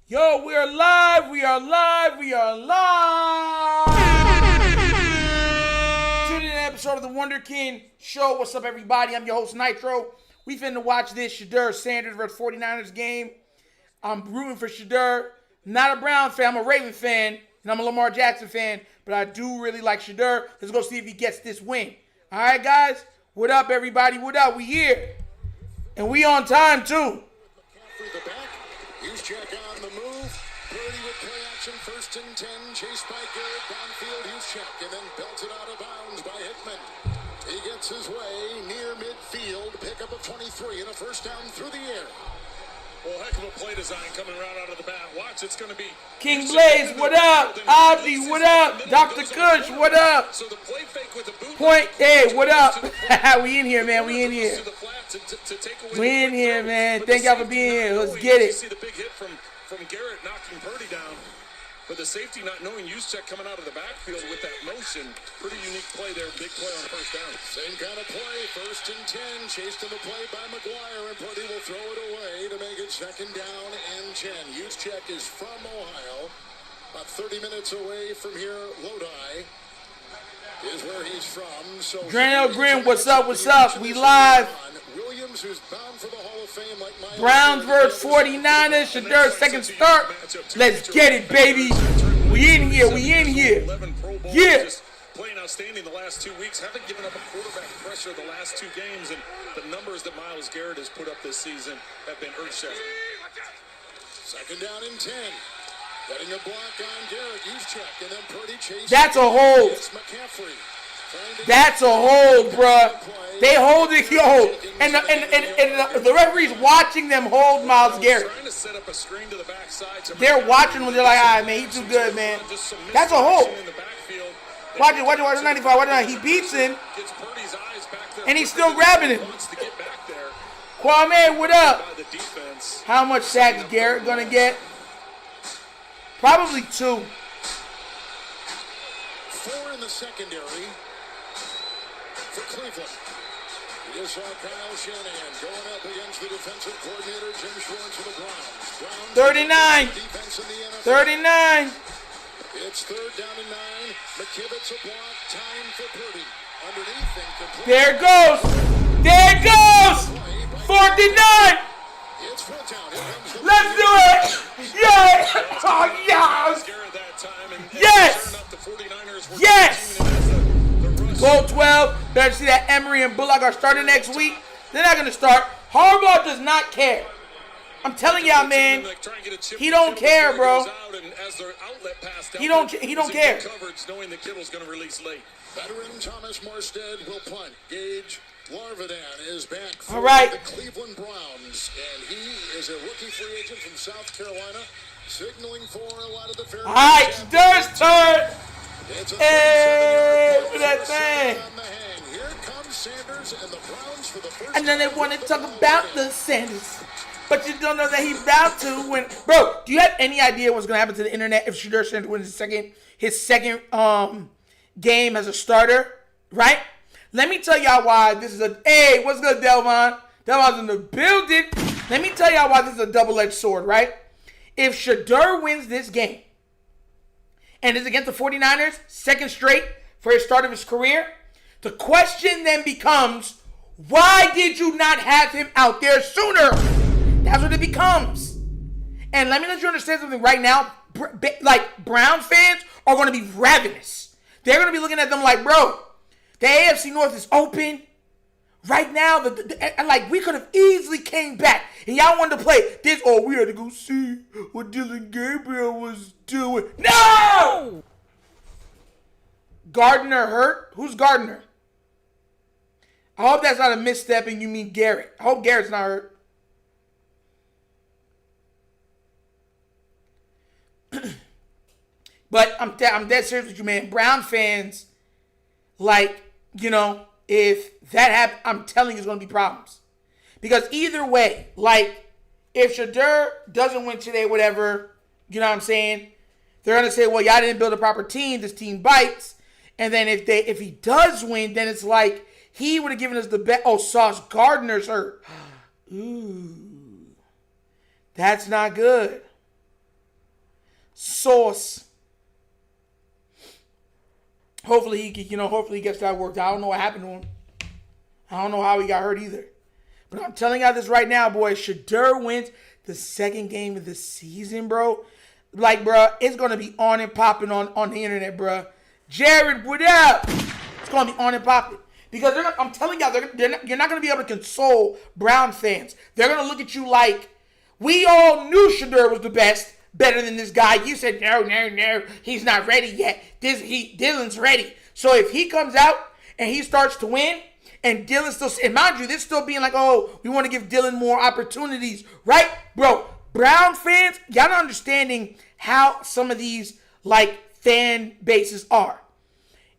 Yo, we are live. We are live. We are live. Tune in to an episode of the Wonder King Show. What's up, everybody? I'm your host, Nitro. We finna watch this Shedeur Sanders versus 49ers game. I'm rooting for Shadur. Not a Brown fan. I'm a Raven fan. And I'm a Lamar Jackson fan. But I do really like Shadur. Let's go see if he gets this win. All right, guys? What up, everybody? What up? We here. And we on time, too. Use check on the move. Purdy with play action, 1st and 10. Chased by Garrett downfield. Use check and then belted out of bounds by Hickman. He gets his way near midfield. Pick up a 23 and a first down through the air. Well, heck of a play design coming right out of the bat. Watch, it's going to be King Blaze, what up? Abdi, what up? Dr. Kush, what up? So the play fake with the boot. Point, hey, what up? We in here, man. We in here. We in here, man. Thank y'all for being here. Let's get it. See the big hit from Garrett knocking Purdy down. But the safety not knowing Juszczyk coming out of the backfield with that motion. Pretty unique play there. Big play on first down. Same kind of play. 1st and 10. Chased in the play by McGuire. And Purdy will throw it away to make it 2nd down and 10. Juszczyk is from Ohio. About 30 minutes away from here. Lodi is where he's from. So Dranell Grim, what's up? What's up? We live. Williams, who's bound for the Hall of Fame like Miles Browns versus 49ers. Shedeur second start. Let's get it, baby. We in here. We in here. 11 Pro Bowls, Yeah. just playing outstanding the last 2 weeks. Haven't given up a quarterback pressure the last 2 games. And the numbers that Myles Garrett has put up this season have been earth-shattering. 2nd down and 10. Getting a block on Garrett. Juszczyk and then Purdy chasing. That's a hold. It's McCaffrey. That's a hold, bruh. They hold it, yo. And the referee's watching them hold Myles Garrett. Trying to set up a screen to the backside. They're watching when they're like, all right, man, he's too good, man. That's a hold. Watch it, 95, watch it. He beats him, and he's still grabbing him. Kwame, what up? How much sacks Garrett gonna get? Probably 2. 4 in the secondary for Cleveland. You just saw Kyle Shanahan going up against the defensive coordinator, Jim Schwartz for the Browns. 39. Defense in the NFL. 39. It's 3rd down and 9. McKivitt's a block. Time for Purdy. Underneath and complete. There it goes. There it goes. 49. It's 4th down. Here comes the Let's do it. Yeah. Oh, yes. Yes. Yes. Goal 12. Better see that Emery and Bullock are starting next week. They're not going to start. Harbaugh does not care. I'm telling y'all, man. He don't care, bro. He don't care. Knowing the Kittle's going to release late. Veteran Thomas Morstead will punt. Gage Larvadan is back for All right. the Cleveland Browns. And he is a rookie free agent from South Carolina, signaling for a lot of the fair. All right, Shedeur's turn. Hey, look at that thing. Here comes Sanders and the Browns for the first. And then they want to talk about the Sanders. But you don't know that he's about to win. Bro, do you have any idea what's going to happen to the internet if Shedeur Sanders wins his second game as a starter? Right? Let me tell y'all why this is a... Hey, what's good, Delvon? Delvon's in the building. Let me tell y'all why this is a double-edged sword, right? If Shadur wins this game and is against the 49ers, second straight for his start of his career, the question then becomes, why did you not have him out there sooner? That's what it becomes. And let me let you understand something right now. Like, Browns fans are going to be ravenous. They're going to be looking at them like, bro, the AFC North is open. Right now, like, we could have easily came back. And y'all wanted to play this. Oh, we had to go see what Dylan Gabriel was doing. No! Gardner hurt? Who's Gardner? I hope that's not a misstep and you mean Garrett. I hope Garrett's not hurt. But I'm dead serious with you, man. Brown fans, like, you know, if that happens, I'm telling you, there's going to be problems. Because either way, like, if Shadur doesn't win today, whatever, you know what I'm saying? They're going to say, well, y'all didn't build a proper team. This team bites. And then if he does win, then it's like He would have given us the best. Oh, Sauce Gardner's hurt. Ooh. That's not good. Sauce. Hopefully he gets that worked out. I don't know what happened to him. I don't know how he got hurt either. But I'm telling y'all this right now, boys. Shadur wins the second game of the season, bro. Like, bro, it's going to be on and popping on the internet, bro. Jared, what up? It's going to be on and popping. Because I'm telling y'all, you're not going to be able to console Brown fans. They're going to look at you like, we all knew Shadur was the best, better than this guy. You said, no, he's not ready yet. Dylan's ready. So if he comes out and he starts to win, and Dylan still, and mind you, this still being like, oh, we want to give Dylan more opportunities, right? Bro, Brown fans, y'all not understanding how some of these, like, fan bases are.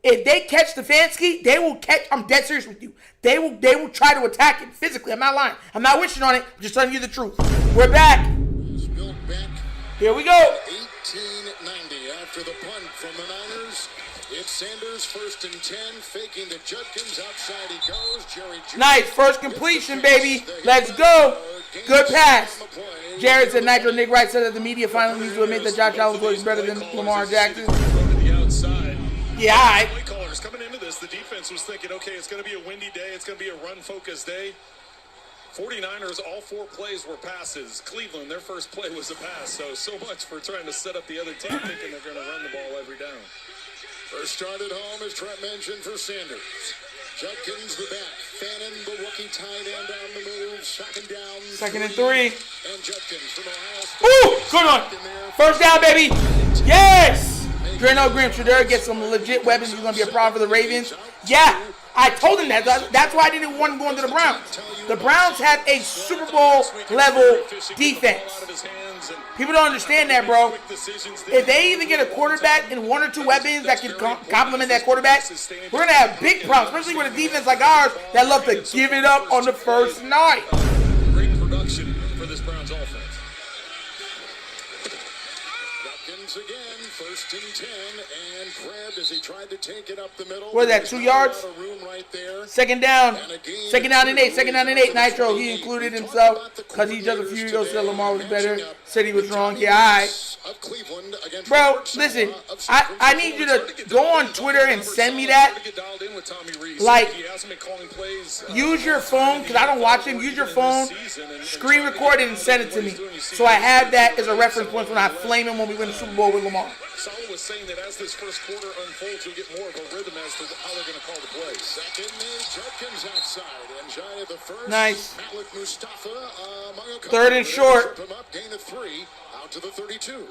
If they catch Stefanski, they will catch, I'm dead serious with you. They will try to attack him physically. I'm not lying. I'm not wishing on it. I'm just telling you the truth. We're back. Here we go. 1890 after the punt from the Niners. It's Sanders first and 10, faking to Judkins. Outside he goes. Jerry nice. First completion, baby. Let's go. Good pass. Jared said Nitro. Nick Wright said that the media finally needs to admit that Josh Allen was better than Lamar Jackson. Yeah, all right. Play callers coming into this, the defense was thinking, okay, it's going to be a windy day. It's going to be a run-focused day. 49ers, all 4 plays were passes. Cleveland, their first play was a pass. So much for trying to set up the other team thinking they're going to run the ball every down. First start at home, as Trent mentioned, for Sanders. Judkins the back. Fannin, the rookie tight end on the move. Second down. Second and 3. And Judkins from Ohio State. Ooh, good one. First down, baby. Yes. Drano Graham Shadur gets some legit weapons. He's going to be a problem for the Ravens. Yeah, I told him that. That's why I didn't want him going to the Browns. The Browns have a Super Bowl level defense. People don't understand that, bro. If they even get a quarterback and 1 or 2 weapons that can complement that quarterback, we're going to have big problems, especially with a defense like ours that love to give it up on the first night. Great production for this Browns offense. Judkins again, first and 10, and grabbed as he tried to take it up the middle. What is that, 2 yards? Right there. Second down. Second down and 8. Second down and 8. Nitro, he included himself because he just a few years ago said Lamar was better. Said he was wrong. Yeah, all right. Bro, listen, I need you to go on Twitter and send me that. Like, use your phone, because I don't watch him. Use your phone, screen record it, and send it to me. So I have that as a reference point when I flame him when we win the Super Bowl with Lamar. Saul was saying that as this first quarter unfolds, you'll get more of a rhythm as to how they're going to call the plays. Second, Judkins outside, and shy of the first. Nice. Mustafa, third and short. Gain of 3, out to the 32.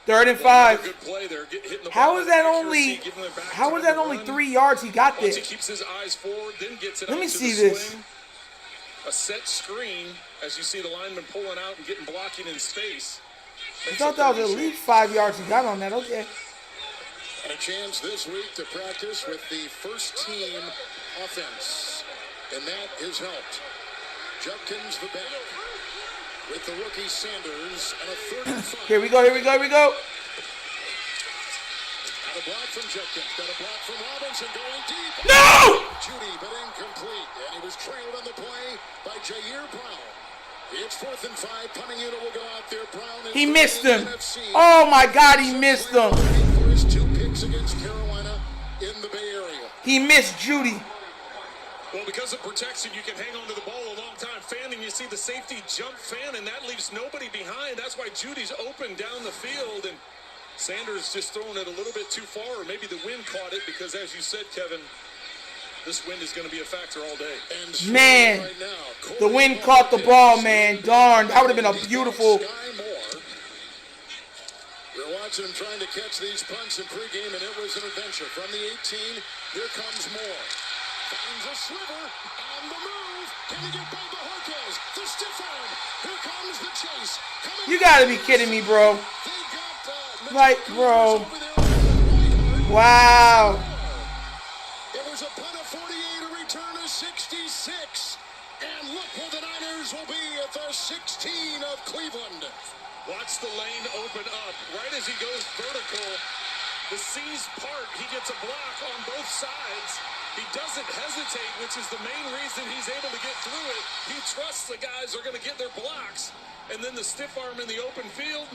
Third and 5. Good play there. How is that only 3 yards he got there? He keeps his eyes forward, then gets it. Let me see this. A set screen as you see the lineman pulling out and getting blocking in space. I thought that was at least 5 yards he got on that. Okay. And a chance this week to practice with the first team offense. And that has helped. Judkins the back with the rookie Sanders and a 3rd and 5. Here we go. Got a block from Judkins. Got a block from Robinson going deep. No! Judy, but incomplete. And he was trailed on the play by Jair Brown. It's 4th and 5. Punting unit will go out there. Brown. He missed him. Oh my God, he missed him. For his 2 picks against Carolina in the Bay Area. He missed Judy. Well, because of protection, you can hang on to the ball a long time. Fanning, you see the safety jump fan, and that leaves nobody behind. That's why Judy's open down the field, and Sanders just throwing it a little bit too far, or maybe the wind caught it, because as you said, Kevin, this wind is going to be a factor all day. Man, the wind caught the ball, man. Darn, that would have been a beautiful. We're watching him trying to catch these punts in pregame, and it was an adventure. From the 18, here comes Moore. Finds a sliver on the move. Can he get by the Hawkins? The stiff arm. Here comes the chase. You gotta be kidding me, bro. Like, bro. Wow. It was a punt of 48, a return of 66. And look where the Niners will be at the 16 of Cleveland. Watch the lane open up. Right as he goes vertical, the C's part. He gets a block on both sides. He doesn't hesitate, which is the main reason he's able to get through it. He trusts the guys are going to get their blocks. And then the stiff arm in the open field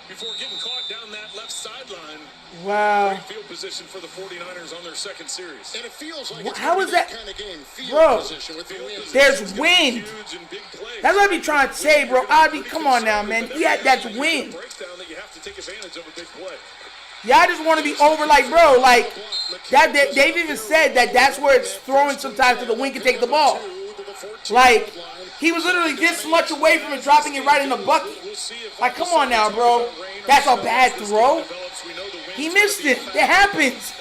before getting caught down that left sideline. Wow. Great field position for the 49ers on their second series. And it feels like it's how is that kind of game. Field bro? Position with the wind. There's wind. That's what I be trying to say, bro. Come on now, man. Yeah, that's wind. Breakdown that you have to take advantage of a big play. Y'all just want to be over, like, bro, like that. They've even said that that's where it's throwing sometimes so the wind can take the ball. Like, he was literally this much away from it, dropping it right in the bucket. Like, come on now, bro. That's a bad throw. He missed it. It happens.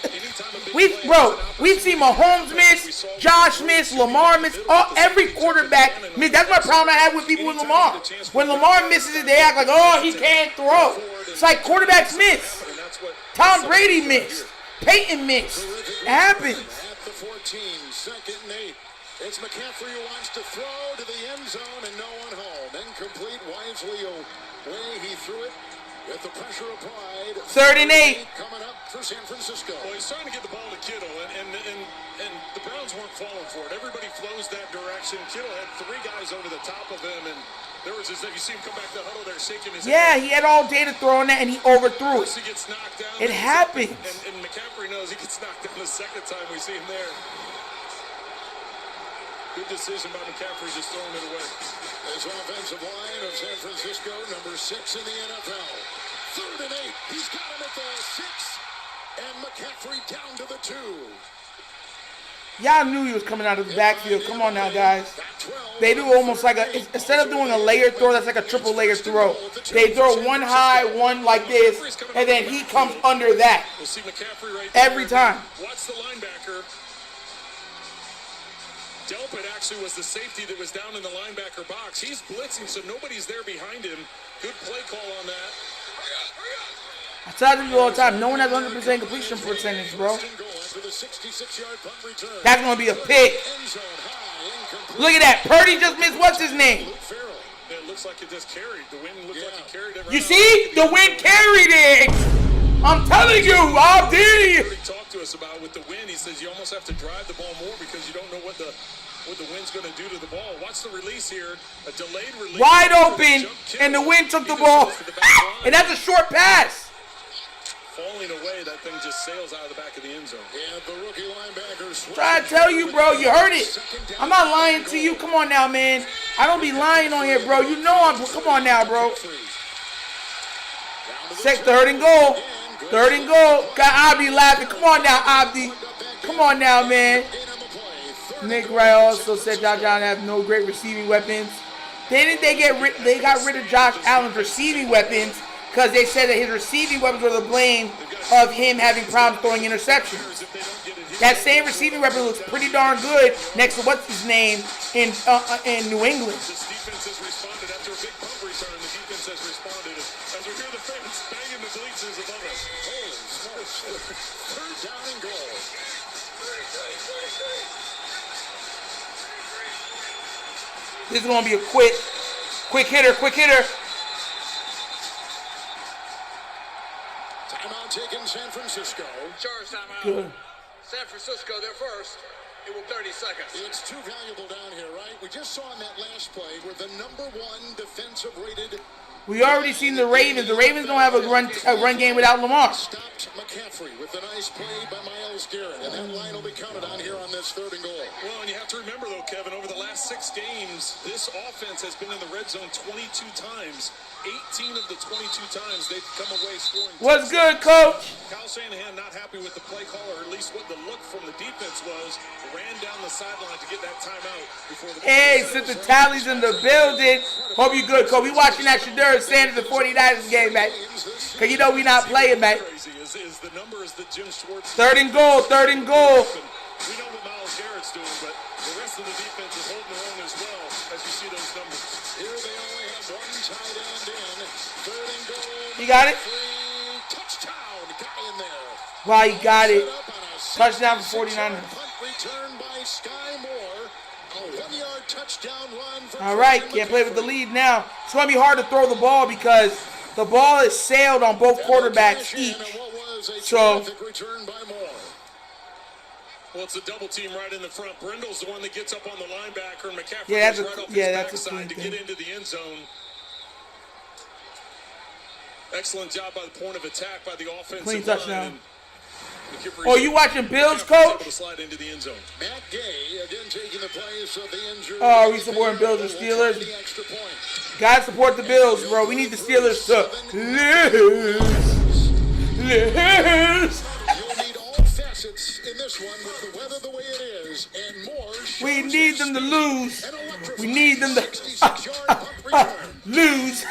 We've seen Mahomes miss, Josh miss, Lamar miss, every quarterback miss. That's my problem I have with people with Lamar. When Lamar misses it, they act like, oh, he can't throw. It's like quarterbacks miss. Tom Brady missed. Peyton missed. It happens. At the 14, 2nd and 8. It's McCaffrey who wants to throw to the end zone and no one home. Incomplete. Wisely away. He threw it. With the pressure applied. 3rd and 8. Coming up for San Francisco. Well, he's trying to get the ball to Kittle, and the Browns weren't falling for it. Everybody flows that direction. Kittle had 3 guys over the top of him, and there was, as if you see him come back to the huddle there shaking his Yeah, head. he had all day to throw on that, and he overthrew it. He gets knocked down. It happens. And McCaffrey knows he gets knocked down the second time we see him there. Good decision by McCaffrey, just throwing it away. This offensive line of San Francisco, number 6 in the NFL. 3rd and 8. He's got him at the 6. And McCaffrey down to the 2. Y'all knew he was coming out of the backfield. Come on now, guys. They do almost like instead of doing a layered throw, that's like a triple layered throw. They throw one high, one like this, and then he comes under that. We'll see McCaffrey right every there. time. Watch the linebacker. Delpit actually was the safety that was down in the linebacker box. He's blitzing, so nobody's there behind him. Good play call on that. I tell you all the time, no one has 100% completion percentage, bro. That's going to be a pick. Look at that. Purdy just missed what's his name? It looks like it just carried. The wind looked like it carried it. You see? The wind carried it. I'm telling you, Abdi. He talked to us about with the wind. He says you almost have to drive the ball more because you don't know what the wind's going to do to the ball. Watch the release here. A delayed release. Wide open, and the wind took the ball. And that's a short pass. Falling away, that thing just sails out of the back of the end zone. And the rookie linebacker. Try to tell you, bro. You heard it. I'm not lying to you. Come on now, man. I don't be lying on here, bro. You know I'm. Come on now, bro. 3rd and goal. 3rd and goal. Got Abdi laughing. Come on now, Abdi. Come on now, man. Nick Wright also said Josh Allen have no great receiving weapons. Didn't they they got rid of Josh Allen's receiving weapons because they said that his receiving weapons were the blame of him having problems throwing interceptions. That same receiving weapon looks pretty darn good next to what's his name in New England. This defense has responded after a big punt return. The defense has responded as we hear the fans banging the bleachers above us. Holy smokes. 3rd down and goal. This is going to be a quick hitter. Timeout taken San Francisco. Charge timeout. Good. San Francisco, they're first. It will 30 seconds. It's too valuable down here, right? We just saw in that last play where the number 1 defensive rated. We already seen the Ravens. The Ravens don't have a run game without Lamar. Stopped McCaffrey with a nice play by Myles Garrett. And that line will be counted on here on this 3rd and goal. Well, and you have to remember, though, Kevin, over the last 6 games, this offense has been in the red zone 22 times. 18 of the 22 times they've come away scoring. What's good, Coach? Kyle Shanahan not happy with the play call, or at least what the look from the defense was. Ran down the sideline to get that timeout before the. Hey, since the tally's in the building, hope you good, Coach. We watching that Shedeur Sanders and 49ers game, man. Because you know we not playing, man. Crazy is the numbers that Jim Schwartz. 3rd and goal. We know what Myles Garrett's doing, but the rest of the defense is holding their own as well as you see those numbers. Here they only have 1 tight end in. 3rd and goal. You got it? Touchdown. Guy in there. Wow, he got it. Up on a Touchdown for 49ers. punt return by Sky Moore. A 1-yard touchdown run for All right, can't play with the lead now. It's going to be hard to throw the ball because the ball is sailed on both quarterbacks each. And what was a So, terrific return by Moore. Well, it's a double team right in the front. Brindle's the one that gets up on the linebacker, and McCaffrey Yeah, goes right off his backside to get into the end zone. Excellent job by the point of attack by the offensive Clean line. touchdown. Oh, you watching Bills, coach? To slide into the end zone. Matt Gay again taking the place of the injured. Oh, we supporting Bills or Steelers? Gotta support the Bills, bro. We need the Steelers to lose. You'll need all facets in this one with the weather the way it is and more. We need them to lose. We need them to lose.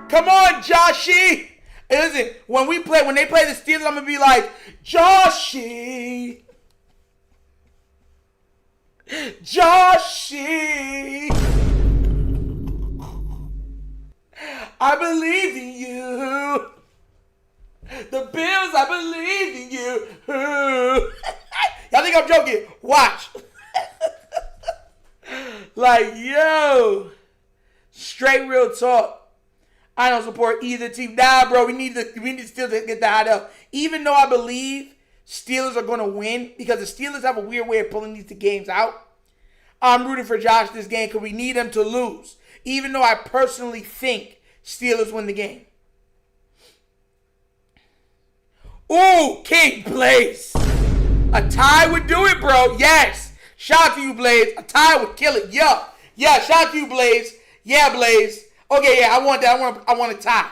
Come on, Joshy. Hey, listen, when they play the Steelers, I'm gonna be like, Joshy. I believe in you. The Bills, I believe in you. Y'all think I'm joking? Watch. Like, yo. Straight real talk. I don't support either team. Nah, bro, we need still to get the hot up. Even though I believe Steelers are going to win, because the Steelers have a weird way of pulling these games out, I'm rooting for Josh this game because we need them to lose. Even though I personally think Steelers win the game. Ooh, King Blaze. A tie would do it, bro. Yes. Shout out to you, Blaze. A tie would kill it. Yeah. Yeah, shout out to you, Blaze. Yeah, Blaze. Okay, yeah, I want that. I want a tie.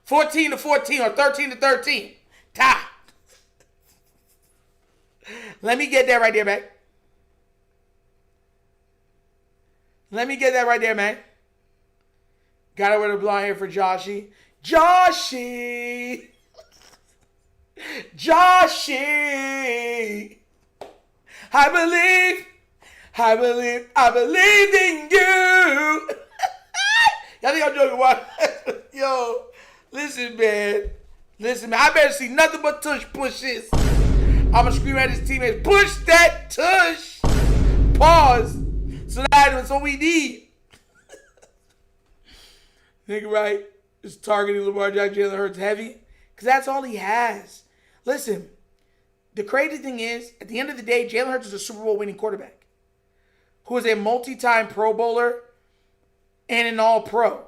14-14 or 13-13. Tie. Let me get that right there, man. Let me get that right there, man. Got to wear the blonde hair for Joshy. Joshy. I believe in you. Y'all think I'm joking? What? Yo, listen, man. I better see nothing but tush pushes. I'ma scream at his teammates, push that tush. Pause. So that's what we need. Nigga, right? Is targeting Lamar Jackson, Jalen Hurts heavy. Because that's all he has. Listen, the crazy thing is, at the end of the day, Jalen Hurts is a Super Bowl winning quarterback who is a multi-time Pro Bowler and an All-Pro,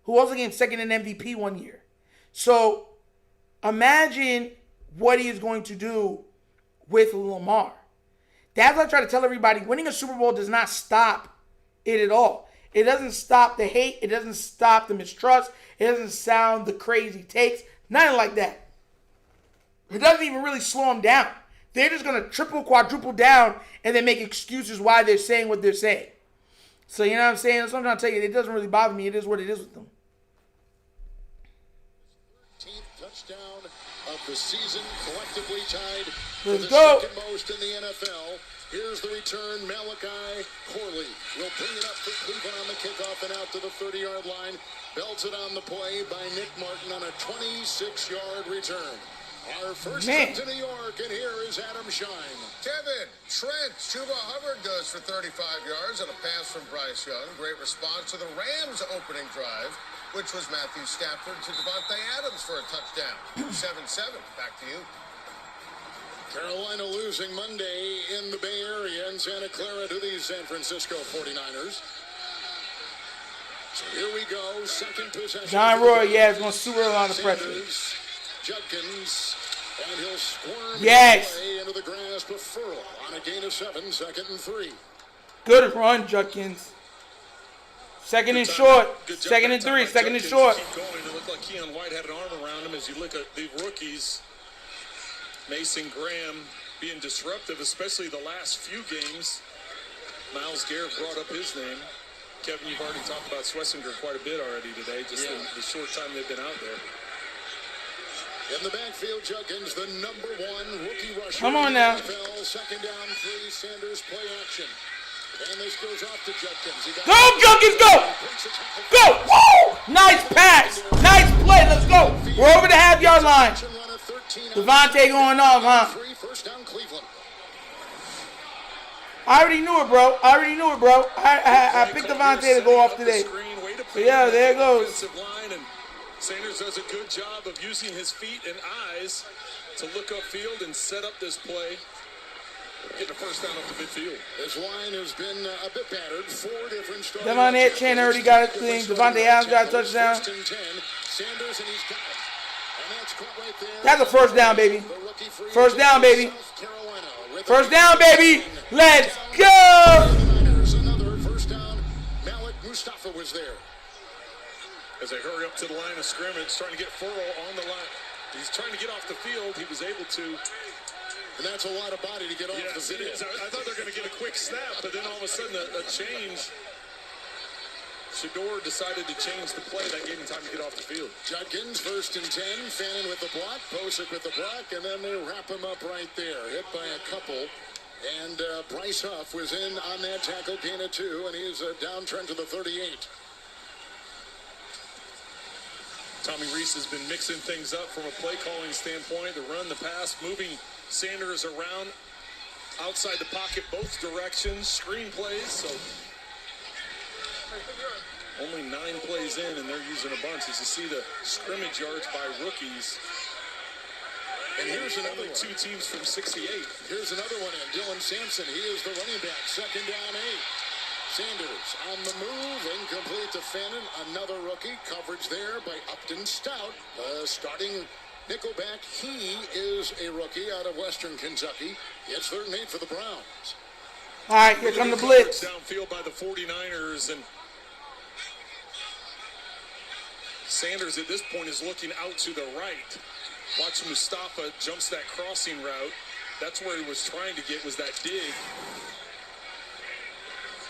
who also came second in MVP one year. So imagine what he is going to do with Lamar. That's what I try to tell everybody. Winning a Super Bowl does not stop it at all. It doesn't stop the hate. It doesn't stop the mistrust. It doesn't sound the crazy takes. Nothing like that. It doesn't even really slow them down. They're just going to triple, quadruple down and then make excuses why they're saying what they're saying. So, you know what I'm saying? That's what I'm trying to tell you. It doesn't really bother me. It is what it is with them. 13th touchdown of the season, collectively tied Let's for the go. second most in the NFL. Here's the return. Malachi Corley will bring it up for Cleveland on the kickoff and out to the 30-yard line. Belted on the play by Nick Martin on a 26-yard return. Our first trip to New York, and here is Adam Shine. Kevin, Trent, Chuba Hubbard goes for 35 yards on a pass from Bryce Young. Great response to the Rams' opening drive, which was Matthew Stafford to Devontae Adams for a touchdown. 7-7. Back to you. Carolina losing Monday in the Bay Area and Santa Clara to the San Francisco 49ers. So here we go. Second possession. John Roy, yeah, is going to super a lot of pressure. Judkins, and he'll squirm into the grasp of Furl on a gain of 7, 2nd and 3. Good run, Judkins. Second and short. 2nd and 3. 2nd and short. Keep going. It looked like Keon White had an arm around him as you look at the rookies. Mason Graham being disruptive, especially the last few games. Myles Garrett brought up his name. Kevin, you've already talked about Schlesinger quite a bit already today, just the short time they've been out there. In the backfield, Judkins, the number 1 rookie rusher. Come on now. NFL, 2nd down, 3, Sanders play action. And this goes off to Judkins. Go, Judkins, go! Go! Woo! Nice pass. Nice play. Let's go. We're over the half-yard line. Devontae going off, huh? First down, Cleveland. I already knew it, bro. I picked Devontae to go off today. So, yeah, there it goes. Sanders does a good job of using his feet and eyes to look upfield and set up this play. Getting a first down up the midfield. This line has been a bit battered. 4 different starters. Devon Chan already got a thing. Devontae Adams got a touchdown. First and 10. Sanders, and he's got it. And that's caught right there. That's a first down, baby. The rookie free First down, baby. South Carolina with First a- down, baby. Let's go. Another first down. Malik Mustafa was there. As they hurry up to the line of scrimmage, trying to get Furrow on the line. He's trying to get off the field. He was able to. And that's a lot of body to get off the Yes, it field. is. I thought they were going to get a quick snap, but then all of a sudden a change. Shadur decided to change the play. That gave him time to get off the field. Judkins, first and 10. Fannin with the block. Posick with the block. And then they wrap him up right there. Hit by a couple. And Bryce Huff was in on that tackle, gain of 2. And he's downtrend to the 38. Tommy Reese has been mixing things up from a play calling standpoint. The run, the pass, moving Sanders around outside the pocket, both directions, screen plays. So only 9 plays in, and they're using a bunch. As you see the scrimmage yards by rookies. And here's another Only 2 teams from 68. Here's another one in. Dylan Sampson. He is the running back. Second down 8. Sanders on the move. Incomplete to Fannin. Another rookie. Coverage there by Upton Stout. Starting nickelback. He is a rookie out of Western Kentucky. It's 3rd and 8 for the Browns. All right, here come the blitz. Downfield by the 49ers, and Sanders at this point is looking out to the right. Watch Mustafa jumps that crossing route. That's where he was trying to get, was that dig.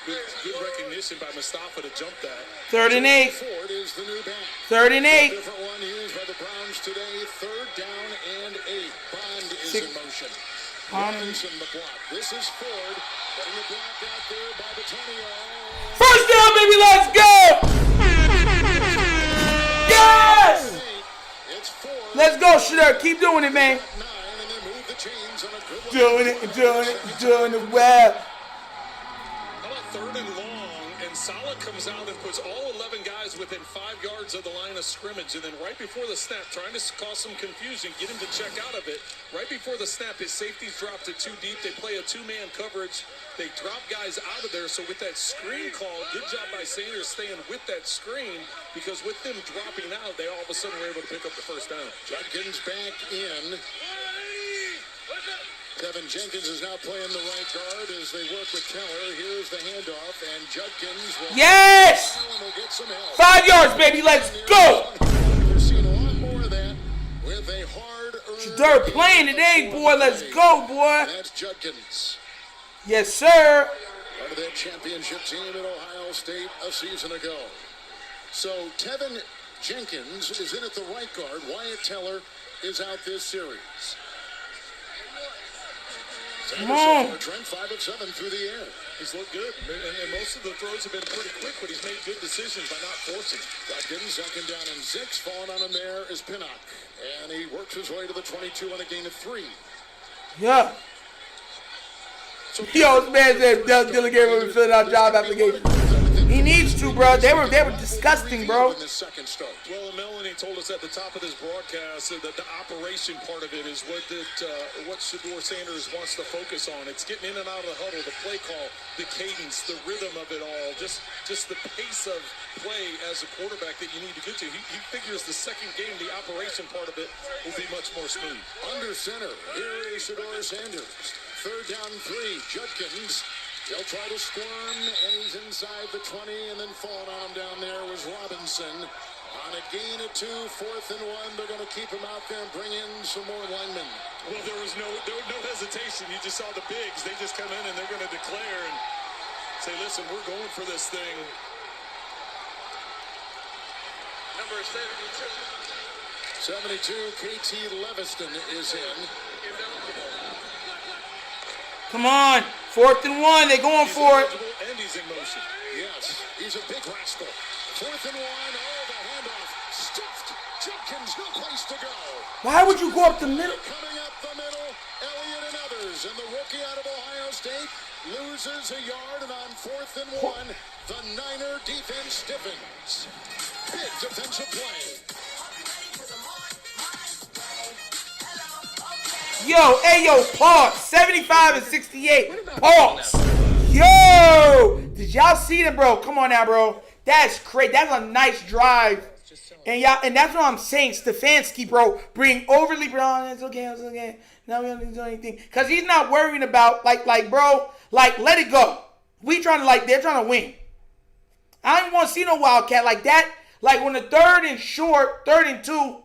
Good recognition by Mustafa to jump that. 3rd and 8. Ford is the new back. 3rd and 8. Different one used by the Browns today. 3rd down and 8. Bond is in motion. Robinson the block. This is Ford. Getting the block out there by Batonio. First down, baby. Let's go. Yes. It's Ford. Let's go, Shadur. Keep doing it, man. 9, and they move the chains on a good one. Doing it well. How about 3rd and long, and Saleh comes out and puts all 11 guys within 5 yards of the line of scrimmage, and then right before the snap, trying to cause some confusion, get him to check out of it. Right before the snap, his safeties drop to 2 deep. They play a 2-man coverage. They drop guys out of there. So with that screen call, good job by Sanders staying with that screen, because with them dropping out, they all of a sudden were able to pick up the first down. Judkins back in. Kevin Jenkins is now playing the right guard as they work with Keller. Here's the handoff, and Judkins will, Yes. will get some help. 5 yards, baby. Let's go. We're seeing a lot more of that with a hard-earned Shadur playing today, boy. Let's go, boy. That's Judkins. Yes, sir. Part of that championship team at Ohio State a season ago. So Kevin Jenkins is in at the right guard. Wyatt Teller is out this series. Come on. Trent 5 of 7 through the air. He's looked good, and most of the throws have been pretty quick, but he's made good decisions by not forcing. Judkins, 2nd down and 6. Falling on him there is Pinnock. And he works his way to the 22 on a gain of 3. Yeah. Yo, this man said Doug Dillon gave him filling out job application. He needs to, bro. They were disgusting, bro. In this second start. Well, Melanie told us at the top of this broadcast that the operation part of it is what Shedeur Sanders wants to focus on. It's getting in and out of the huddle, the play call, the cadence, the rhythm of it all, just the pace of play as a quarterback that you need to get to. He figures the second game, the operation part of it will be much more smooth. Under center, here is Shedeur Sanders. 3rd down 3. Judkins. He'll try to squirm, and he's inside the 20, and then falling on him down there was Robinson. On a gain of 2, 4th and 1, they're going to keep him out there and bring in some more linemen. Well, there was no hesitation. You just saw the bigs. They just come in and they're going to declare and say, listen, we're going for this thing. Number 72. 72, KT Leviston is in. Come on. 4th and 1. They going for it. And he's in motion. Yes, he's a big rascal. 4th and 1, the handoff. Stuffed. Jenkins, no place to go. Why would you go up the middle? Coming up the middle, Elliott and others. And the rookie out of Ohio State loses a yard, and on 4th and 1, the Niner defense stiffens. Big defensive play. Yo, hey, yo, pause. 75 and 68. Pause. Yo, did y'all see that, bro? Come on now, bro. That's crazy. That's a nice drive. And y'all, and that's what I'm saying. Stefanski, bro, being overly, bro. It's okay, it's okay. Now we don't do anything because he's not worrying about bro, let it go. We trying to they're trying to win. I don't want to see no wildcat like that. Like when the third and 2,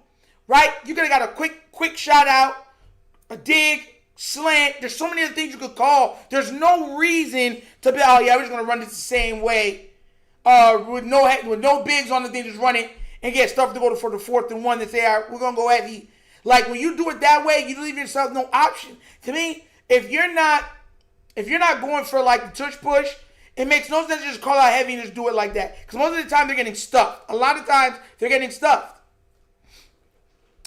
right? You could have got a quick shot out, a dig, slant. There's so many other things you could call. There's no reason to be, oh yeah, we're just gonna run this the same way, with no bigs on the thing, just run it and get stuff to go for the 4th and 1 and say, all right, we're gonna go heavy. Like when you do it that way, you leave yourself no option. To me, if you're not going for the tush push, it makes no sense to just call out heavy and just do it like that. Because most of the time they're getting stuffed. A lot of times they're getting stuffed.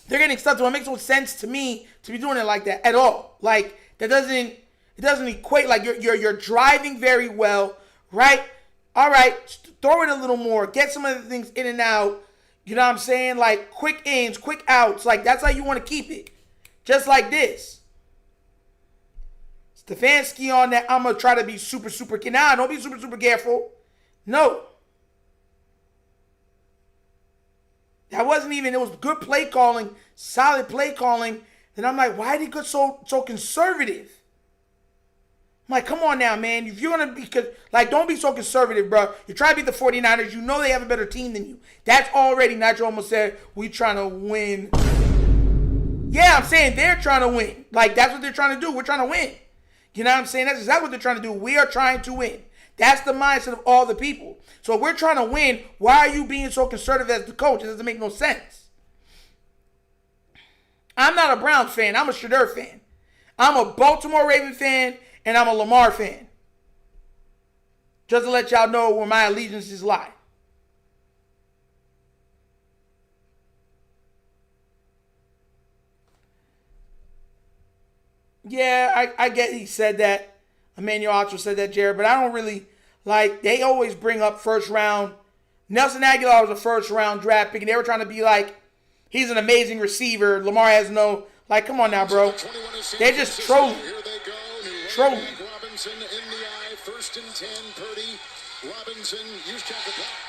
So it makes no sense to me to be doing it like that at all. Like it doesn't equate. Like you're driving very well, right? All right, throw it a little more. Get some of the things in and out. You know what I'm saying? Like quick ins, quick outs. Like that's how you want to keep it. Just like this. Stefanski on that. I'm going to try to be super careful. Nah, don't be super careful. No. That wasn't even, it was good play calling, solid play calling. Then I'm like, why did he go so conservative? I'm like, come on now, man. If you're going to be, don't be so conservative, bro. You're trying to beat the 49ers. You know they have a better team than you. That's already, Nitro almost said, we trying to win. Yeah, I'm saying they're trying to win. Like, that's what they're trying to do. We're trying to win. You know what I'm saying? That's exactly what they're trying to do. We are trying to win. That's the mindset of all the people. So if we're trying to win, why are you being so conservative as the coach? It doesn't make no sense. I'm not a Browns fan. I'm a Shedeur fan. I'm a Baltimore Raven fan, and I'm a Lamar fan. Just to let y'all know where my allegiances lie. Yeah, I get he said that. Emmanuel Ocho said that, Jared, but I don't really they always bring up first round. Nelson Aguilar was a first round draft pick, and they were trying to be like, he's an amazing receiver. Lamar has no, come on now, bro. They're just trolling. Trolling. Robinson in the eye, 1st and 10, Purdy. Robinson,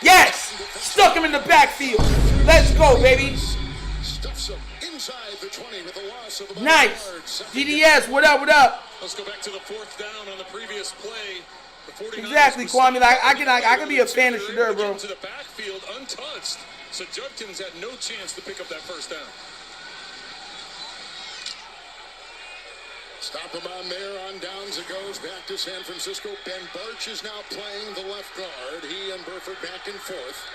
yes! Stuck him in the backfield. Let's go, baby. Stuffs him inside the 20 with a loss of about Nice. DDS, what up? Let's go back to the 4th down on the previous play. Exactly, Kwame. I can be a fan of Shadur, bro. To the backfield untouched. So Judkins had no chance to pick up that first down. Stop him on there. On downs it goes. Back to San Francisco. Ben Barch is now playing the left guard. He and Burford back and forth.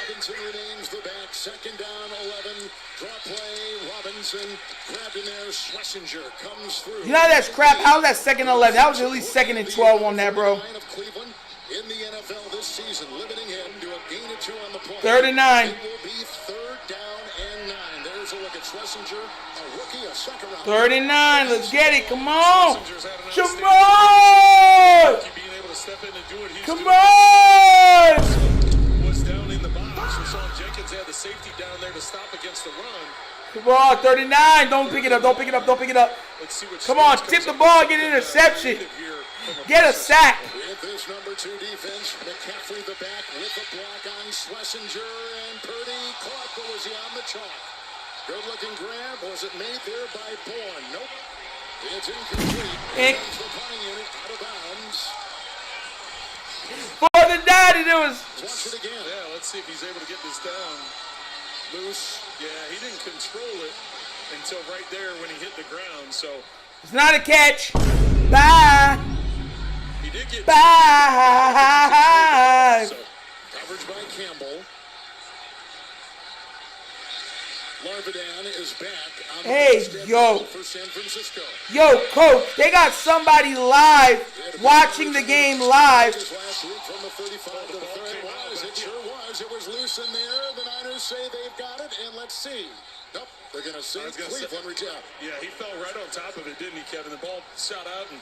Robinson remains the back. 2nd down, 11. Draw play. Robinson grabbed in there. Schlesinger comes through. You know that's crap. How was that 2nd and 11? That was at least 2nd and 12 on that, bro. Of Cleveland in the NFL this season, limiting him to a gain of 2 on the play. 3rd and 9. It will be 3rd down and 9. There's a look at Schlesinger, a rookie, a second round. 3rd and 9. Let's get it. Come on. Come on. Come on. Was down in the box. We saw Jenkins had the safety down there to stop against the run. Come on, 39. Don't pick it up. Let's see what Come on, tip the ball, get an interception. Get a sack. With this number 2 defense, McCaffrey the back with a block on Schlesinger and Purdy caught, but was he on the chalk? Good looking grab. Was it made there by Bourne? Nope. It's incomplete. The punting unit out of bounds. For the 90, it was. Watch it again. Yeah, let's see if he's able to get this down. Loose. Yeah, he didn't control it until right there when he hit the ground. So It's not a catch. Bye. he did get. Bye. So, coverage by Campbell. Larvidan is back on the Hey, yo. for San Francisco. Yo, coach, they got somebody live watching the game live. Last week from the 35 to the 30. It sure was. It was loose in there. The Niners say they've got it, and let's see. Nope, they're going to see Cleveland reach out. Yeah, he fell right on top of it, didn't he, Kevin? The ball shot out and.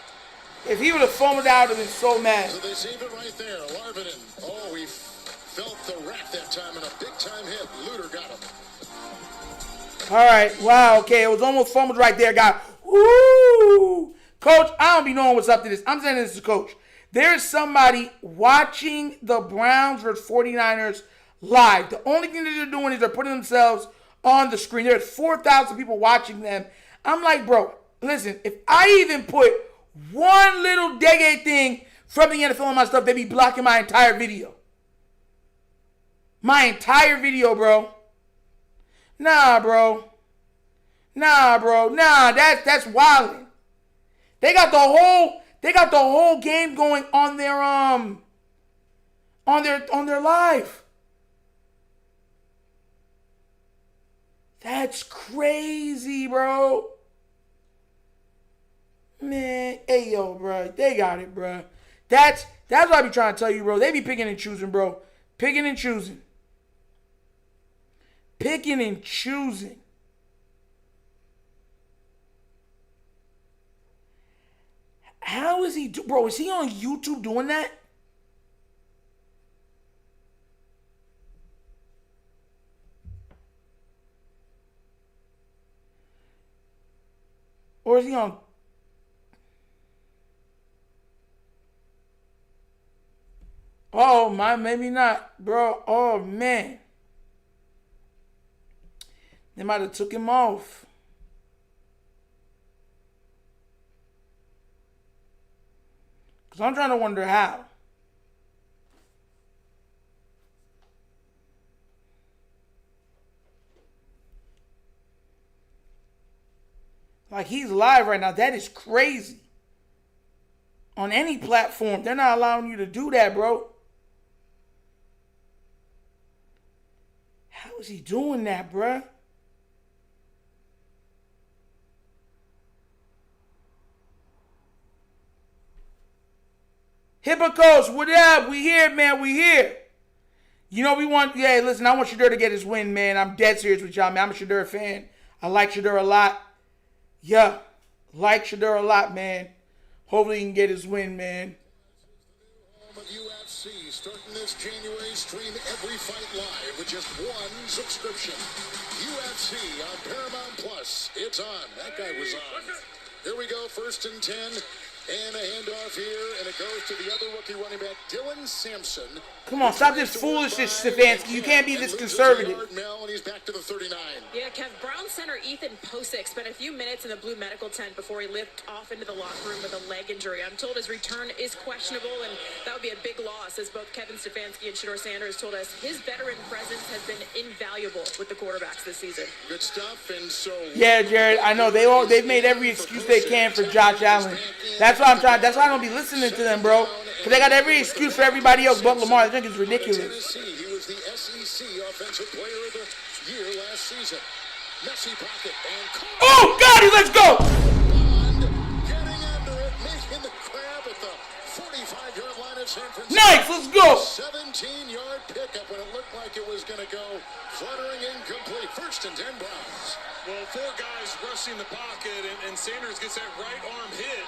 If he would have foamed it out, I would have been so mad. So they saved it right there. Larvidan. Oh, he felt the rack that time, and a big-time hit. Luter got him. All right. Wow. Okay. It was almost fumbled right there, guy. Woo! Coach, I don't be knowing what's up to this. I'm saying this to Coach. There's somebody watching the Browns versus 49ers live. The only thing that they're doing is they're putting themselves on the screen. There's 4,000 people watching them. I'm like, bro, listen, if I even put one little Dege thing from the NFL on my stuff, they be blocking my entire video. My entire video, bro. Nah, bro. Nah, that's wildin'. They got the whole game going on their live. That's crazy, bro. Man, hey yo, bro. They got it, bro. That's what I be trying to tell you, bro. They be picking and choosing, bro. Picking and choosing. Picking and choosing. How is he bro, is he on YouTube doing that? Or is he on? Oh, maybe not, bro. Oh, man. They might have took him off. Because I'm trying to wonder how. Like, he's live right now. That is crazy. On any platform, they're not allowing you to do that, bro. How is he doing that, bruh? Hippocos, what up? We here, man. We here. You know, listen, I want Shadur to get his win, man. I'm dead serious with y'all, man. I'm a Shedeur fan. I like Shadur a lot. Yeah, like Shadur a lot, man. Hopefully he can get his win, man. Home of UFC, starting this January, stream every fight live with just one subscription. UFC on Paramount Plus. It's on. That guy was on. Here we go, 1st and 10. And a handoff here, and it goes to the other rookie running back, Dylan Sampson. Come on, stop this foolishness, Stefanski. You can't be this conservative. And he's back to the 39. Yeah, Kev, Brown center Ethan Posick spent a few minutes in the blue medical tent before he lifted off into the locker room with a leg injury. I'm told his return is questionable, and that would be a big loss, as both Kevin Stefanski and Shedeur Sanders told us his veteran presence has been invaluable with the quarterbacks this season. Good stuff, and so... Yeah, Jared, I know. They've made every excuse they can for Josh Allen. That's why I'm trying. That's why I don't be listening to them, bro. Because they got every excuse for everybody else but Lamar. I think it's ridiculous. He was the SEC Offensive Player of the Year last season. Messy pocket and... Oh, God, let's go! Getting under it, making the grab at the 45-yard line of San Francisco. Nice, let's go! 17-yard pickup when it looked like it was going to go fluttering incomplete. 1st and 10 Browns. Well, 4 guys rushing the pocket, and Sanders gets that right arm hit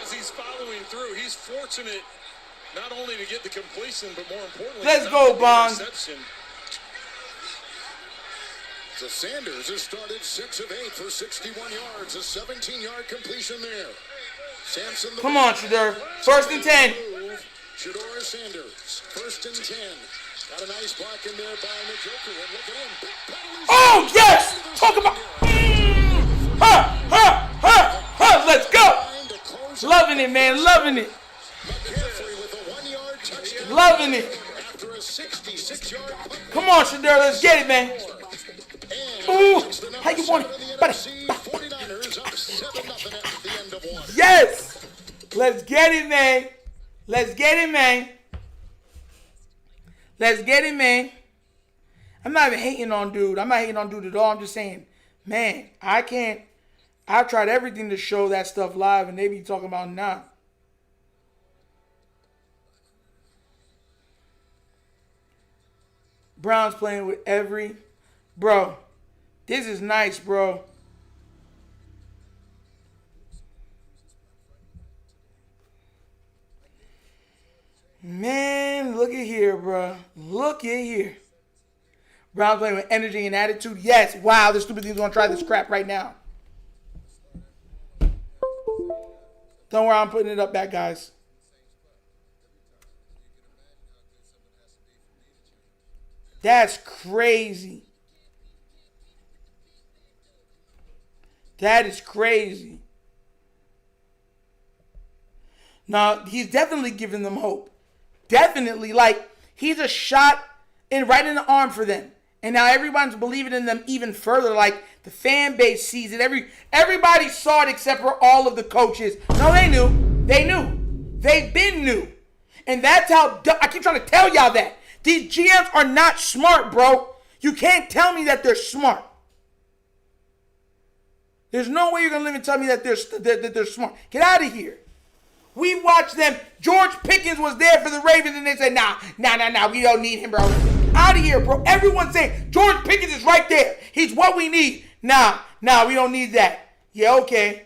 as he's following through. He's fortunate not only to get the completion, but more importantly, let's go, Bond. So Sanders has started 6 of 8 for 61 yards, a 17-yard completion there. Sampson. Come on, Shadur. 1st and 10. Shedeur Sanders, 1st and 10. Got a nice block in there by Njoku. And look at him. Big penalty. Oh, yes! Talk about... Let's go! Loving it, man. Loving it. Loving it. After a 66-yard punt. Come on, Shadur. Let's get it, man. Ooh. How you want it? Buddy. 49ers up 7-0 at the end of 1. Yes. Let's get it, man. Let's get it, man. Let's get it, man. I'm not even hating on dude. I'm not hating on dude at all. I'm just saying, man, I can't. I've tried everything to show that stuff live, and they be talking about nah. Brown's playing with every... Bro, this is nice, bro. Man, look at here, bro. Look at here. Brown's playing with energy and attitude. Yes, wow, this stupid thing's going to try this crap right now. Don't worry, I'm putting it up back, guys. That's crazy. That is crazy. No, he's definitely giving them hope. Definitely. Like, he's a shot right in the arm for them. And now everyone's believing in them even further. Like, the fan base sees it. Everybody saw it except for all of the coaches. No, they knew. They knew. They've been new. And that's how, I keep trying to tell y'all that. These GMs are not smart, bro. You can't tell me that they're smart. There's no way you're going to live and tell me that they're smart. Get out of here. We watched them. George Pickens was there for the Ravens, and they said, nah, we don't need him, bro. Out of here, bro. Everyone's saying, George Pickens is right there. He's what we need. Nah, we don't need that. Yeah, okay.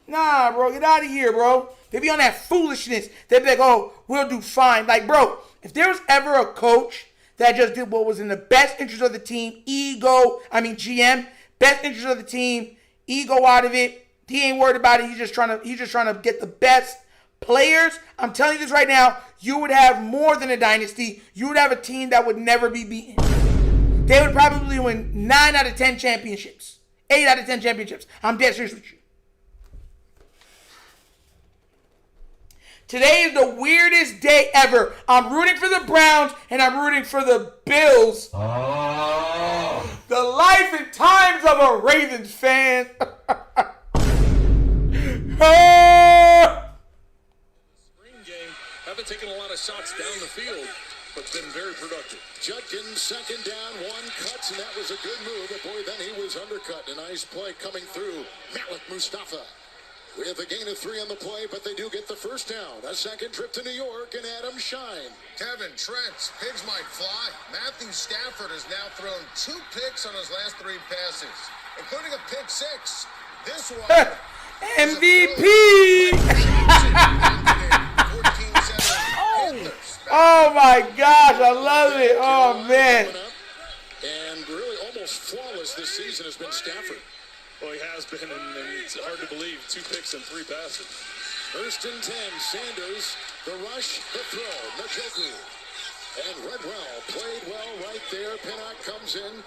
Nah, bro, get out of here, bro. They be on that foolishness. They be like, oh, we'll do fine. Like, bro, if there was ever a coach that just did what was in the best interest of the team, GM, best interest of the team, ego out of it, he ain't worried about it. He's just trying to get the best players. I'm telling you this right now. You would have more than a dynasty. You would have a team that would never be beaten. They would probably win 9 out of 10 championships. 8 out of 10 championships. I'm dead serious with you. Today is the weirdest day ever. I'm rooting for the Browns and I'm rooting for the Bills. Oh. The life and times of a Ravens fan. Spring game, haven't taken a lot of shots down the field, but been very productive. Judkins second down, one cuts, and that was a good move. But boy, then he was undercut. A nice play coming through. Malik Mustafa with a gain of 3 on the play, but they do get the first down. A second trip to New York, and Adam Shine. Kevin Trent, pigs might fly. Matthew Stafford has now thrown 2 picks on his last 3 passes, including a pick 6. This one... MVP! Oh my gosh, I love it. Oh man. And really almost flawless this season has been Stafford. Well, he has been, and it's hard to believe, 2 picks and 3 passes. First and 10, Sanders, the rush, the throw, Njoku. And Redwell played well right there. Pinnock comes in.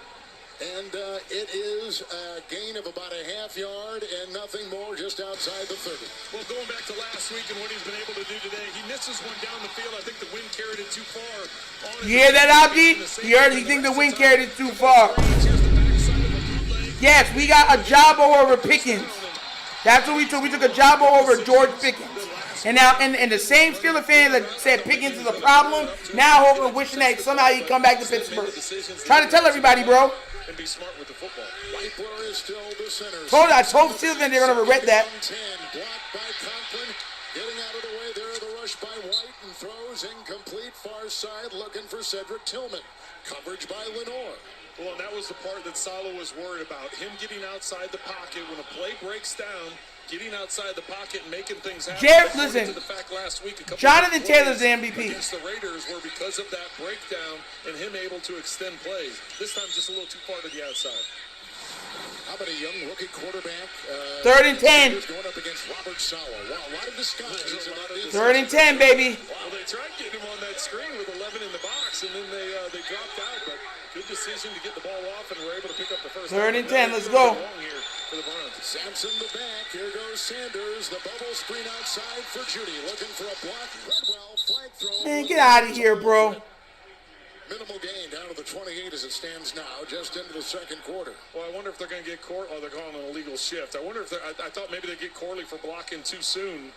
And it is a gain of about a half yard and nothing more just outside the 30. Well, going back to last week and what he's been able to do today, he misses one down the field. I think the wind carried it too far. You hear that, Abdi? You think the wind carried it too far? Yes, we got a Jabbo over Pickens. That's what we took. We took a Jabbo over George Pickens. And now, and the same Steelers fan that said Pickens is a problem, now hoping, wishing that somehow he come back to Pittsburgh. Trying to tell everybody, bro. And be smart with the football. Whiteblower is still the center. I told Steelers fans they're going to regret that. 10, blocked by Conklin. Getting out of the way there, the rush by White, and throws incomplete, far side, looking for Cedric Tillman. Coverage by Lenore. Well, and that was the part that Salo was worried about. Him getting outside the pocket when a play breaks down, getting outside the pocket and making things happen. Listen, to the fact last week, Jonathan Taylor's the MVP. Against the Raiders were because of that breakdown and him able to extend plays. This time just a little too far to the outside. How about a young rookie quarterback? 3rd and 10. Going up against Robert Sala. Wow, a lot of disguise. 3rd and 10, baby. Well, they tried getting him on that screen with 11 in the box, and then they dropped out. But good decision to get the ball off, and we're able to pick up the first. 3rd and 10. Let's go. Sampson the back. Here goes Sanders. The bubble screen outside for Judy. Looking for a block. Redwell flag throw. Man, get out of here, bro. Minimal gain down to the 28 as it stands now, just into the second quarter. Well, I wonder if they're going to get Corley. Oh, they're calling an illegal shift. I wonder if I thought maybe they'd get Corley for blocking too soon.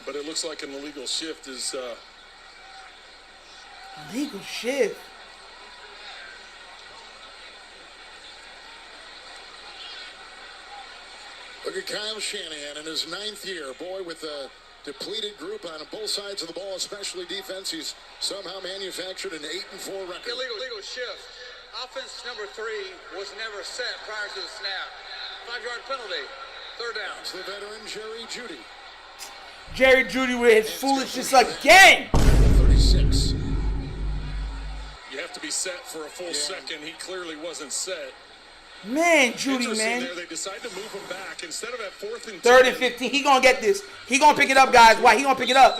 But it looks like an illegal shift is... Illegal shift? Look at Kyle Shanahan in his 9th year. Boy, with a depleted group on both sides of the ball, especially defense, he's somehow manufactured an 8-4 record. Illegal shift. Offense number 3 was never set prior to the snap. 5-yard penalty. 3rd down. It's the veteran Jerry Jeudy. Jerry Jeudy with his foolishness again. 36. You have to be set for a full second. He clearly wasn't set. Man, Judy, man. There, they decide to move him back instead of at 4th and 3rd and 15. He gonna get this. He gonna pick it up, guys. Why? He gonna pick it up.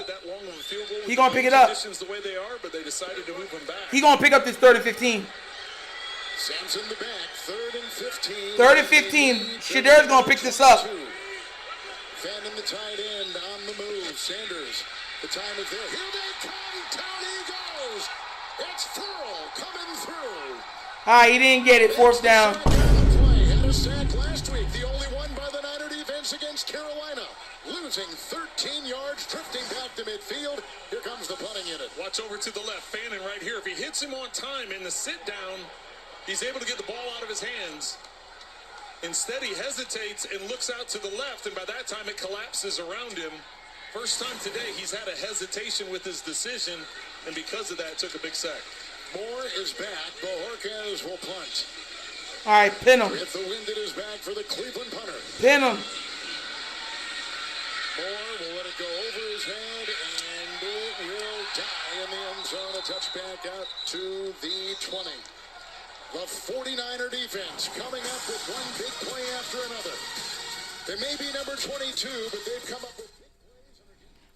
He gonna pick it up. The way they are, but they decided to move him back. He gonna pick up this 3rd and 15. Sam's in the back. 3rd and 15. 3rd and 15. Shedeur's gonna pick this up. Fanning the tight end on the move. Sanders. The time is there. Here they come. Down he goes. It's Furl coming through. He didn't get it. 4th down. Had a sack last week. The only one by the Niner defense against Carolina. Losing 13 yards, drifting back to midfield. Here comes the punting unit. Watch over to the left. Fanning right here. If he hits him on time in the sit down, he's able to get the ball out of his hands. Instead, he hesitates and looks out to the left, and by that time it collapses around him. First time today he's had a hesitation with his decision, and because of that, took a big sack. Moore is back. Bojorquez will punt. All right, pin him. With the wind at his back for the Cleveland punter. Pin him. Moore will let it go over his head, and it will die in the end zone. A touchback out to the 20. The 49er defense coming up with one big play after another. They may be number 22, but they've come up with big plays.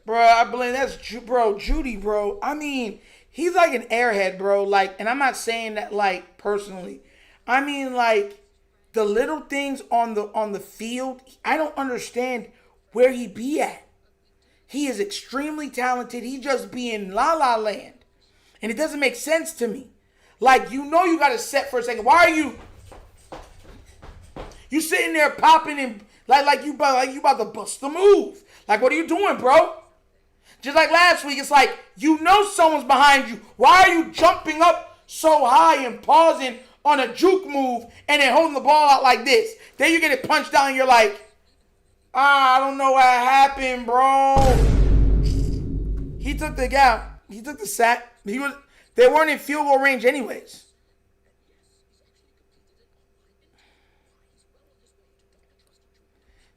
Bro, I believe that's Judy, bro. I mean, he's like an airhead, bro. Like, and I'm not saying that like personally. I mean, like the little things on the field. I don't understand where he be at. He is extremely talented. He just be in la la land, and it doesn't make sense to me. Like, you know, you got to set for a second. Why are you sitting there popping and like you about to bust the move? Like, what are you doing, bro? Just like last week, it's like, you know someone's behind you. Why are you jumping up so high and pausing on a juke move and then holding the ball out like this? Then you get it punched down and you're like, I don't know what happened, bro. He took the gap. He took the sack. They weren't in field goal range anyways.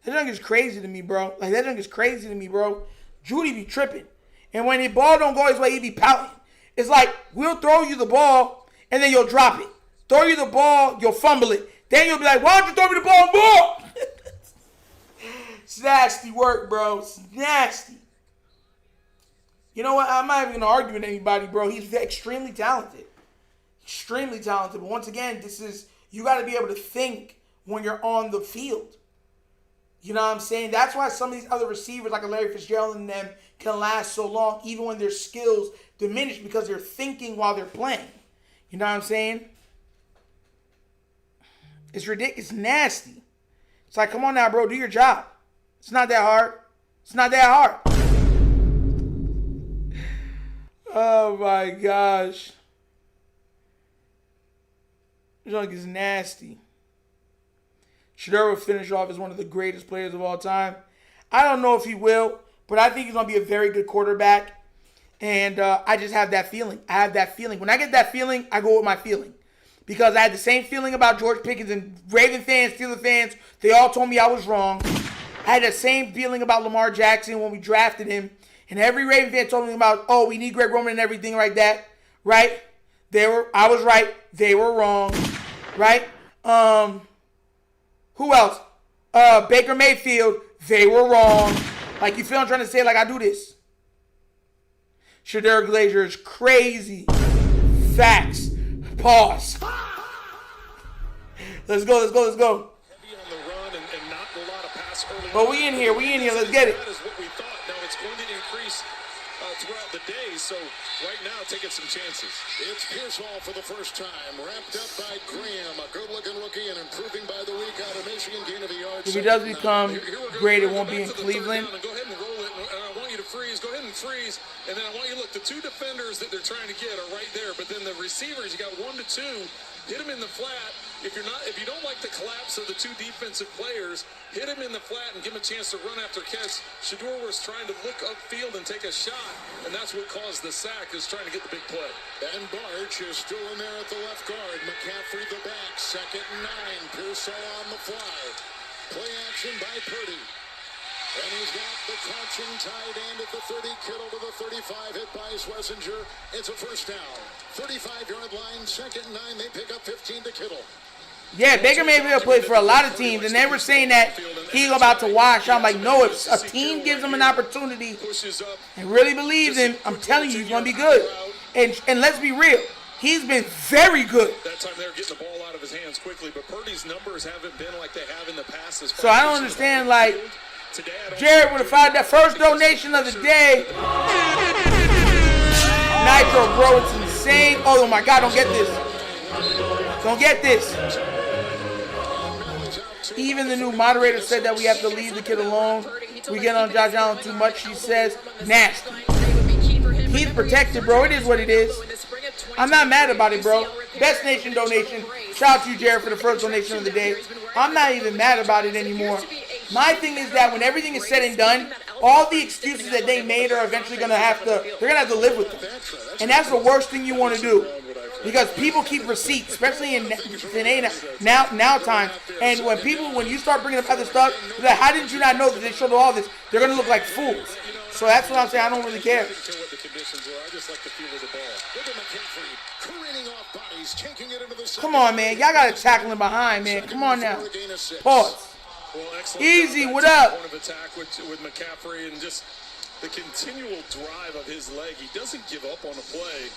That junk is crazy to me, bro. Like, that junk is crazy to me, bro. Judy be tripping. And when the ball don't go his way, he be pouting. It's like, we'll throw you the ball, and then you'll drop it. Throw you the ball, you'll fumble it. Then you'll be like, why don't you throw me the ball more? It's nasty work, bro. It's nasty. You know what? I'm not even going to argue with anybody, bro. He's extremely talented. Extremely talented. But once again, you got to be able to think when you're on the field. You know what I'm saying? That's why some of these other receivers, like a Larry Fitzgerald and them, can last so long, even when their skills diminish, because they're thinking while they're playing. You know what I'm saying? It's ridiculous. It's nasty. It's like, come on now, bro. Do your job. It's not that hard. It's not that hard. Oh, my gosh. This junk is nasty. Shadur will finish off as one of the greatest players of all time. I don't know if he will, but I think he's going to be a very good quarterback. And I just have that feeling. I have that feeling. When I get that feeling, I go with my feeling. Because I had the same feeling about George Pickens, and Raven fans, Steelers fans, they all told me I was wrong. I had the same feeling about Lamar Jackson when we drafted him. And every Raven fan told me about, oh, we need Greg Roman and everything like that. Right? I was right. They were wrong. Right? Who else? Baker Mayfield. They were wrong. Like, you feel I'm trying to say? Like, I do this. Shedeur Glazier is crazy. Facts. Pause. Let's go. Heavy on the run and not a lot of pass early. But we in here. Let's get it. That is what we thought. Now it's going to increase throughout the day. So right now, taking some chances. It's Pearsall for the first time. Wrapped up by Graham, a good-looking rookie and improving by the week out of Michigan. Gain of a yard. If he does become great, it won't be in Cleveland. Go ahead and roll it. And I want you to freeze. Go ahead and freeze. And then I want you to look. The two defenders that they're trying to get are right there. But then the receivers, you got 1 to 2. Hit them in the flat. If you don't like the collapse of the two defensive players, hit him in the flat and give him a chance to run after catch. Shadur was trying to look upfield and take a shot, and that's what caused the sack, is trying to get the big play. And Barch is still in there at the left guard. McCaffrey the back, 2nd and 9. Pearsall on the fly. Play action by Purdy. And he's got the crouching tight end at the 30. Kittle to the 35. Hit by Schlesinger. It's a first down. 35-yard line, 2nd and 9. They pick up 15 to Kittle. Yeah, Baker Mayfield played for a lot of teams, and they were saying that he's about to wash. I'm like, no, if a team gives him an opportunity and really believes him, I'm telling you, he's going to be good. And let's be real, he's been very good. That time they were getting the ball out of his hands quickly, but Purdy's numbers haven't been like they have in the past. So I don't understand, like, Jared would have found that first donation of the day. Nitro, bro, it's insane. Oh my God, don't get this. Don't get this. Even the new moderator said that we have to leave the kid alone. We get on Josh Allen too much, she says. Nasty. He's protected, bro. It is what it is. I'm not mad about it, bro. Best Nation donation. Shout out to you, Jared, for the first donation of the day. I'm not even mad about it anymore. My thing is that when everything is said and done, all the excuses that they made are eventually going to have to, they're going to have to live with them. And that's the worst thing you want to do. Because people keep receipts, especially in today now time. And when you start bringing up other stuff, they're like, how did you not know that they showed all this? They're going to look like fools. So that's what I'm saying. I don't really care. Come on, man. Y'all got to tackle him behind, man. Come on now. Pause. Easy, what up? Point of attack with McCaffrey and just the continual drive of his leg. He doesn't give up on a play.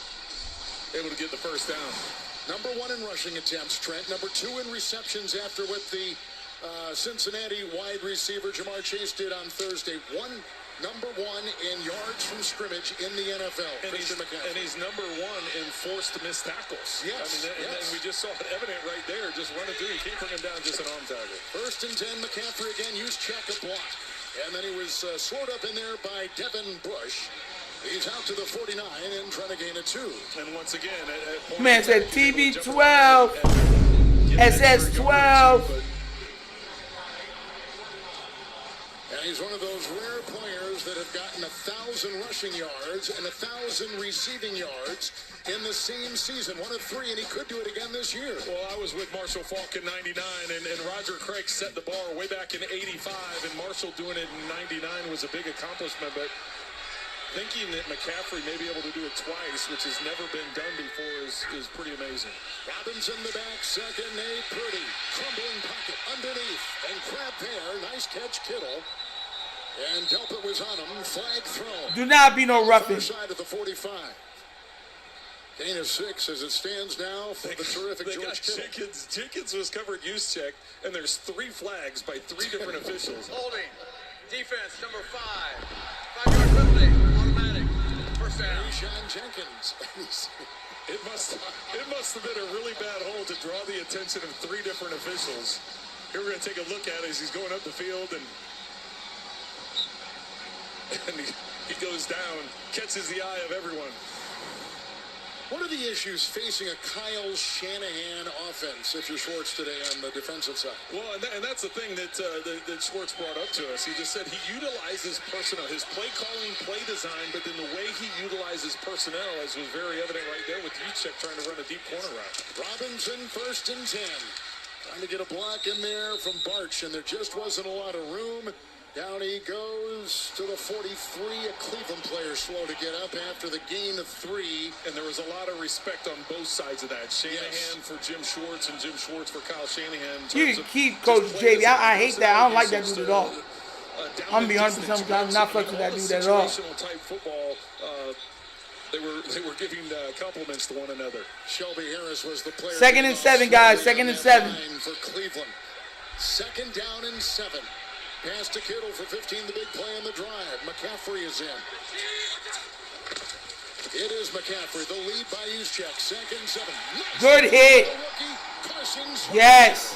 Able to get the first down. Number 1 in rushing attempts, Trent. Number 2 in receptions after what the Cincinnati wide receiver Lamar Jackson did on Thursday. Number 1 in yards from scrimmage in the NFL. And he's number 1 in forced missed tackles. Yes, and we just saw it evident right there. Just running through. You can't bring him down just an arm tackle. 1st and 10, McCaffrey again used check a block. And then he was slowed up in there by Devin Bush. He's out to the 49 and trying to gain a 2. And once again, man said TB12, SS12. And he's one of those rare players that have gotten 1,000 rushing yards and 1,000 receiving yards in the same season. 1 of 3, and he could do it again this year. Well, I was with Marshall Faulk in 99, and Roger Craig set the bar way back in 85, and Marshall doing it in 99 was a big accomplishment, but thinking that McCaffrey may be able to do it twice, which has never been done before, is pretty amazing. Robbins in the back, second, Nate Purdy. Crumbling pocket underneath, and Crab there. Nice catch, Kittle. And Delpit was on him, flag thrown. Do not be no roughing. Side of the 45. Gain of 6 as it stands now for the terrific George Kittle. Jenkins was covered use check, and there's 3 flags by 3 different officials. Holding. Defense, number 5. 5-yard penalty. Automatic. First down. Sean Jenkins. It must have been a really bad hold to draw the attention of 3 different officials. Here we're going to take a look at it as he's going up the field, and he goes down, catches the eye of everyone. What are the issues facing a Kyle Shanahan offense if you're Schwartz today on the defensive side? Well, and that's the thing that Schwartz brought up to us. He just said he utilizes personnel, his play calling, play design, but then the way he utilizes personnel, as was very evident right there with Juszczyk trying to run a deep corner route. Robinson 1st and 10. Trying to get a block in there from Barch, and there just wasn't a lot of room. Down he goes to the 43. A Cleveland player slow to get up after the gain of 3. And there was a lot of respect on both sides of that. Shanahan for Jim Schwartz and Jim Schwartz for Kyle Shanahan. You can keep Coach JB. I hate that. I don't like that dude at all. I'm going to be honest with you. I'm not fucking with that dude at all. Type football, they were giving compliments to one another. Shelby Harris was the player. 2nd and 7, guys. 2nd and 7. For Cleveland. 2nd down and 7. Pass to Kittle for 15, the big play on the drive. McCaffrey is in. It is McCaffrey, the lead by Juszczyk. 2nd and 7. Nice. Good hit. Yes.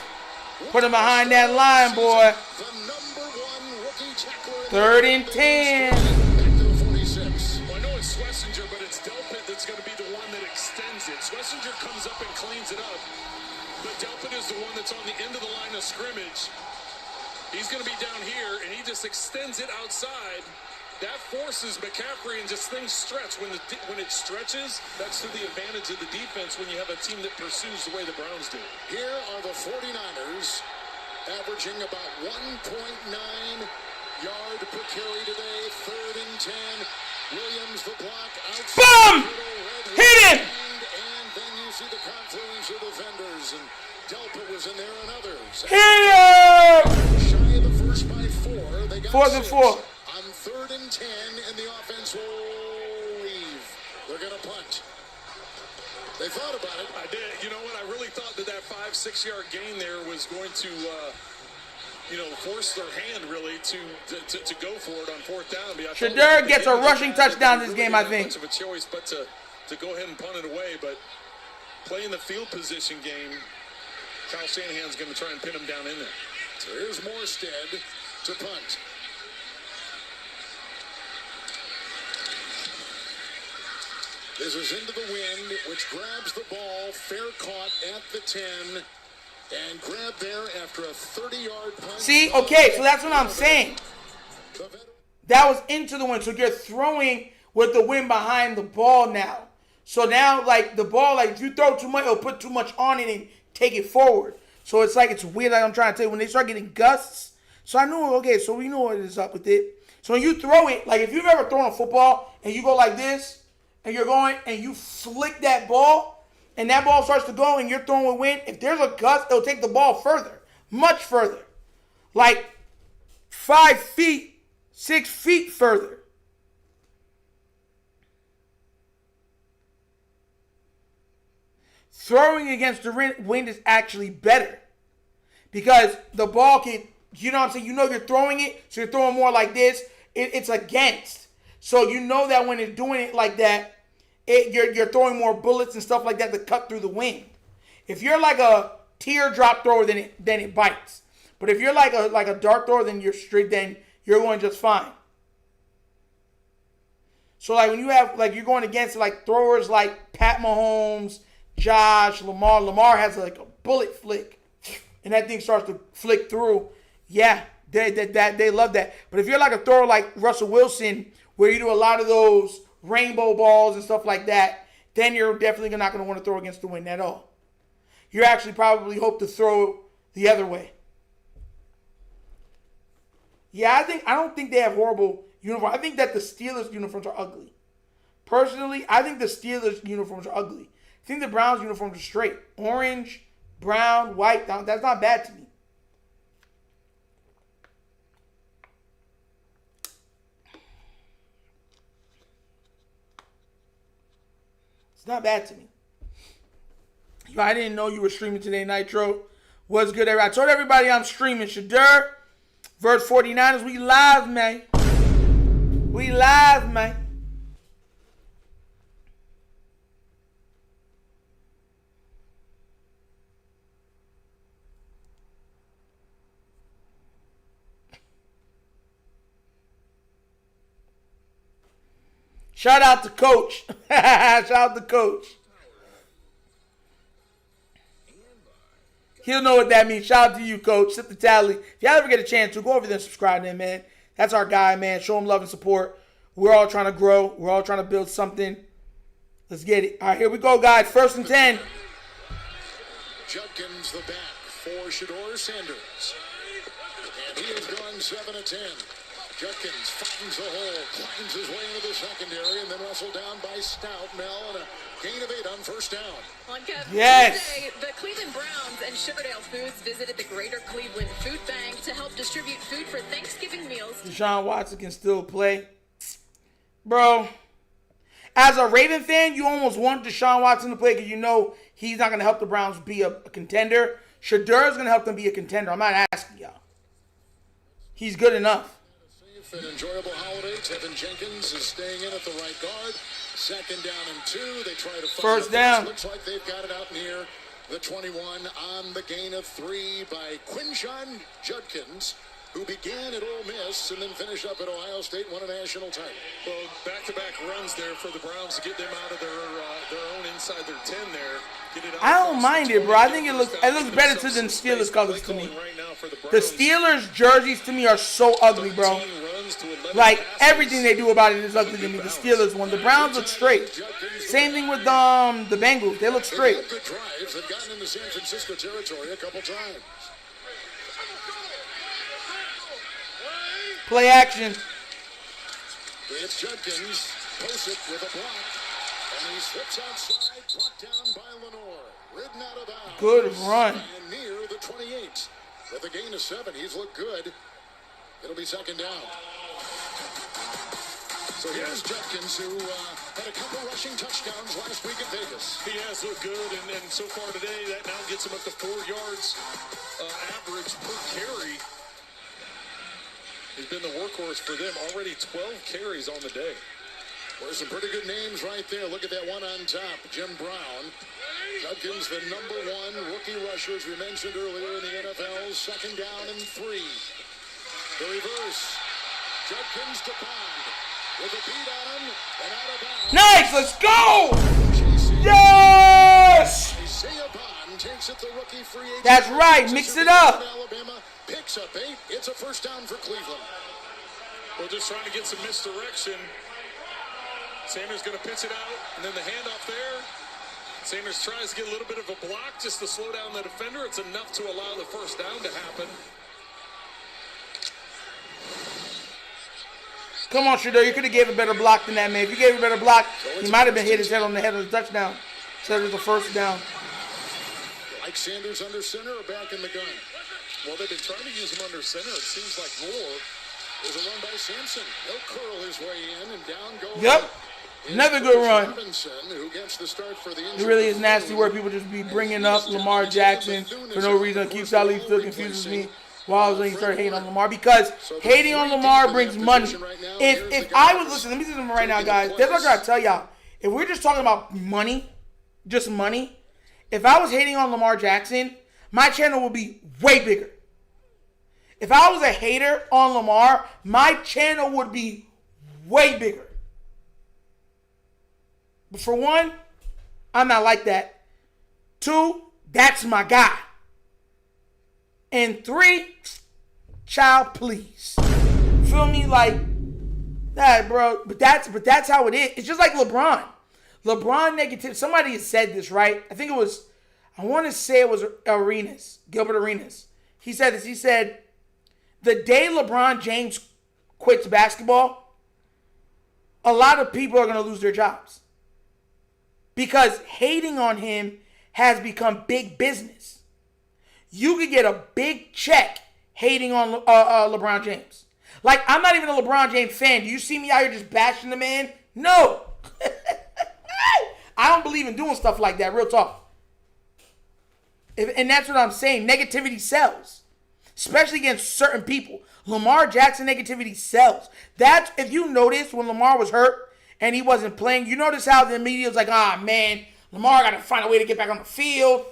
Put him behind that line, boy. The number 1 rookie tackler. 3rd and 10. Back to the 46. Well, I know it's Schlesinger, but it's Delpit that's going to be the one that extends it. Schlesinger comes up and cleans it up, but Delpit is the one that's on the end of the line of scrimmage. He's going to be down here, and he just extends it outside. That forces McCaffrey, and just things stretch. When it stretches, that's to the advantage of the defense when you have a team that pursues the way the Browns do. Here are the 49ers, averaging about 1.9 yard per carry today. 3rd and 10. Williams the block outside. Boom! Hit him! And then you see the confluence of defenders. And Delpa was in there and others. Here! Shy of the first by 4. They got 4th and 4. On 3rd and 10, and the offense will leave. They're going to punt. They thought about it. I did. You know what? I really thought that 5-6 yard gain there was going to, force their hand really to go for it on 4th down. Shadur gets a rushing touchdown this game, I think. Much of a choice, but to go ahead and punt it away. But playing the field position game, Kyle Shanahan's going to try and pin him down in there. So here's Morstead to punt. This is into the wind, which grabs the ball, fair caught at the 10, and grabbed there after a 30-yard punt. See, okay, so that's what I'm saying. That was into the wind, so you're throwing with the wind behind the ball now. So now, like, the ball, like, if you throw too much, it'll put too much on it and take it forward. So it's like, it's weird, like I'm trying to tell you, when they start getting gusts. So I knew, okay, so we knew what is up with it. So when you throw it, like, if you've ever thrown a football and you go like this, and you're going and you flick that ball, and that ball starts to go and you're throwing with wind, if there's a gust, it'll take the ball further, much further. Like 5 feet, 6 feet further. Throwing against the wind is actually better because the ball can, you know what I'm saying? You know you're throwing it, so you're throwing more like this. It's against. So you know that when it's doing it like that, you're throwing more bullets and stuff like that to cut through the wind. If you're like a teardrop thrower, then it bites. But if you're like a dart thrower, then you're straight. Then you're going just fine. So like when you have like you're going against like throwers like Pat Mahomes, Josh, Lamar. Lamar has like a bullet flick, and that thing starts to flick through. Yeah, they love that. But if you're like a thrower like Russell Wilson, where you do a lot of those rainbow balls and stuff like that, then you're definitely not going to want to throw against the wind at all. You actually probably hope to throw the other way. Yeah, I don't think they have horrible uniforms. I think that the Steelers uniforms are ugly. Personally, I think the Steelers uniforms are ugly. I think the Browns uniforms are straight. Orange, brown, white, that's not bad to me. It's not bad to me. Yo, I didn't know you were streaming today, Nitro. What's good, everybody? I told everybody I'm streaming. Shadur versus 49ers. We live, man. We live, man. Shout out to Coach. Shout out to Coach. He'll know what that means. Shout out to you, Coach. Sip the tally. If y'all ever get a chance to, go over there and subscribe to him, man. That's our guy, man. Show him love and support. We're all trying to grow. We're all trying to build something. Let's get it. All right, here we go, guys. 1st and 10. Judkins the back for Shedeur Sanders. And he has gone 7 of 10. Judkins finds the hole, climbs his way into the secondary, and then wrestled down by Stout, Mel, and a gain of 8 on 1st down. On Kev, yes. Tuesday, the Cleveland Browns and Showdown Foods visited the Greater Cleveland Food Bank to help distribute food for Thanksgiving meals. Deshaun Watson can still play. Bro, as a Raven fan, you almost want Deshaun Watson to play because you know he's not going to help the Browns be a contender. Shadur is going to help them be a contender. I'm not asking y'all. He's good enough. An enjoyable holiday. Tevin Jenkins is staying in at the right guard. 2nd down and 2. They try to find 1st down. Looks like they've got it out near the 21 on the gain of 3 by Quinshon Judkins, who began at Ole Miss and then finished up at Ohio State, won a national title. Well, back-to-back runs there for the Browns to get them out of their own inside their 10 there. I don't mind it, bro. I think it looks better to than Steelers colors to me. The Steelers jerseys to me are so ugly, bro. Like everything they do about it is ugly to me. The Steelers one, the Browns look straight. Same thing with the Bengals. They look straight. Good drives. They've gotten into San Francisco territory a couple times. Play action. It's Judkins. Posick with a block. And he slips outside. Brought down by Lenore. Ridden out of bounds. Good run. And 28. With a gain of 7, he's looked good. It'll be second down. So here's Judkins, who had a couple rushing touchdowns last week at Vegas. He has looked good, and so far today, that now gets him up to 4 yards average per carry. He's been the workhorse for them. Already 12 carries on the day. There's some pretty good names right there. Look at that one on top, Jim Brown. Judkins, the number 1 rookie rusher, as we mentioned earlier in the NFL. Second down and 3. The reverse. Judkins to Bond. With a beat on him and out of bounds. Nice, let's go! Yes! Isaiah Bond takes it, the rookie free agent. That's right, mix it up. Alabama picks up 8. It's a first down for Cleveland. Well, just trying to get some misdirection. Sanders going to pitch it out, and then the handoff there. Sanders tries to get a little bit of a block just to slow down the defender. It's enough to allow the first down to happen. Come on, Shadur. You could have gave a better block than that, man. If you gave a better block, he might have been hit his head on the head of the touchdown. Instead of the first down. Like Sanders under center or back in the gun? Well, they've been trying to use him under center. It seems like more. There's a run by Sampson. He'll curl his way in and down goes. Yep. Another good run. Robinson, who gets the start for the It really is nasty where people just be bringing up Lamar Jackson for no reason. Keith Saleh still confuses me. Why was when you start hating on Lamar? Because hating on Lamar brings money. If I was listening, let me say something right now, guys. That's what I gotta tell y'all. If we're just talking about money, just money, if I was hating on Lamar Jackson, my channel would be way bigger. If I was a hater on Lamar, my channel would be way bigger. But for one, I'm not like that. 2, that's my guy. And 3, child, please. Feel me? Like that, bro. But that's how it is. It's just like LeBron. LeBron negative. Somebody has said this, right? I think it was, I want to say it was Gilbert Arenas. He said this. He said, the day LeBron James quits basketball, a lot of people are going to lose their jobs. Because hating on him has become big business. You could get a big check hating on LeBron James. Like, I'm not even a LeBron James fan. Do you see me out here just bashing the man? No. I don't believe in doing stuff like that, real talk. And that's what I'm saying. Negativity sells. Especially against certain people. Lamar Jackson negativity sells. That's, if you notice when Lamar was hurt and he wasn't playing, you notice how the media was like, man, Lamar got to find a way to get back on the field.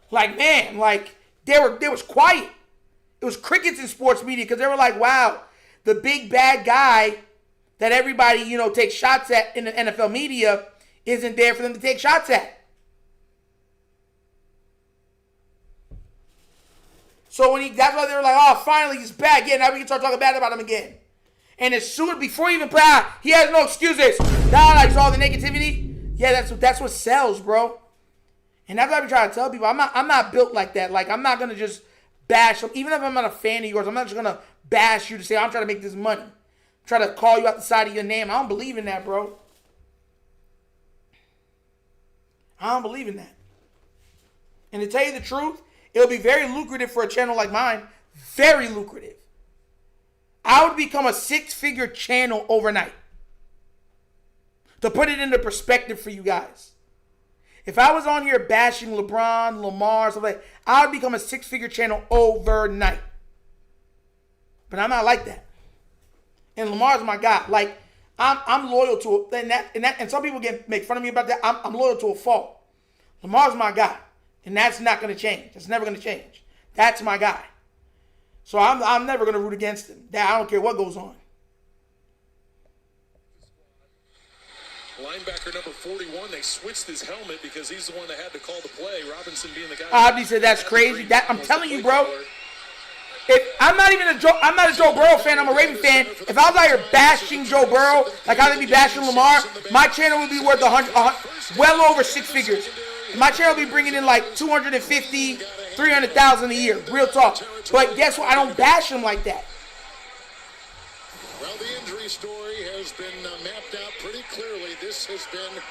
Like, man, like, there was quiet. It was crickets in sports media because they were like, wow, the big bad guy that everybody, takes shots at in the NFL media isn't there for them to take shots at. So that's why they were like, finally he's back. Yeah, now we can start talking bad about him again. And as soon before he even play, he has no excuses. Like all the negativity. Yeah, that's what sells, bro. And that's what I be trying to tell people. I'm not built like that. Like, I'm not gonna just bash them. Even if I'm not a fan of yours, I'm not just gonna bash you to say I'm trying to make this money. Try to call you out the side of your name. I don't believe in that, bro. I don't believe in that. And to tell you the truth, it'll be very lucrative for a channel like mine. Very lucrative. I would become a 6-figure channel overnight. To put it into perspective for you guys. If I was on here bashing LeBron, Lamar, stuff like that, I would become a 6-figure channel overnight. But I'm not like that. And Lamar's my guy. Like, I'm loyal to it. And some people make fun of me about that. I'm loyal to a fault. Lamar's my guy. And that's not going to change. That's never going to change. That's my guy. So I'm never going to root against him. I don't care what goes on. Linebacker number 41, they switched his helmet because he's the one that had to call the play. Robinson being the guy. Abdi said that's crazy. I'm telling you, bro. I'm not a Joe Burrow fan. I'm a Raven fan. If I was out here bashing Joe Burrow, like how they be bashing Lamar, my channel would be worth well over 6 figures. My channel would be bringing in like 250, 300,000 a year. Real talk. But guess what? I don't bash him like that. Well, the injury story has been mapped out pretty clearly. This has been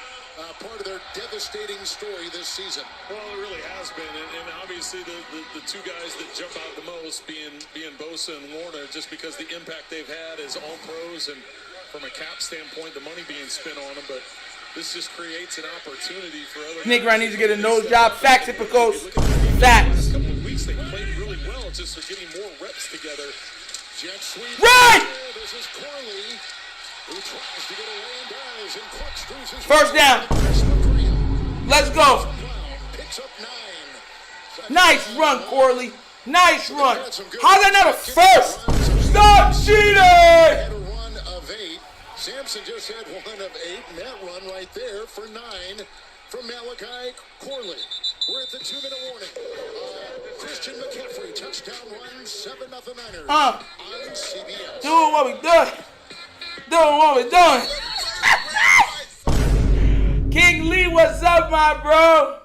part of their devastating story this season. Well, it really has been, and obviously the two guys that jump out the most being Bosa and Warner, just because the impact they've had as all pros and from a cap standpoint, the money being spent on them, but this just creates an opportunity for other Nick Ryan needs to get a nose job. Facts, Hippocos. Facts. A couple of weeks they played really well, just they're getting more reps together. Jet sweep. Right! This is Corley, who tries to get away and does, and corkscrews his First down. Let's go. Picks up 9. Nice run, Corley. Nice run. How's that not a first? Stop cheating! Had a run of 8. Sampson just had 1 of 8, and that run right there for 9 from Malachi Corley. We're at the 2-minute warning. Christian McCaffrey, touchdown run, 7-0 Niners on CBS. Doing what we doing. Doing what we doing. King Lee, what's up, my bro?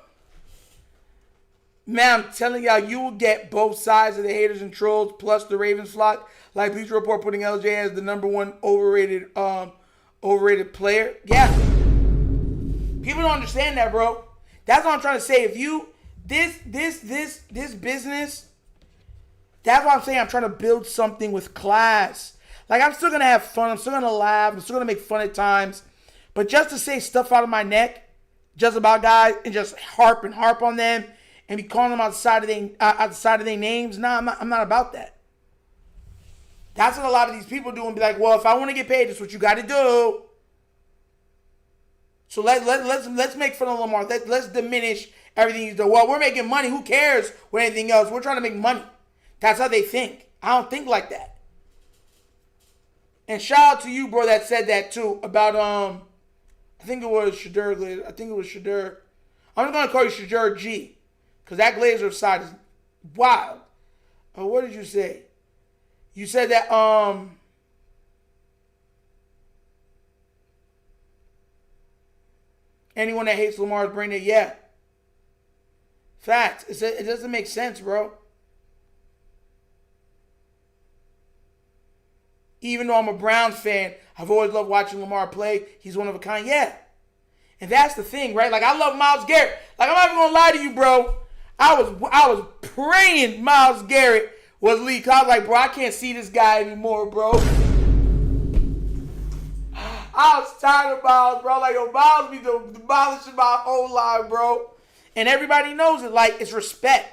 Man, I'm telling y'all, you will get both sides of the haters and trolls, plus the Ravens flock. Like Bleacher Report putting LJ as the _1 overrated player. Yeah. People don't understand that, bro. That's what I'm trying to say. If you this business, that's what I'm saying. I'm trying to build something with class. Like, I'm still gonna have fun. I'm still gonna laugh. I'm still gonna make fun at times. But just to say stuff out of my neck, just about guys, and just harp on them, and be calling them out the side of their names. Nah, I'm not about that. That's what a lot of these people do, and be like, well, if I want to get paid, that's what you got to do. So let's make fun of Lamar. Let's diminish everything he's doing. Well, we're making money. Who cares with anything else? We're trying to make money. That's how they think. I don't think like that. And shout out to you, bro, that said that too about I think it was Shadur. I think it was Shadur. I'm just gonna call you Shedeur G, because that Glazer side is wild. What did you say? You said that anyone that hates Lamar is brain dead. Yeah. Fact. It doesn't make sense, bro. Even though I'm a Browns fan, I've always loved watching Lamar play. He's one of a kind. Yeah. And that's the thing, right? Like, I love Myles Garrett. Like, I'm not even gonna lie to you, bro. I was praying Myles Garrett was leaked. I was like, bro, I can't see this guy anymore, bro. I was tired of Myles, bro. Like, yo, Myles be demolishing my whole line, bro. And everybody knows it. Like, it's respect.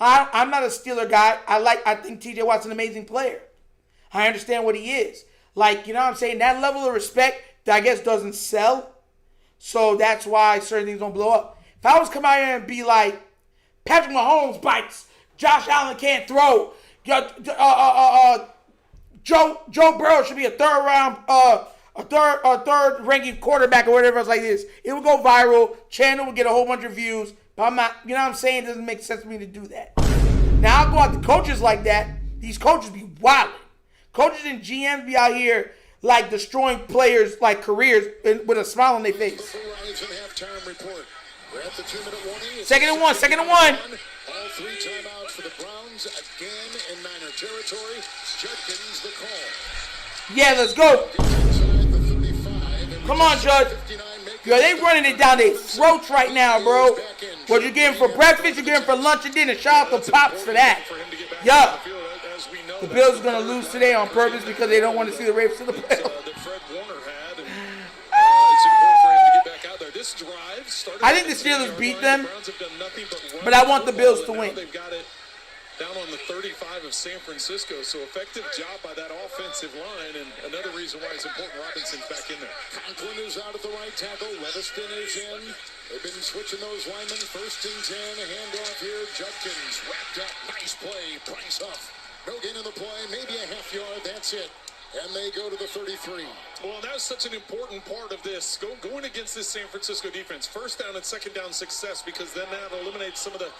I'm not a Steeler guy. I think TJ Watt's an amazing player. I understand what he is. Like, you know what I'm saying? That level of respect, that I guess, doesn't sell. So that's why certain things don't blow up. If I was come out here and be like, Patrick Mahomes bites, Josh Allen can't throw, Joe Burrow should be a third ranking quarterback or whatever else like this, it would go viral. Channel would get a whole bunch of views. But I'm not, you know what I'm saying? It doesn't make sense for me to do that. Now I'll go out to coaches like that. These coaches be wilding. Coaches and GMs be out here like destroying players' like careers with a smile on their face. We're at the 2-minute warning. Second and one. All 3 timeouts for the Browns again in Niner territory. Judkins the call. Yeah, let's go. Come on, Judge. Yo, they running it down their throats right now, bro. What you getting for breakfast, you getting for lunch and dinner. Shout out to Pops for that. Yo, the Bills are going to lose today on purpose because they don't want to see the Ravens to the playoffs. I think the Steelers beat them, but I want the Bills to win. They've got it down on the 35 of San Francisco, so effective job by that offensive line, and another reason why it's important Robinson's back in there. Conklin is out at the right tackle. Leviston is in. They've been switching those linemen. 1st and 10. A handoff here. Judkins wrapped up. Nice play. Price off. No gain in the play. Maybe a half yard. That's it. And they go to the 33. Well, that's such an important part of this. Going against this San Francisco defense. 1st down and 2nd down success, because then that eliminates some of the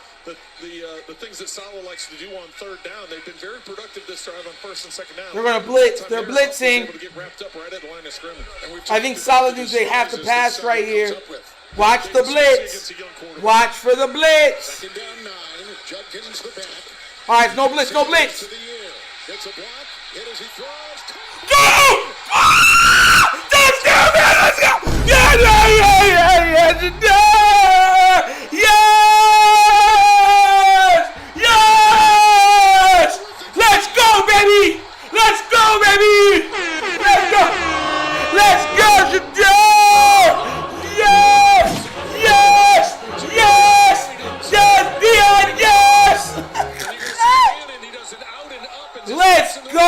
things that Saleh likes to do on 3rd down. They've been very productive this drive on 1st and 2nd down. They're going to blitz. They're blitzing. I think Saleh knows they have to pass right here. Watch the blitz. Watch for the blitz. 2nd down 9. Judkins the back. All right, no blitz, no blitz. Gets a block. Hit as he throws. Go! Ah! Touchdown, man! Let's go! Yeah! Let's It's go. a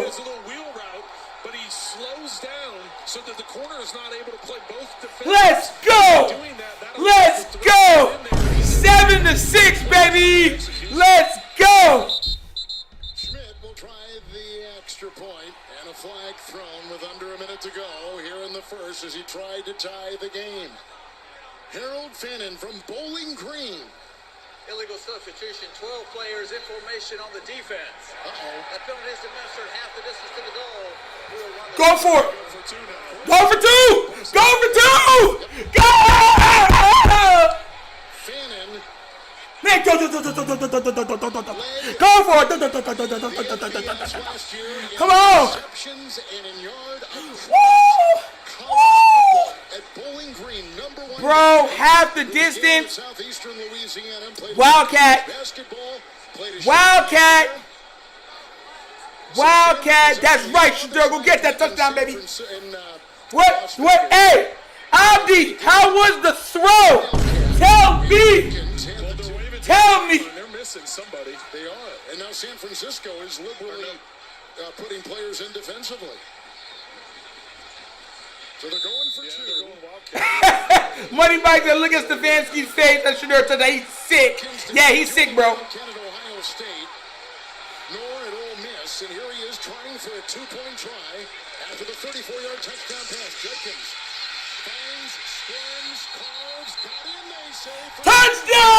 little wheel route, but he slows down so that the corner is not able to play both defenders. Let's go. Doing that Let's go. 7-6, baby. Let's go. Schmidt will try the extra point, and a flag thrown with under a minute to go here in the first as he tried to tie the game. Harold Fannin from Bowling Green. Illegal substitution, 12 players in formation on the defense. That penalty is administered half the distance to the goal. Go for it. Go for two. Go for two. Go. Fannin Man, go for it. last year in Come on. receptions and in yard Woo. at Bowling Green, number one. Bro, half the distance. Southeastern Louisiana played Wildcat. basketball. Played a Wildcat. Wildcat. That's right, Shadur. Go get that touchdown, baby. What? Hey, Abdi, how was the throw? Tell me. Tell me. They're missing somebody. They are. And now San Francisco is liberally putting players in defensively. So they're going for two. They're going Wildcat. Money Mike said, look at Stefanski's face. That Shadur today. He's sick. Yeah, he's sick, bro. Canada, Ohio State, nor at Ole Miss. And here he is trying for a two-point try after the 34-yard touchdown pass. Judkins finds, squirms, carves, got in, they say. Touchdown!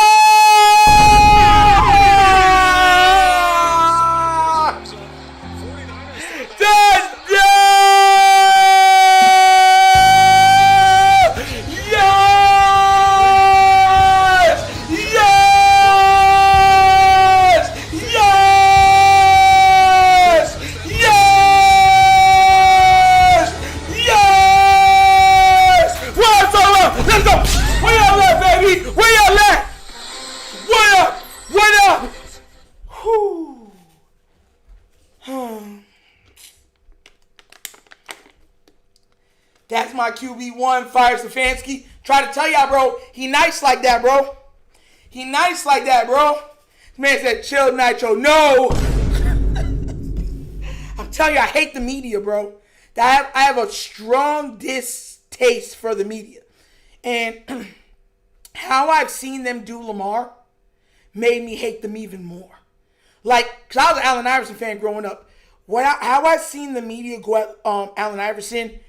Touchdown! Yes! Yes! Yes! Yes! Yes! What's up? Let's go! Where y'all at, baby? Where y'all at? What up? What up? Whew. That's my QB1, Fire Stefanski. Try to tell y'all, bro, he nice like that, bro. He nice like that, bro. This man said, chill, Nitro. No. I'm telling you, I hate the media, bro. I have a strong distaste for the media. And how I've seen them do Lamar made me hate them even more. Like, because I was an Allen Iverson fan growing up. How I seen the media go at Allen Iverson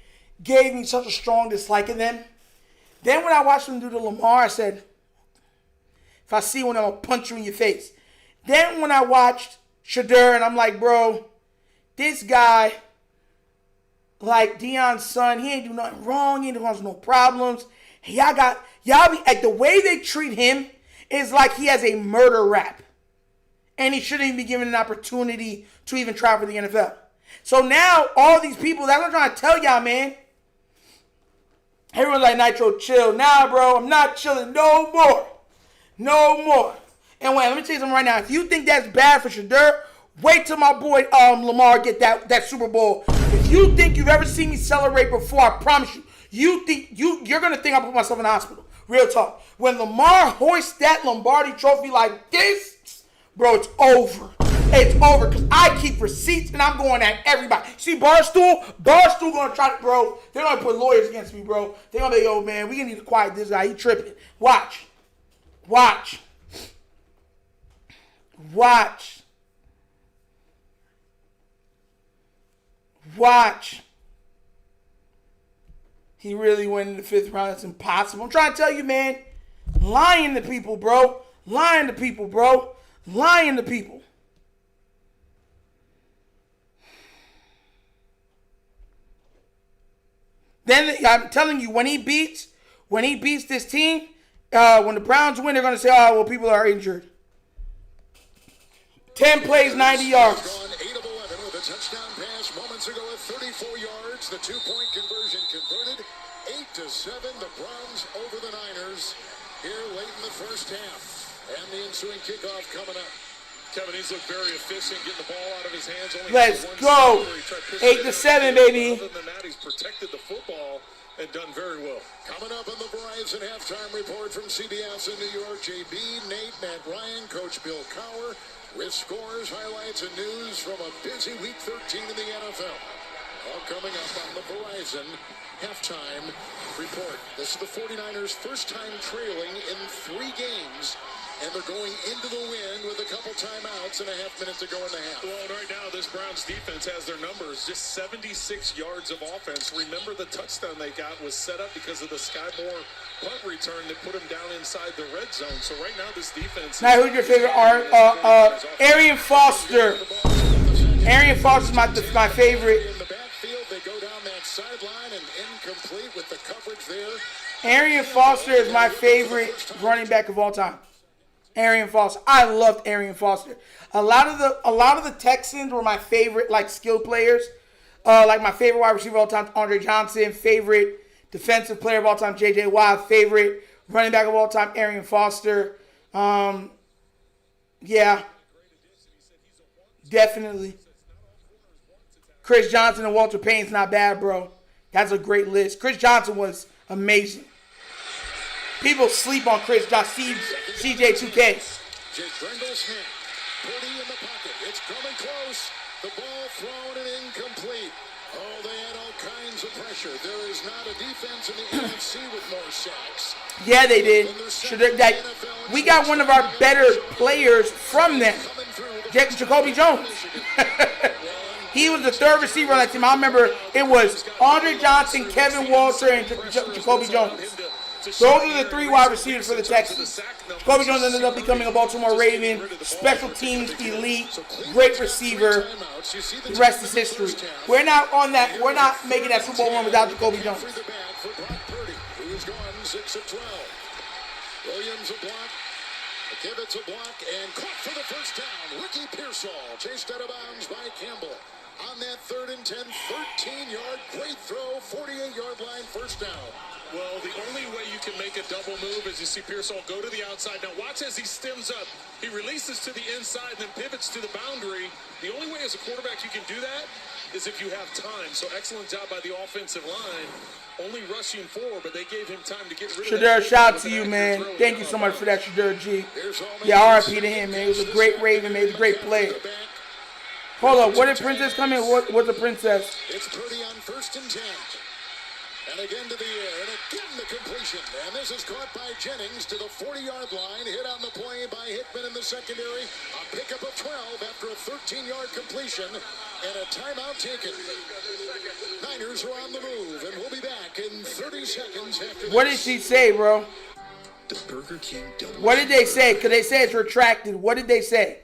gave me such a strong dislike of them. Then when I watched them do the Lamar, I said, if I see one, I'm going to punch you in your face. Then when I watched Shedeur, and I'm like, bro, this guy, like Deion's son, he ain't do nothing wrong. He ain't cause no problems. Y'all be, like, the way they treat him is like he has a murder rap. And he shouldn't even be given an opportunity to even try for the NFL. So now, all these people, that's what I'm trying to tell y'all, man. Everyone's like, Nitro, chill. Nah, bro, I'm not chilling no more. No more. And wait, let me tell you something right now. If you think that's bad for Shadur, wait till my boy Lamar get that Super Bowl. If you think you've ever seen me celebrate before, I promise you, you're gonna think I put myself in the hospital. Real talk. When Lamar hoists that Lombardi trophy like this, bro, it's over. It's over because I keep receipts and I'm going at everybody. See, Barstool gonna try to, bro. They're gonna put lawyers against me, bro. They're gonna be, yo, man, we need to quiet this guy. He tripping. Watch. Watch. Watch. Watch. He really went in the 5th round. It's impossible. I'm trying to tell you, man. Lying to people, bro. Lying to people, bro. Lying to people. Then I'm telling you, when he beats this team, when the Browns win, they're gonna say, "Oh, well, people are injured." 10 plays, 90 yards. Gone 8 of 11 with a touchdown pass moments ago at 34 yards. The 2-point conversion converted. 8-7. The Browns over the Niners here late in the first half, and the ensuing kickoff coming up. Kevin, he's looked very efficient, getting the ball out of his hands. Only Let's go. 8-7, baby. Other than that, he's protected the football and done very well. Coming up on the Verizon halftime report from CBS in New York, JB, Nate, Matt Ryan, Coach Bill Cowher, with scores, highlights, and news from a busy Week 13 in the NFL. All coming up on the Verizon halftime report. This is the 49ers' first time trailing in 3 games, and they're going into the win with a couple timeouts and a half minute to go in the half. Well, right now, this Browns defense has their numbers. Just 76 yards of offense. Remember, the touchdown they got was set up because of the Sky Moore punt return that put them down inside the red zone. So right now, this defense... Now, who's your favorite? Arian Foster. Arian Foster is my favorite. In the backfield, they go down that sideline and incomplete with the coverage there. Arian Foster is my favorite running back of all time. Arian Foster. I loved Arian Foster. A lot of the Texans were my favorite, like, skill players. Like my favorite wide receiver of all time, Andre Johnson. Favorite defensive player of all time, J.J. Watt. Favorite running back of all time, Arian Foster. Yeah. Definitely. Chris Johnson and Walter Payton's not bad, bro. That's a great list. Chris Johnson was amazing. People sleep on Chris Johnson. CJ2K. Jake Grendel's hand. Purdy in the pocket. It's coming close. The ball thrown and incomplete. Oh, they had all kinds of pressure. There is not a defense in the NFC with more sacks. Yeah, they did. We got one of our better players from them. Jacoby Jones. He was the third receiver on that team. I remember it was Andre Johnson, Kevin Walter, and Jacoby Jones. Those are the 3 wide receivers for the Texans. Jacoby Jones ended up becoming a Baltimore Raven, special teams elite, great receiver. The rest is history. We're not on that. We're not making that Super Bowl run without Jacoby Jones. Williams a block. Kivitz a block and caught for the first down. Ricky Pearsall chased out of bounds by Campbell. On that 3rd and 10, 13-yard, great throw, 48-yard line, first down. Well, the only way you can make a double move is you see Pearsall go to the outside. Now watch as he stems up. He releases to the inside and then pivots to the boundary. The only way as a quarterback you can do that is if you have time. So excellent job by the offensive line. Only rushing 4, but they gave him time to get rid of Shedeur, that. shout out to you, man. Thank you so much for that, Shedeur G. Yeah, RIP to him, man. He was a great Raven, man. He was a great player. Hold up, what did Princess come in? What's the Princess? It's Purdy on 1st and 10. And again to the air, and again the completion. And this is caught by Jennings to the 40-yard line. Hit on the play by Hickman in the secondary. A pickup of 12 after a 13-yard completion. And a timeout taken. Niners are on the move, and we'll be back in 30 seconds after this. What did she say, bro? The Burger King double. What did they say? Because they say it's retracted. What did they say?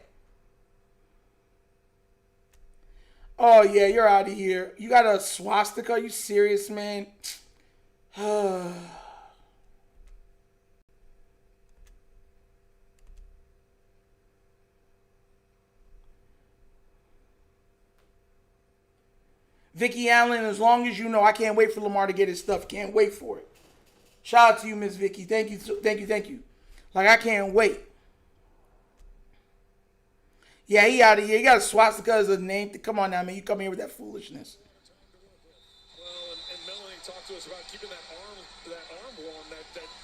Oh, yeah, you're out of here. You got a swastika? Are you serious, man? Vicky Allen, as long as you know, I can't wait for Lamar to get his stuff. Can't wait for it. Shout out to you, Miss Vicky. Thank you, thank you. Like, I can't wait. Yeah, he out of here. You got a swastika as a name. Come on now, man. You come here with that foolishness. Well, and Melanie talked to us about keeping that arm warm.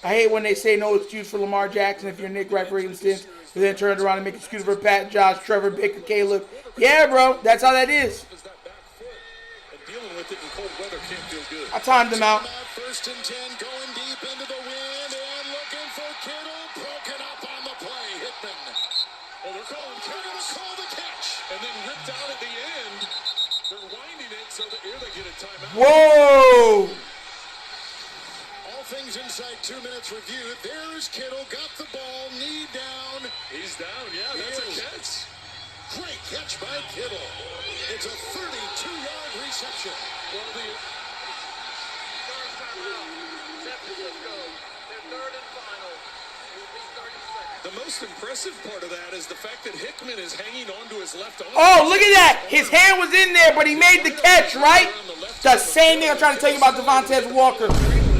I hate when they say no excuse for Lamar Jackson if you're Nick Wright for instance, but then turn around and make excuse for Pat, Josh, Trevor, Baker, Caleb. Yeah, bro. That's how that is. Dealing with it in cold weather can't feel good. I timed him out. 1st and 10, going deep into the wind and looking for Kittle. Broken up on the play. Hickman. Well, they're calling catch. Call the catch. And then ripped out at the end. They're winding it so that here they get a timeout. Whoa! All things inside 2 minutes reviewed. There's Kittle. Got the ball. Knee down. He's down. Yeah, that's a catch. Great catch by Kittle. It's a 32-yard reception. Well, Third timeout. San Francisco. Their 3rd and final. It will be 30 seconds. the most impressive part of that is the fact that Hickman is hanging on to his left arm. Oh, look at that. His hand was in there, but he made the catch, right? The same thing I'm trying to tell you about Devontae Walker.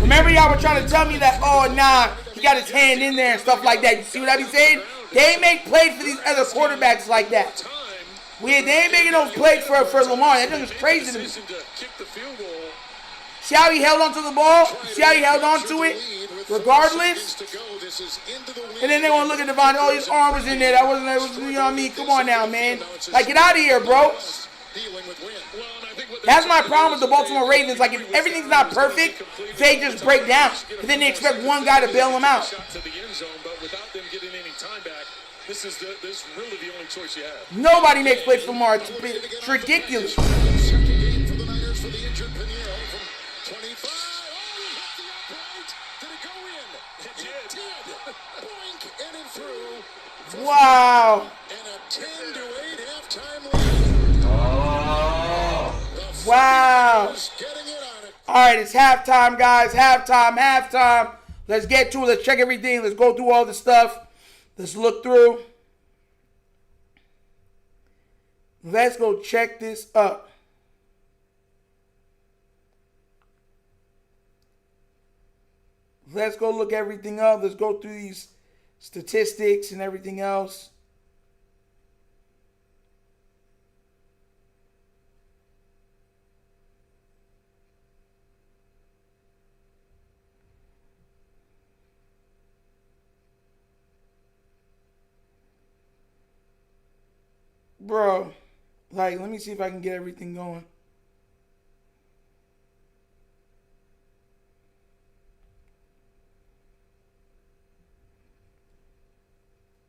Remember y'all were trying to tell me that, oh, nah, he got his hand in there and stuff like that. You see what I be saying? They ain't make plays for these other quarterbacks like that. They ain't making those plays for Lamar. That thing is crazy to me. See how he held onto the ball? See how he held onto it? Regardless. And then they want to look at Devon. Oh, his arm was in there. That wasn't, you know what I mean? Come on now, man. Like, get out of here, bro. That's my problem with the Baltimore Ravens. Like, if everything's not perfect, they just break down. And then they expect one guy to bail them out. This is really the only choice you have. Nobody makes plays for Lamar. It's ridiculous. Second game for the Niners for the injured Peniel from 25. Oh, he hit the upright. Did it go in? It did. Boink, and it through. Wow. And a 10-8 halftime lead. Wow. Getting it on it. All right, it's halftime, guys. Halftime. Let's get to it. Let's check everything. Let's go through all the stuff. Let's look through. Let's go check this up. Let's go look everything up. Let's go through these statistics and everything else. Bro, like, let me see if I can get everything going.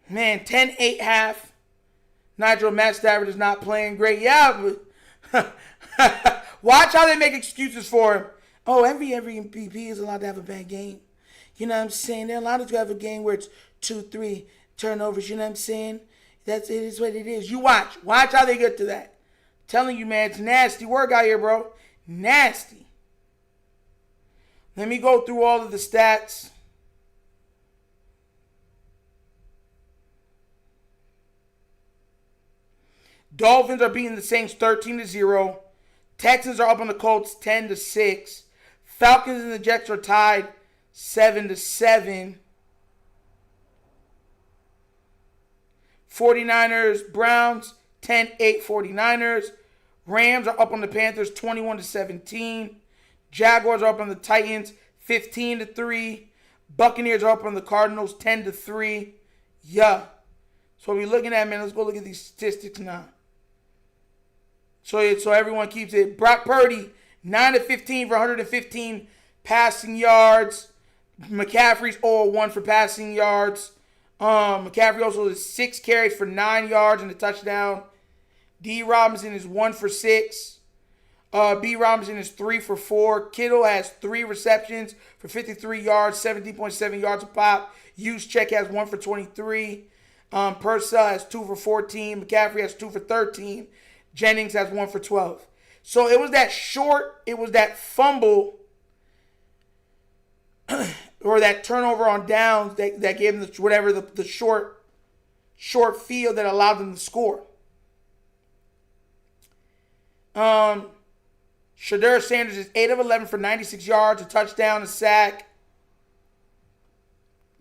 Man, 10-8 half. Nigel Matt Stafford is not playing great. Yeah, but watch how they make excuses for him. Oh, every MVP is allowed to have a bad game. You know what I'm saying? They're allowed to have a game where it's 2-3 turnovers. You know what I'm saying? It is what it is. You watch. Watch how they get to that. I'm telling you, man, it's nasty work out here, bro. Nasty. Let me go through all of the stats. Dolphins are beating the Saints 13-0. Texans are up on the Colts 10-6. Falcons and the Jets are tied 7-7. 49ers, Browns, 10-8 49ers. Rams are up on the Panthers, 21-17. Jaguars are up on the Titans, 15-3. Buccaneers are up on the Cardinals, 10-3. Yeah. So we're looking at, man, let's go look at these statistics now. So everyone keeps it. Brock Purdy, 9-15 for 115 passing yards. McCaffrey's 0-1 for passing yards. McCaffrey also has 6 carries for 9 yards and a touchdown. D. Robinson is 1 for 6. B. Robinson is 3 for 4. Kittle has 3 receptions for 53 yards, 17.7 yards a pop. Juszczyk has 1 for 23. Purcell has 2 for 14. McCaffrey has 2 for 13. Jennings has 1 for 12. So it was that fumble or that turnover on downs that gave them the short field that allowed them to score. Shedeur Sanders is 8 of 11 for 96 yards, a touchdown, a sack.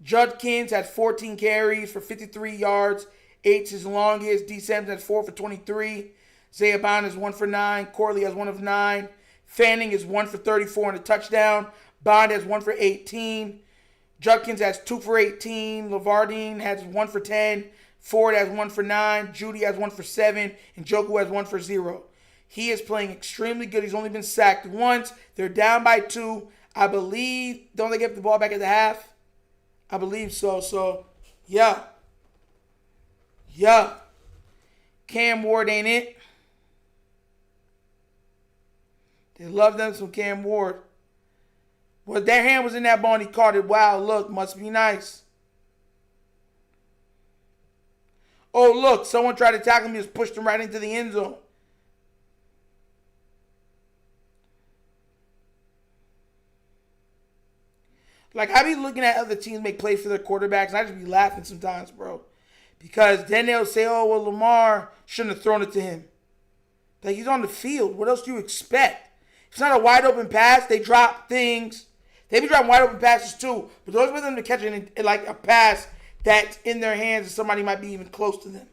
Judkins had 14 carries for 53 yards, 8's his longest. D. Sims has 4 for 23. Zaya Bond is 1 for 9. Corley has 1 of 9. Fanning is 1 for 34 and a touchdown. Bond has 1 for 18. Judkins has 2 for 18. Lavardine has 1 for 10. Ford has 1 for 9. Judy has 1 for 7. And Joku has 1 for 0. He is playing extremely good. He's only been sacked once. They're down by 2. I believe, don't they get the ball back at the half? I believe so. So, yeah. Yeah. Cam Ward ain't it. They love them some Cam Ward. Well, their hand was in that ball and he caught it. Wow, look, must be nice. Oh, look, someone tried to tackle me, just pushed him right into the end zone. Like, I be looking at other teams make plays for their quarterbacks, and I just be laughing sometimes, bro. Because then they'll say, oh, well, Lamar shouldn't have thrown it to him. Like, he's on the field. What else do you expect? If it's not a wide open pass, they drop things. They be dropping wide open passes too. But those with them to catch like a pass that's in their hands and somebody might be even close to them.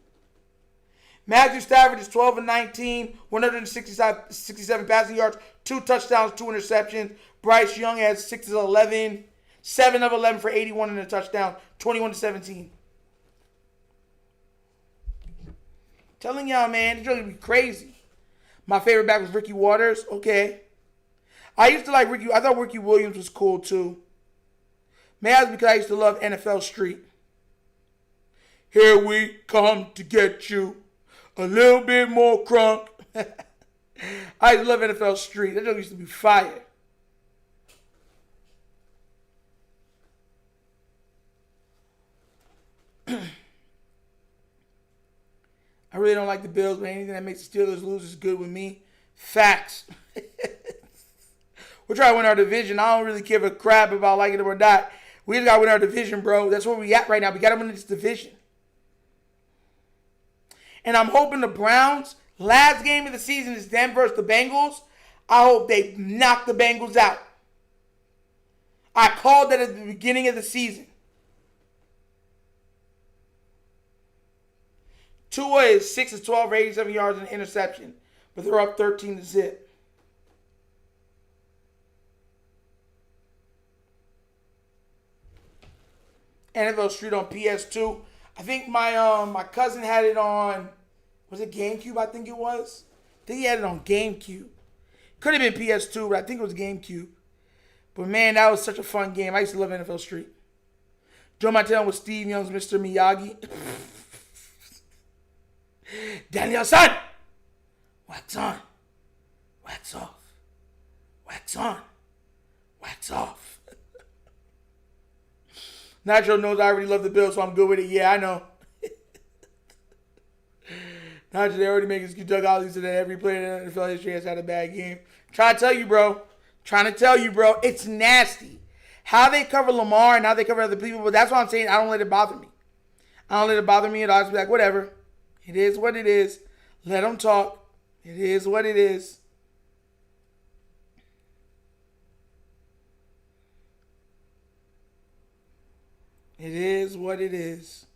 Matthew Stafford is 12 and 19, 167 passing yards, 2 touchdowns, 2 interceptions. Bryce Young has 6 of 11, 7 of 11 for 81 and a touchdown, 21-17. Telling y'all, man, it's going to be crazy. My favorite back was Ricky Waters. Okay. I used to like Ricky. I thought Ricky Williams was cool too. Maybe that's because I used to love NFL Street. Here we come to get you. A little bit more crunk. I used to love NFL Street. That joke used to be fire. I really don't like the Bills, but anything that makes the Steelers lose is good with me. Facts. We're trying to win our division. I don't really give a crap about liking it or not. We just got to win our division, bro. That's where we at right now. We got to win this division. And I'm hoping the Browns, last game of the season is them versus the Bengals. I hope they knock the Bengals out. I called that at the beginning of the season. Tua is 6 of 12 for 87 yards and an interception, but they're up 13-0. NFL Street on PS2. I think my cousin had it on, was it GameCube? I think it was. I think he had it on GameCube. Could have been PS2, but I think it was GameCube. But man, that was such a fun game. I used to love NFL Street. Joe Montana with Steve Young's Mr. Miyagi. Daniel-san! Wax on. Wax off. Wax on. Wax off. Nacho knows I already love the Bills, so I'm good with it. Yeah, I know. Nacho, they already make excuse. Doug Ollie said that every player in NFL history has had a bad game. Trying to tell you, bro. It's nasty. How they cover Lamar and how they cover other people, but that's what I'm saying. I don't let it bother me. I'll just be like, whatever. It is what it is. Let them talk. It is what it is. It is what it is.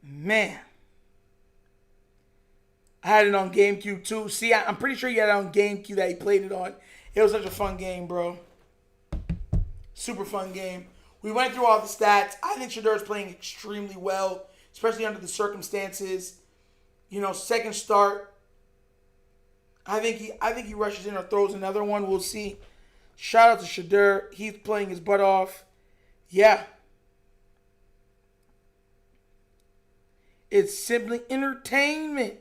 Man. I had it on GameCube too. See, I'm pretty sure you had it on GameCube that he played it on. It was such a fun game, bro. Super fun game. We went through all the stats. I think Shedeur is playing extremely well, especially under the circumstances. You know, second start. I think he rushes in or throws another one. We'll see. Shout out to Shedeur. He's playing his butt off. Yeah. It's simply entertainment.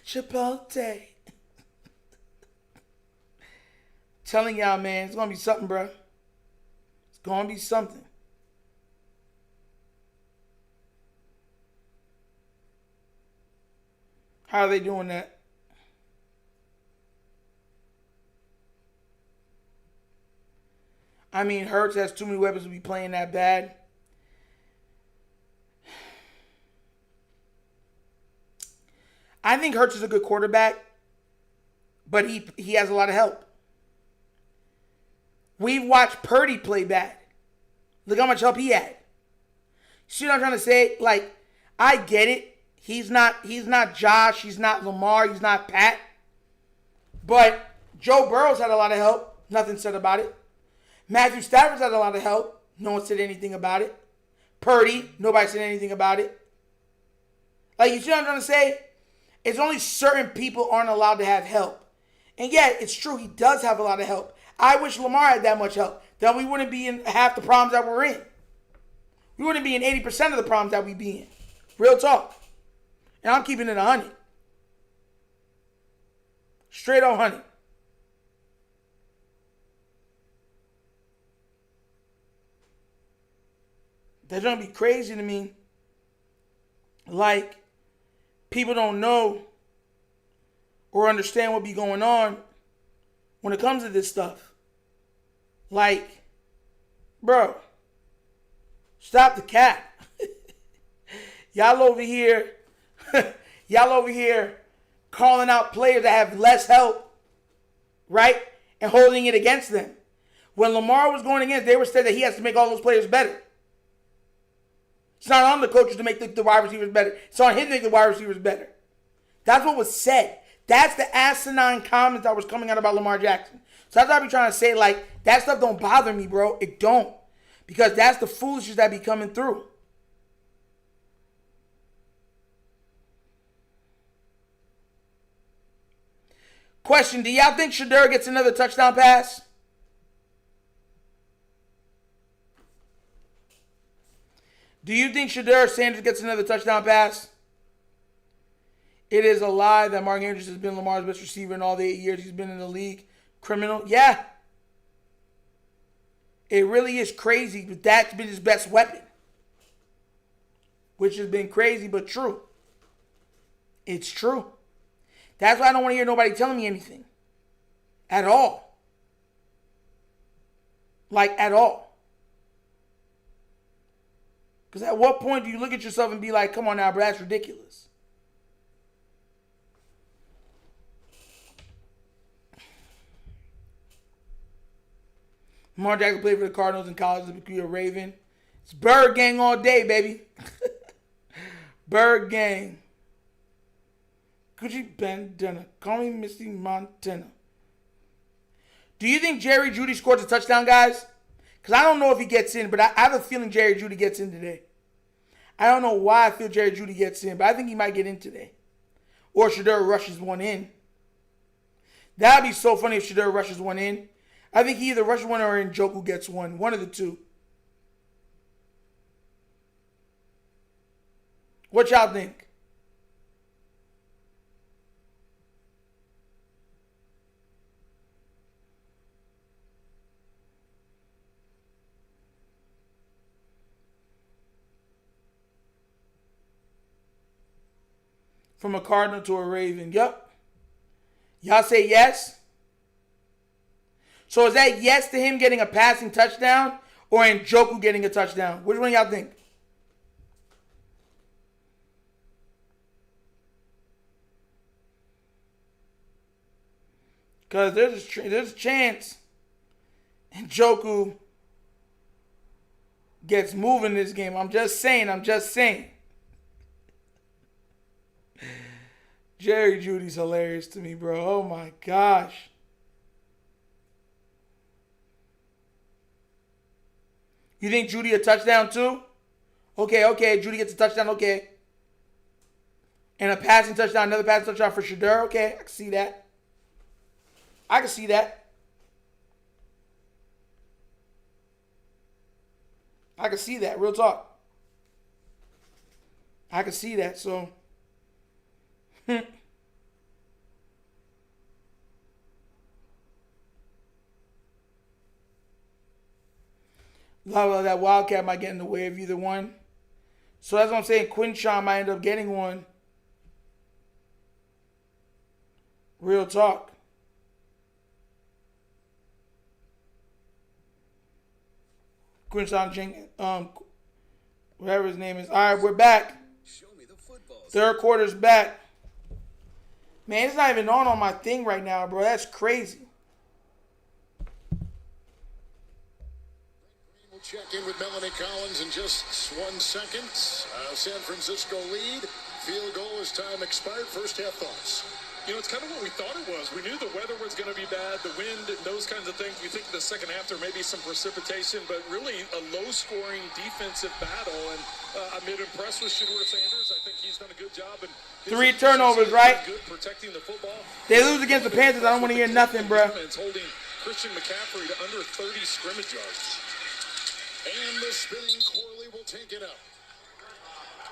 Chipotle. Telling y'all, man, it's going to be something, bro. It's going to be something. How are they doing that? I mean, Hurts has too many weapons to be playing that bad. I think Hurts is a good quarterback, but he has a lot of help. We've watched Purdy play bad. Look how much help he had. See what I'm trying to say? Like, I get it. He's not Josh. He's not Lamar. He's not Pat. But Joe Burrow's had a lot of help. Nothing said about it. Matthew Stafford's had a lot of help. No one said anything about it. Purdy, nobody said anything about it. Like, you see what I'm trying to say? It's only certain people aren't allowed to have help. And yet, it's true, he does have a lot of help. I wish Lamar had that much help. Then we wouldn't be in half the problems that we're in. We wouldn't be in 80% of the problems that we be in. Real talk. And I'm keeping it 100. Straight on 100. That's going to be crazy to me. Like, people don't know or understand what be going on when it comes to this stuff. Like, bro, stop the cap. Y'all over here calling out players that have less help, right? and holding it against them. When Lamar was going against, they were said that he has to make all those players better. It's not on the coaches to make the wide receivers better. It's on him to make the wide receivers better. That's what was said. That's the asinine comments that was coming out about Lamar Jackson. So that's what I be trying to say. Like, that stuff don't bother me, bro. It don't. Because that's the foolishness that be coming through. Question, do y'all think Shadur gets another touchdown pass? Do you think Shedeur Sanders gets another touchdown pass? It is a lie that Mark Andrews has been Lamar's best receiver in all the 8 years he's been in the league. Criminal? Yeah. It really is crazy, but that's been his best weapon. Which has been crazy, but true. It's true. That's why I don't want to hear nobody telling me anything. At all. Like, at all. Because at what point do you look at yourself and be like, come on now, bro, that's ridiculous. Lamar Jackson played for the Cardinals in college to be a Raven. It's Bird Gang all day, baby. Bird Gang. Gucci Bandana. Call me Misty Montana. Do you think Jerry Jeudy scores a touchdown, guys? Because I don't know if he gets in, but I have a feeling Jerry Jeudy gets in today. I don't know why I feel Jerry Jeudy gets in, but I think he might get in today. Or Shadur rushes one in. That would be so funny if Shadur rushes one in. I think he either rushes one or Njoku gets one. One of the two. What y'all think? From a Cardinal to a Raven. Yup. Y'all say yes? So is that yes to him getting a passing touchdown or Njoku getting a touchdown? Which one y'all think? Because there's a chance Njoku gets moving this game. I'm just saying. Jerry Jeudy's hilarious to me, bro. Oh my gosh. You think Jeudy a touchdown too? Okay. Jeudy gets a touchdown, okay. And a passing touchdown, another passing touchdown for Shadur. Okay, I can see that. I can see that, real talk. I can see that, so. That Wildcat might get in the way of either one. So that's what I'm saying. Quinshawn might end up getting one. Real talk. Quinshawn Jenkins, whatever his name is. All right, we're back. Third quarter's back. Man, it's not even on my thing right now, bro. That's crazy. We'll check in with Melanie Collins in just 1 second. San Francisco lead. Field goal as time expired. First half thoughts. You know, it's kind of what we thought it was. We knew the weather was going to be bad, the wind, and those kinds of things. We think the second half there may be some precipitation, but really a low-scoring defensive battle. And I've been impressed with Shedeur Sanders. I think he's done a good job. And 3 turnovers, right? Good protecting the football. They lose against the Panthers. I don't want to hear nothing, bro. Holding Christian McCaffrey to under 30 scrimmage yards. And the spinning Corley will take it up.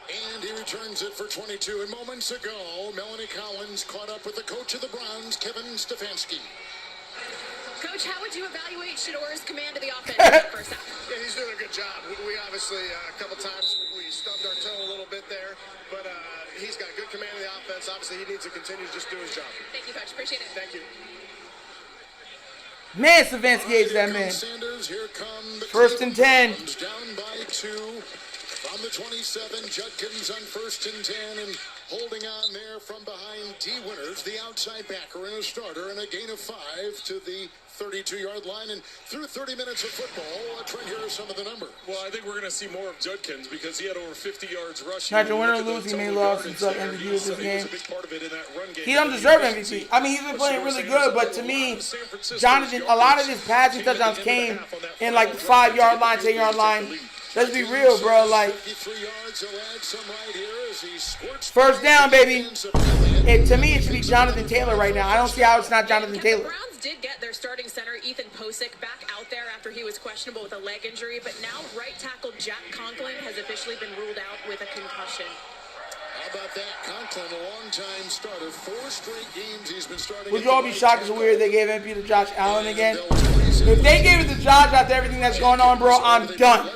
And he returns it for 22. And moments ago, Melanie Collins caught up with the coach of the Browns, Kevin Stefanski. Coach, how would you evaluate Shedeur's command of the offense in the first half? Yeah, he's doing a good job. We obviously, a couple times, we stubbed our toe a little bit there. But he's got good command of the offense. Obviously, he needs to continue to just do his job. Thank you, Coach. Appreciate it. Thank you. Man, Stefanski hates that man. Sanders, here come the 1st and 10. Down by 2. From the 27, Judkins on 1st and 10, and holding on there from behind D. Winters, the outside backer and a starter, and a gain of 5 to the 32-yard line. And through 30 minutes of football, Trent, here are some of the numbers. Well, I think we're going to see more of Judkins because he had over 50 yards rushing. Not your winner or lose, he may lost and suck MVP of this game. He don't deserve MVP. I mean, he's been playing really good, but to me, Jonathan, a lot of his passing touchdowns came in like the 5-yard line, 10-yard line. Let's be real, bro. Like, first down, baby. To me, it should be Jonathan Taylor right now. I don't see how it's not Jonathan Taylor. Browns did get their starting center, Ethan Posick, back out there after he was questionable with a leg injury, but now right tackle Jack Conklin has officially been ruled out with a concussion. How about that? Conklin, a long-time starter. 4 straight games he's been starting. Would you all be shocked as weird they gave MVP to Josh Allen again? If they gave it to Josh after everything that's going on, bro, I'm done.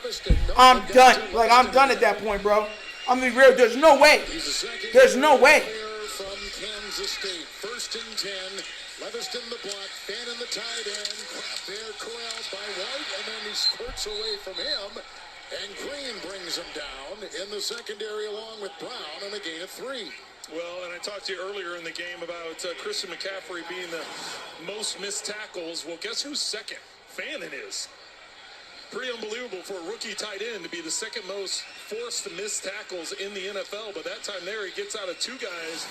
I'm done. Like, I'm done at that point, bro. I'm being real. There's no way. There's no way. From Kansas State. 1st and 10. Leviston the block. Fan in the tight end. Crap there. Corralled by White. And then he squirts away from him. And Green brings him down in the secondary along with Brown on a gain of 3. Well, and I talked to you earlier in the game about Christian McCaffrey being the most missed tackles. Well, guess who's second? Fannin is. Pretty unbelievable for a rookie tight end to be the second most forced to miss tackles in the NFL. But that time there, he gets out of 2 guys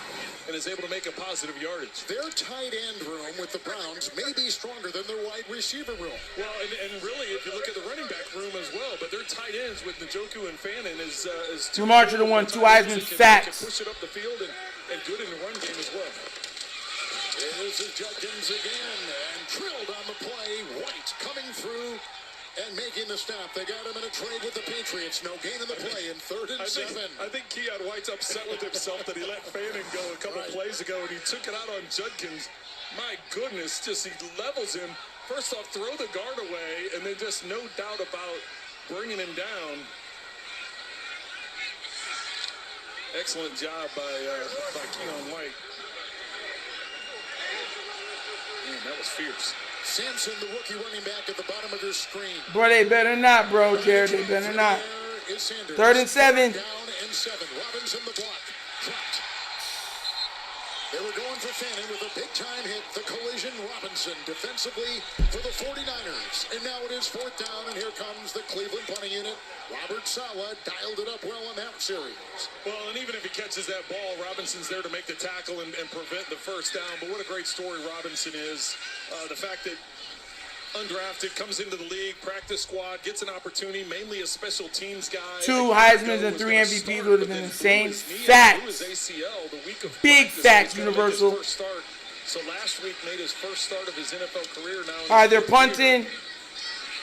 and is able to make a positive yardage. Their tight end room with the Browns may be stronger than their wide receiver room. Well, and really, if you look at the running back room as well, but their tight ends with Njoku and Fannin is Lamar should have won 2 Heisman. Facts. Push it up the field and good in the run game as well. This is Judkins again, and drilled on the play. White coming through and making the stop. They got him in a trade with the Patriots. No gain in the play in 3rd and 7. I think Keon White's upset with himself that he let Fannin go a couple plays ago, and he took it out on Judkins. My goodness, just he levels him. First off, throw the guard away, and then just no doubt about bringing him down. Excellent job by Keon White. Man, that was fierce. Sampson, the rookie running back at the bottom of your screen. Bro, they better not, bro, Jared. They better not. 3rd and 7. Down and 7. Robinson the block. Dropped. They were going for Fannin with a big-time hit. The collision, Robinson defensively for the 49ers. And now it is 4th down, and here comes the Cleveland punting unit. Robert Saleh dialed it up well in that series. Well, and even if he catches that ball, Robinson's there to make the tackle and prevent the first down. But what a great story Robinson is. The fact that undrafted, comes into the league, practice squad, gets an opportunity, mainly a special teams guy. 2 Heismans and 3 MVPs would have been insane. Facts. Big facts, Universal. So last week made his first start of his NFL career. Now all right, they're punting.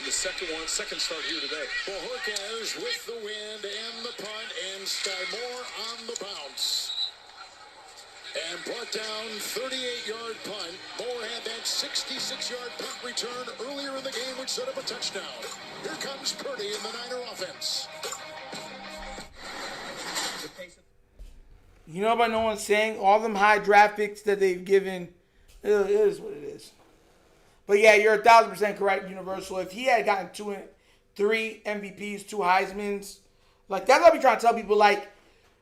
The second start here today. Bojorquez with the wind and the punt, and Sky Moore on the bounce. And brought down 38-yard punt. Moore had that 66-yard punt return earlier in the game, which set up a touchdown. Here comes Purdy in the Niner offense. You know about no one saying all them high draft picks that they've given, it is what it is. But yeah, you're 1,000% correct, Universal. If he had gotten 2 and 3 MVPs, 2 Heismans, like that's what I be trying to tell people. Like,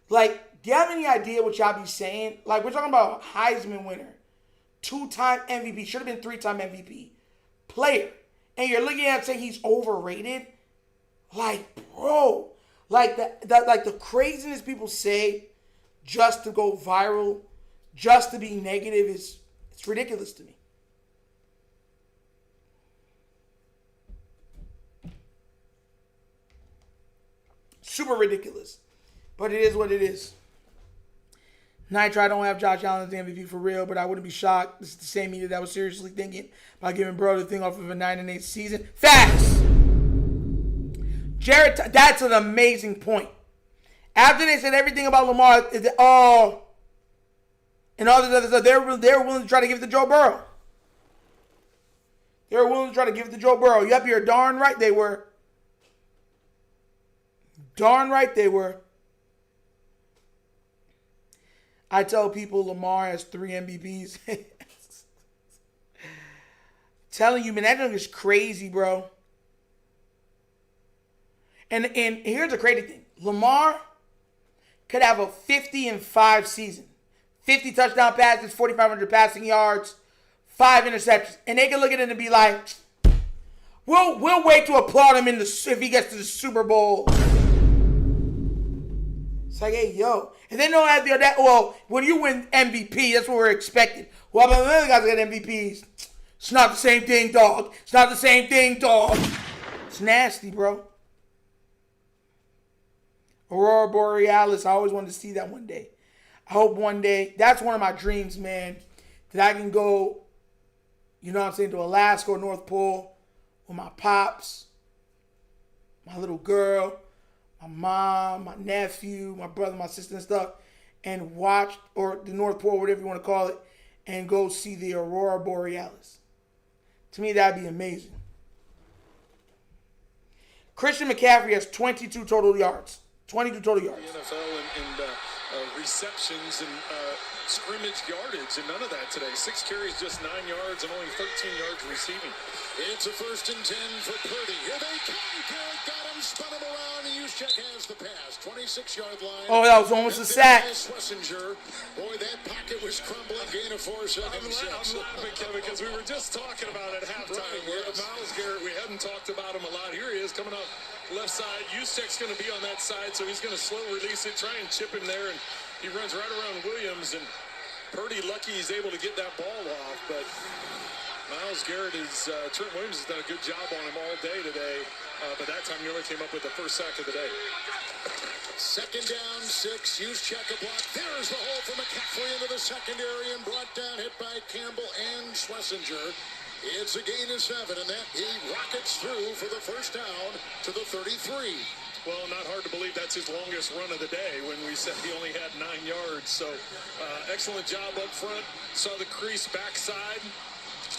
do you have any idea what y'all be saying? Like, we're talking about a Heisman winner, 2-time MVP, should have been 3-time MVP player, and you're looking at him saying he's overrated. Like, bro, like the craziness people say just to go viral, just to be negative it's ridiculous to me. Super ridiculous. But it is what it is. Nitro, I don't have Josh Allen as the MVP for real, but I wouldn't be shocked. This is the same media that was seriously thinking about giving Bro the thing off of a 9-8 season. Facts! Jared, that's an amazing point. After they said everything about Lamar, and all this other stuff, they were willing to try to give it to Joe Burrow. They were willing to try to give it to Joe Burrow. Yup, you're darn right they were. Darn right they were. I tell people Lamar has 3 MVPs. Telling you, man, that thing is crazy, bro. And here's the crazy thing. Lamar could have a 50-5 season. 50 touchdown passes, 4,500 passing yards, 5 interceptions. And they can look at it and be like, we'll wait to applaud him if he gets to the Super Bowl. It's like, hey, yo. And then they'll have that, well, when you win MVP, that's what we're expecting. Well, but the other guys get MVPs. It's not the same thing, dog. It's not the same thing, dog. It's nasty, bro. Aurora Borealis, I always wanted to see that one day. I hope one day, that's one of my dreams, man, that I can go, you know what I'm saying, to Alaska or North Pole with my pops, my little girl, my mom, my nephew, my brother, my sister and stuff, and watch, or the North Pole, whatever you want to call it, and go see the Aurora Borealis. To me, that'd be amazing. Christian McCaffrey has 22 total yards. 22 total yards. The NFL and receptions and scrimmage yardage, and none of that today. 6 carries, just 9 yards, and only 13 yards receiving. It's a 1st and 10 for Purdy. Here they come. Good. Got him. Spun him around. And Juszczyk has the pass. 26-yard line. Oh, that was almost a sack. Schlesinger. Boy, that pocket was crumbling. Gain of 4 seconds. I'm laughing, Kevin, because we were just talking about at halftime. Right, yes. Myles Garrett, we hadn't talked about him a lot. Here he is coming up left side. Juszczyk's going to be on that side, so he's going to slow release it, try and chip him there, and he runs right around Williams, and Purdy lucky he's able to get that ball off, but Myles Garrett Trent Williams has done a good job on him all day today, but that time he only came up with the first sack of the day. 2nd down, 6. Juszczyk a block. There's the hole for McCaffrey into the secondary and brought down, hit by Campbell and Schlesinger. It's a gain of 7, and that he rockets through for the first down to the 33. Well, not hard to believe that's his longest run of the day when we said he only had 9 yards. So excellent job up front. Saw the crease backside.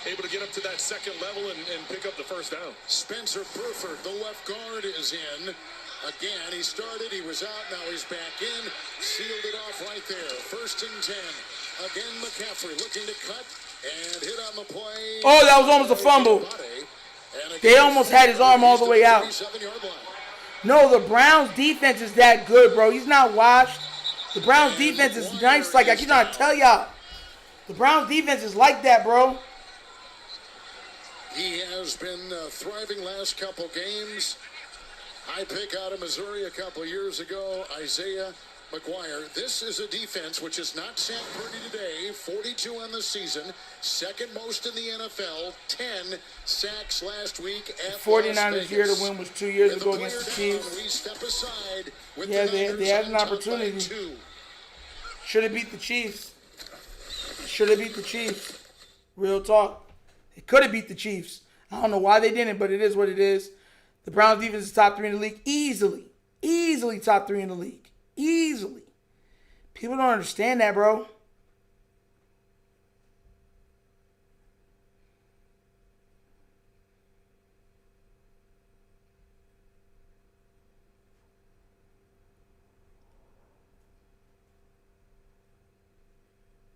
Able to get up to that second level and pick up the first down. Spencer Burford, the left guard, is in. Again, he started, he was out, now he's back in. Sealed it off right there. 1st and 10. Again, McCaffrey looking to cut and hit on the play. Oh, that was almost a fumble. They almost had his arm all the way out. No, the Browns defense is that good, bro. He's not washed. The Browns defense is nice. Like I keep trying to tell y'all. The Browns defense is like that, bro. He has been thriving last couple games. High pick out of Missouri a couple years ago, Isaiah McGuire. This is a defense which has not sacked Purdy today. 42 on the season. 2nd most in the NFL. 10 sacks last week at 49ers year to win was 2 years ago against the Chiefs. We step aside with Yeah, the they had an opportunity. Should have beat the Chiefs. Should have beat the Chiefs. Real talk. They could have beat the Chiefs. I don't know why they didn't, but it is what it is. The Browns defense is top 3 in the league. Easily. Easily top 3 in the league. Easily. People don't understand that, bro.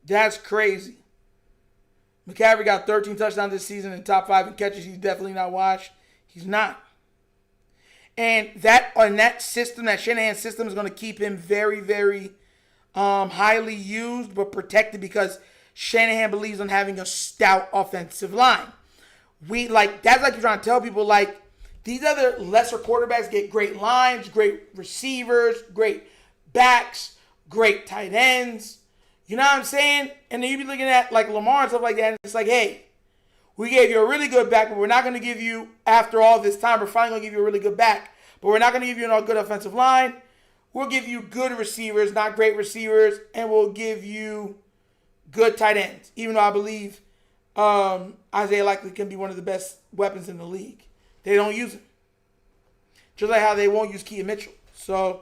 That's crazy. McCaffrey got 13 touchdowns this season in top 5 in catches. He's definitely not washed. He's not. And that system, that Shanahan system, is going to keep him very, very highly used but protected because Shanahan believes in having a stout offensive line. That's like you're trying to tell people, like, these other lesser quarterbacks get great lines, great receivers, great backs, great tight ends. You know what I'm saying? And then you be looking at like Lamar and stuff like that, and it's like, hey, we gave you a really good back, but we're not going to give you, after all this time, we're finally going to give you a really good back. But we're not going to give you a good offensive line. We'll give you good receivers, not great receivers, and we'll give you good tight ends. Even though I believe Isaiah likely can be one of the best weapons in the league. They don't use him. Just like how they won't use Keaton Mitchell. So,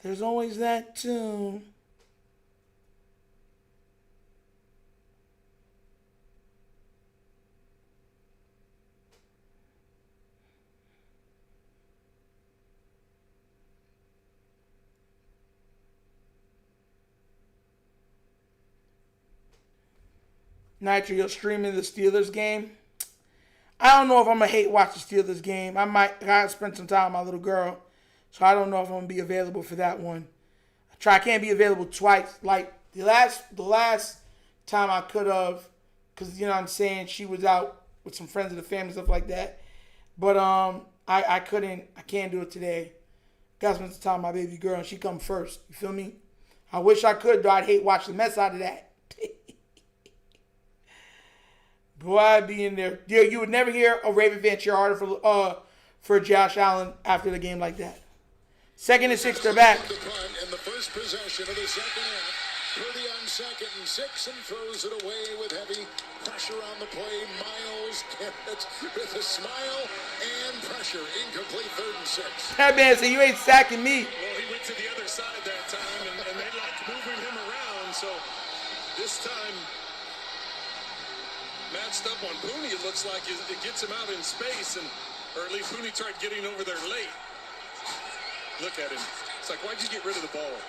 there's always that too. Nitro, you're streaming the Steelers game. I don't know if I'm going to watch the Steelers game. I gotta spend some time with my little girl. So I don't know if I'm going to be available for that one. I can't be available twice. Like the last time I could have, because, you know what I'm saying, she was out with some friends of the family, stuff like that. But I can't do it today. Got to spend some time with my baby girl, and she come first. You feel me? I wish I could, though. I'd hate watching the mess out of that. Boy, I'd be in there. You would never hear a Raven fan cheer harder for Josh Allen after the game like that. 2nd and 6, they're back. The punt in the first possession of the second half. Purdy on 2nd and 6 and throws it away with heavy pressure on the play. Miles gets with a smile and pressure. Incomplete 3rd and 6. That man said, you ain't sacking me. Well, he went to the other side that time, and they liked moving him around. So this time, matched up on Pooney, it looks like it gets him out in space, or at least Pooney tried getting over there late. Look at him. It's like, why'd you get rid of the ball?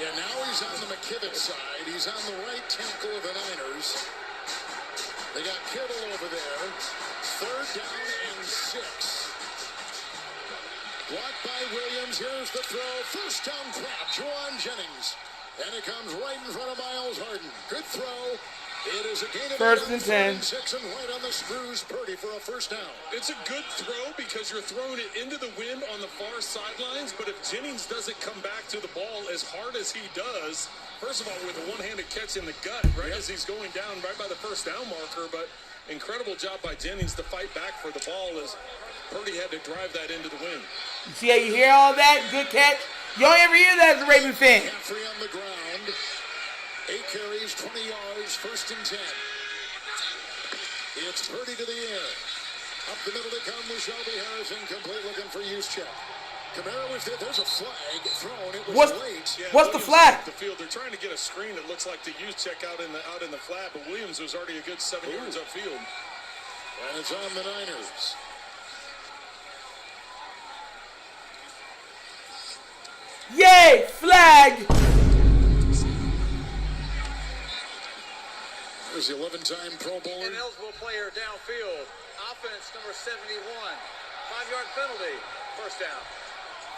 Yeah, now he's on the McKivitz side. He's on the right tackle of the Niners. They got Kittle over there. 3rd down and 6. Blocked by Williams. Here's the throw. First down trap. Juwan Jennings. And it comes right in front of Miles Harden. Good throw. It is a gain of 1st and 10. 6 and right on the screws. Purdy for a first down. It's a good throw because you're throwing it into the wind on the far sidelines, but if Jennings doesn't come back to the ball as hard as he does, first of all, with a one-handed catch in the gut, right as he's going down right by the first down marker, but incredible job by Jennings to fight back for the ball as Purdy had to drive that into the wind. You see how you hear all that? Good catch. You don't ever hear that as a Raven fan. Free on the ground. 8 carries, 20 yards, 1st and 10. It's Purdy to the air. Up the middle they come with Shelby Harris, incomplete, looking for Juszczyk. Kamara was there. There's a flag thrown. It was late. Yeah, What's the Williams flag? The field. They're trying to get a screen. It looks like to Juszczyk out in the flat, but Williams was already a good 7 yards upfield. And it's on the Niners. Yay! Flag! There's the 11-time Pro Bowler. Ineligible player downfield. Offense number 71. 5-yard penalty. First down.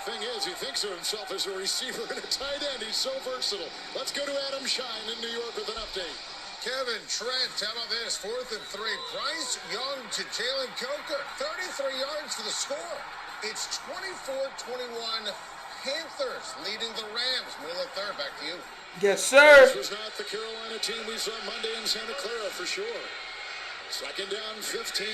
Thing is, he thinks of himself as a receiver and a tight end. He's so versatile. Let's go to Adam Shine in New York with an update. Kevin Trent, how about this? 4th and 3. Bryce Young to Jalen Coker. 33 yards for the score. It's 24-21. Panthers leading the Rams. Middle of 3rd. Back to you. Yes, sir. This was not the Carolina team we saw Monday in Santa Clara for sure. 2nd down, 15.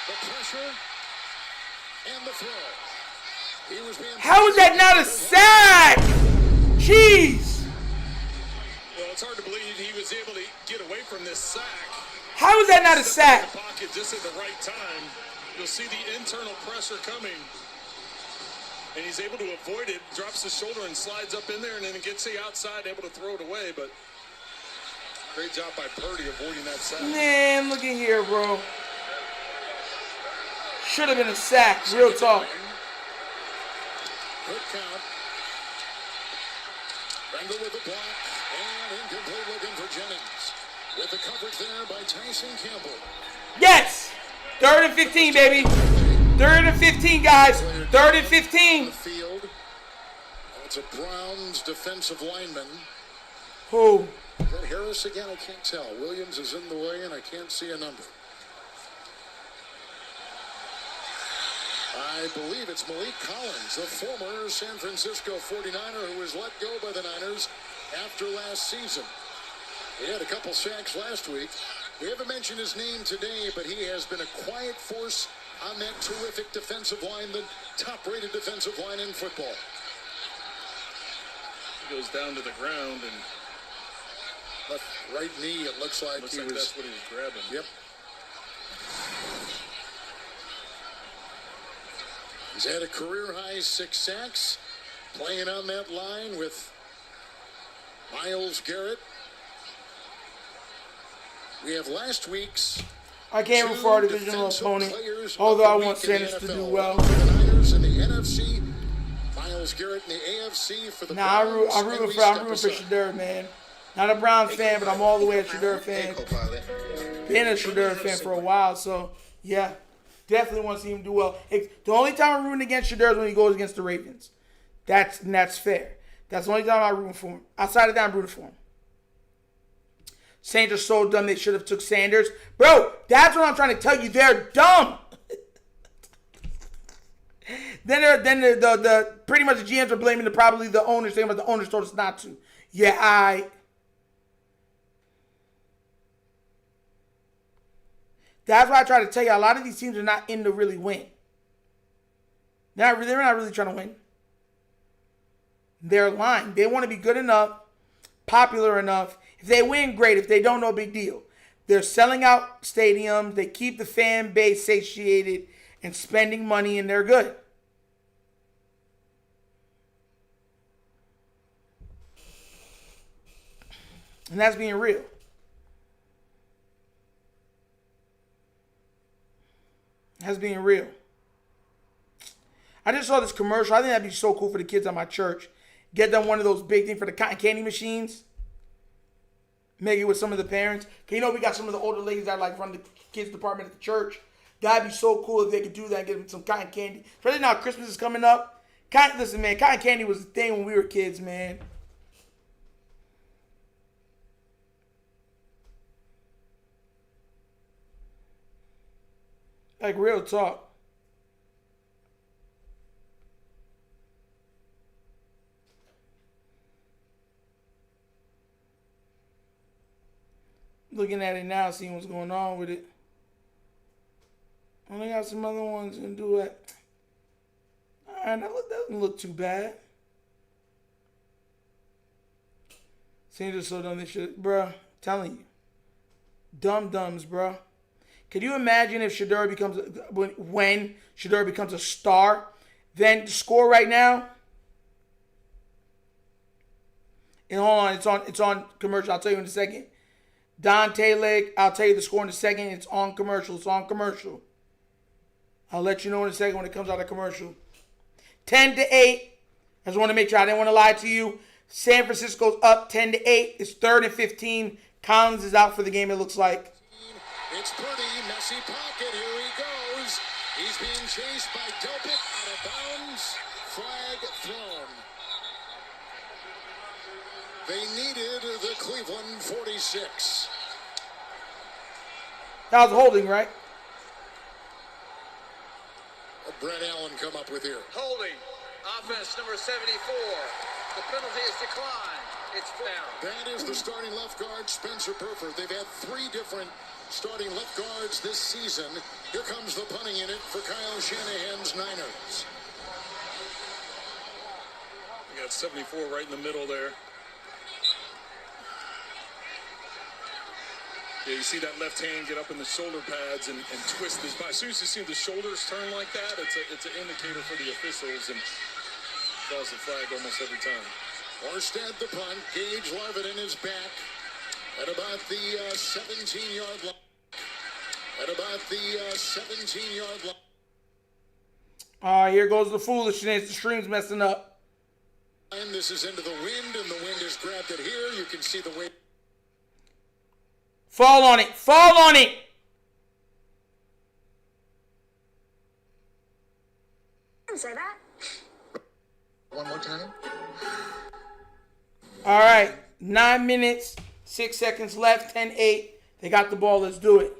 The pressure and the throw. He was being. How is that not a sack? Jeez. Well, it's hard to believe he was able to get away from this sack. How is that not a sack? The pocket just at the right time. You'll see the internal pressure coming, and he's able to avoid it. Drops his shoulder and slides up in there, and then gets the outside, able to throw it away. But great job by Purdy avoiding that sack. Man, look at here, bro. Should have been a sack. Real talk. Good count. Bengal with the block, and incomplete looking for Jennings. With the coverage there by Tyson Campbell. Yes! 3rd and 15, baby. 3rd and 15, guys. 3rd and 15. The field. It's a Browns defensive lineman. Who? Is that Harris again? I can't tell. Williams is in the way, and I can't see a number. I believe it's Malik Collins, the former San Francisco 49er who was let go by the Niners after last season. He had a couple sacks last week. We haven't mentioned his name today, but he has been a quiet force on that terrific defensive line, the top-rated defensive line in football. He goes down to the ground and Left right knee, it looks like looks like that's what he was grabbing. Yep. He's had a career-high 6 sacks, playing on that line with Myles Garrett. We have last week's I can't root for our divisional opponent, although I want Sanders to do well. For the Niners in the NFC, Myles Garrett in the AFC for the Nah, Browns. I'm rooting for Shedeur, man. Not a Browns fan, but I'm all the way a Shedeur fan. Been a Shedeur fan for a while, so yeah, definitely want to see him do well. The only time I'm rooting against Shedeur is when he goes against the Ravens. That's fair. That's the only time I'm rooting for him. Outside of that, I'm rooting for him. Saints are so dumb they should have took Sanders. Bro, that's what I'm trying to tell you. They're dumb. then the pretty much the GMs are blaming probably the owners, saying about the owners told us not to. Yeah, That's why I try to tell you, a lot of these teams are not in to really win. They're not really trying to win. They're lying. They want to be good enough, popular enough. If they win, great. If they don't, no big deal. They're selling out stadiums. They keep the fan base satiated and spending money, and they're good. And that's being real. That's being real. I just saw this commercial. I think that'd be so cool for the kids at my church. Get them one of those big things for the cotton candy machines. Make it with some of the parents. Cause you know we got some of the older ladies that like run the kids department at the church. That'd be so cool if they could do that and give them some cotton candy. Especially now Christmas is coming up. Listen, man, cotton candy was the thing when we were kids, man. Like real talk. Looking at it now, seeing what's going on with it. Only got some other ones and do it. Alright, that doesn't look too bad. Seems just so dumb this shit. Bruh, telling you. Dum-dums, bruh. Could you imagine if Shadur becomes, when Shadur becomes a star, then the score right now, and hold on, it's on commercial, I'll tell you in a second. Don Taylor, I'll tell you the score in a second, it's on commercial, I'll let you know in a second when it comes out of commercial. 10-8, I just want to make sure, I didn't want to lie to you. San Francisco's up 10-8, it's 3rd and 15, Collins is out for the game, it looks like. It's Purdy, messy pocket, here he goes. He's being chased by Delpit, out of bounds, flag thrown. They needed the Cleveland 46. That was holding, right? Brett Allen come up with here. Holding. Offense number 74. The penalty is declined. It's down. That is the starting left guard, Spencer Burford. They've had 3 different starting left guards this season. Here comes the punting unit for Kyle Shanahan's Niners. You got 74 right in the middle there. Yeah, you see that left hand get up in the shoulder pads and twist his body. As soon as you see the shoulders turn like that, it's an indicator for the officials and calls the flag almost every time. Orstead the punt. Gage Levitin is back at about the 17-yard line. At about the 17-yard line. Here goes the foolishness. The stream's messing up. And this is into the wind, and the wind has grabbed it here. You can see the wind. Fall on it. Fall on it. Say that. One more time. All right. 9 minutes, 6 seconds left. 10-8. They got the ball. Let's do it.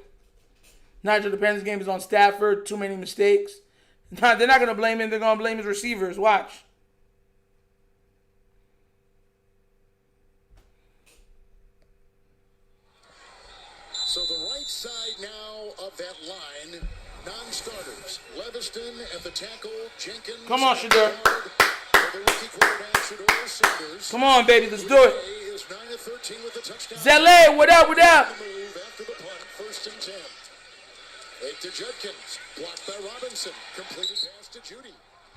Nigel Depends game is on Stafford. Too many mistakes. They're not going to blame him. They're going to blame his receivers. Watch. So the right side now of that line, non-starters. Leviston at the tackle, Jenkins. Come on, Shadur. The rookie quarterback, Shedeur Sanders. Come on, baby. Let's do it. Is 9 of 13 with the touchdown. Zele, what up, what up? Move after the punt, 1st and 10. Fake to Judkins, blocked by Robinson. Completed pass to Judy.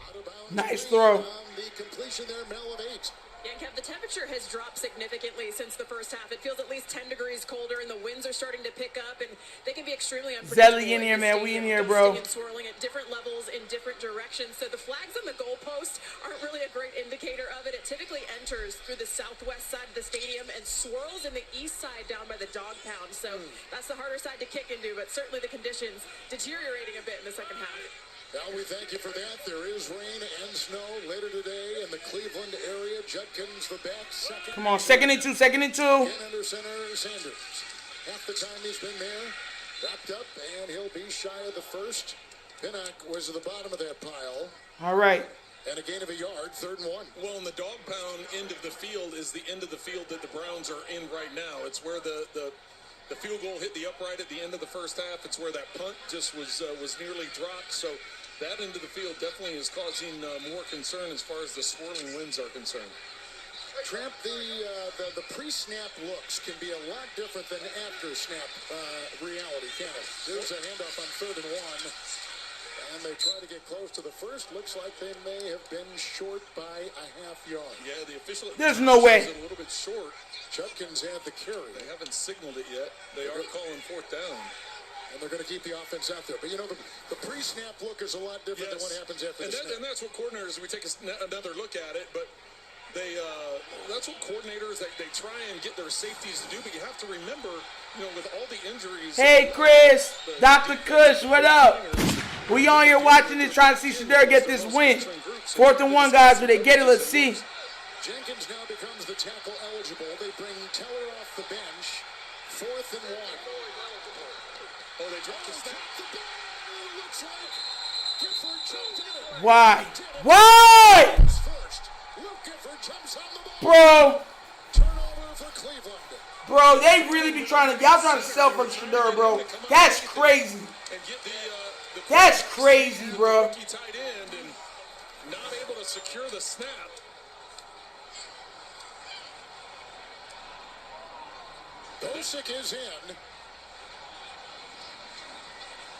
Out of bounds. Nice throw. On the completion there, Mel of 8. Yeah, Kev, the temperature has dropped significantly since the first half. It feels at least 10 degrees colder, and the winds are starting to pick up, and they can be extremely unpredictable. Zelly in here, the man. We in here, stadium, bro. dusting and swirling at different levels in different directions. So the flags on the goalpost aren't really a great indicator of it. It typically enters through the southwest side of the stadium and swirls in the east side down by the dog pound. So that's the harder side to kick into, but certainly the conditions deteriorating a bit in the second half. Well, we thank you for that. There is rain and snow later today in the Cleveland area. Judkins the back, second. Come on, second and two. Again under center, Sanders. Half the time he's been there. Wrapped up, and he'll be shy of the first. Pinnock was at the bottom of that pile. All right. And a gain of a yard, 3rd and 1. Well, and the dog pound end of the field is the end of the field that the Browns are in right now. It's where the field goal hit the upright at the end of the first half. It's where that punt just was nearly dropped. So that end of the field definitely is causing more concern as far as the swirling winds are concerned. Tramp, the pre-snap looks can be a lot different than after-snap reality, can't it? There's a handoff on 3rd and 1. And they try to get close to the first. Looks like they may have been short by a half yard. Yeah, the official. There's no way. A little bit short. Judkins had the carry. They haven't signaled it yet. They are calling 4th down. And they're going to keep the offense out there. But, you know, the pre-snap look is a lot different than what happens after the snap. And that's what coordinators, we take another look at it, but that's what coordinators, they try and get their safeties to do. But you have to remember, you know, with all the injuries. Hey, Chris, Dr. Kush, what up? We on here watching this, trying to see Shadur get this win. 4th and 1, guys. Will they get it? Let's see. Jenkins now becomes the tackle eligible. They bring Teller off the bench. 4th and 1. Oh, they dropped the snap. Looks like Gifford jumped in it. Why? Why? First, Luke Gifford jumps on the ball. Bro. Turnover for Cleveland. Bro, they really be trying to, y'all trying to sell for Shadur, bro. That's crazy. That's crazy, bro. Tight end and not able to secure the snap. Bosick is in.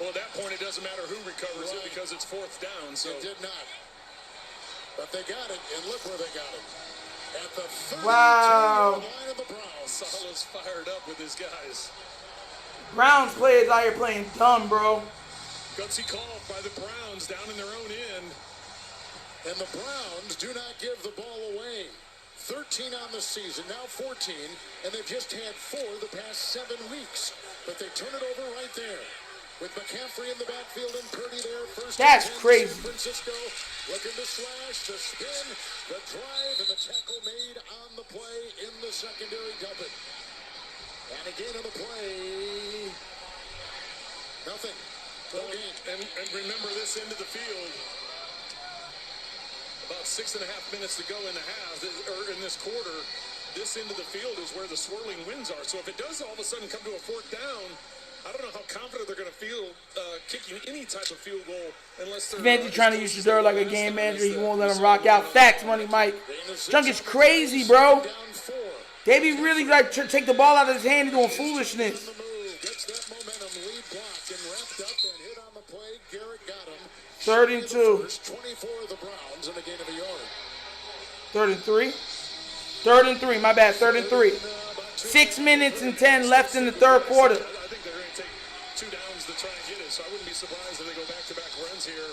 Well, at that point, it doesn't matter who recovers it because it's 4th down. So It did not. But they got it, and look where they got it. At the 32 Wow. line of the Browns. Salah's fired up with his guys. Browns players out here playing dumb, bro. Gutsy call by the Browns down in their own end. And the Browns do not give the ball away. 13 on the season, now 14, and they've just had 4 the past 7 weeks. But they turn it over right there. With McCaffrey in the backfield and Purdy there. First That's and 10, crazy. San Francisco looking to slash, the spin, the drive, and the tackle made on the play in the secondary. Dump it. And again on the play. Nothing. No gain. And remember this end of the field. About 6.5 minutes to go in the half, or in this quarter. This end of the field is where the swirling winds are. So if it does all of a sudden come to a 4th down, I don't know how confident they're going to feel kicking any type of field goal unless they're... Vandy trying to use Shadur like a game manager. He won't let him rock out. Facts, Money Mike. Junk is crazy, bro. They be really like take the ball out of his hand and doing foolishness. Gets that momentum, lead block, and wrapped up and hit on the play. Garrett got him. 3rd and 2. 24 of the Browns and a gain of a yard. 3rd and 3. 3rd and 3. My bad. 3rd and 3. 6 minutes and 10 left in the 3rd quarter. I think they're going to take 2 downs to try and get it, so I wouldn't be surprised if they go back-to-back runs here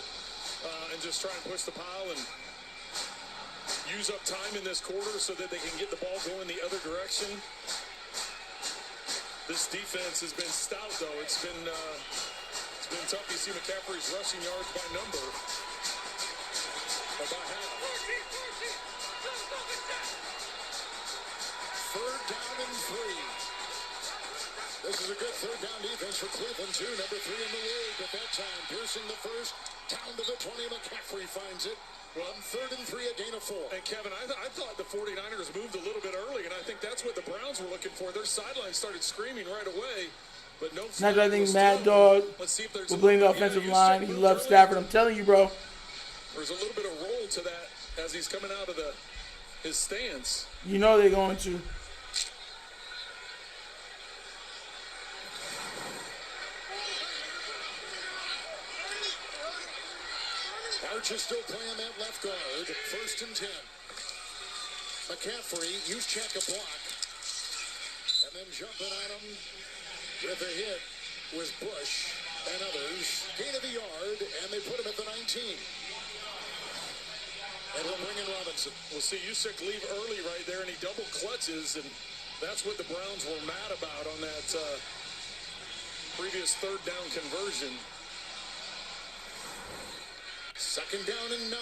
and just try and push the pile and use up time in this quarter so that they can get the ball going the other direction. This defense has been stout, though. It's been tough. You see McCaffrey's rushing yards by number. Or by half. 3rd down and 3. This is a good 3rd down defense for Cleveland, too. Number 3 in the league at that time. Piercing the first, down to the 20. McCaffrey finds it. Well, 3rd and 3, a gain of 4. And Kevin, I thought the 49ers moved a little bit early, and I think that's what the Browns were looking for. Their sideline started screaming right away, but no. Not I think Mad Dog will blame the offensive line. He loves Stafford. I'm telling you, bro. There's a little bit of roll to that as he's coming out of his stance. You know they're going to. Arch is still playing that left guard. 1st and 10. McCaffrey, check a block. And then jumping on him with a hit was Bush and others. Gain of a yard, and they put him at the 19. And they'll bring in Robinson. We'll see Usyk leave early right there, and he double clutches, and that's what the Browns were mad about on that previous 3rd down conversion. Second down and 9.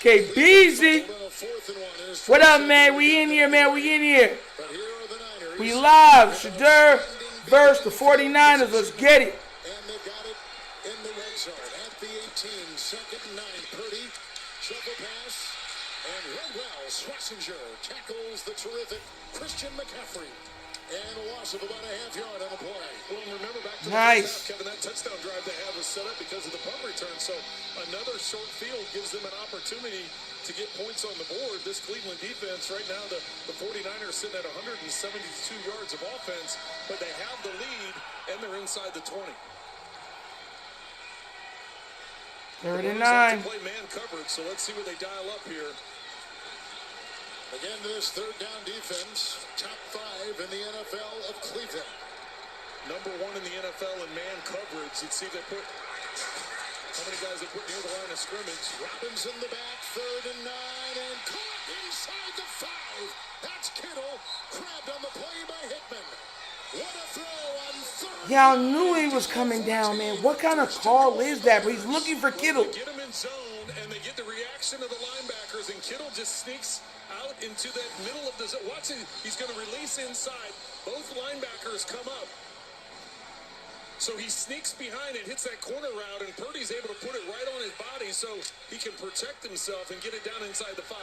Okay, Beezy. Hold on a 4th and 1. Here's What up, 27 man? We in here, man. We in here. But here are the Niners. We live. Shedeur versus the 49ers. Let's get it. And they got it in the red zone at the 18. Second and 9. Purdy, shovel pass. And Redwell, Schlesinger tackles the terrific Christian McCaffrey. And a loss of about a half yard on the play. Well, remember back to the Nice. first half, Kevin, that touchdown drive they had was set up because of the punt return. So another short field gives them an opportunity to get points on the board. This Cleveland defense right now, the 49ers sitting at 172 yards of offense, but they have the lead and they're inside the 20. Third and Like 9. to play man coverage, so let's see what they dial up here. Again, this third down defense, top 5 in the NFL of Cleveland. Number 1 in the NFL in man coverage. Let's see if they put how many guys they put near the line of scrimmage. Robbins in the back, 3rd and 9, and caught inside the 5. That's Kittle, grabbed on the play by Hickman. What a throw on 3rd. Yeah, I knew he was coming down, man. What kind of call is that? But he's looking for Kittle. They get him in zone, and they get the reaction of the linebackers, and Kittle just sneaks out into that middle of the zone. Watch it. He's going to release inside. Both linebackers come up. So he sneaks behind and hits that corner route, and Purdy's able to put it right on his body so he can protect himself and get it down inside the 5.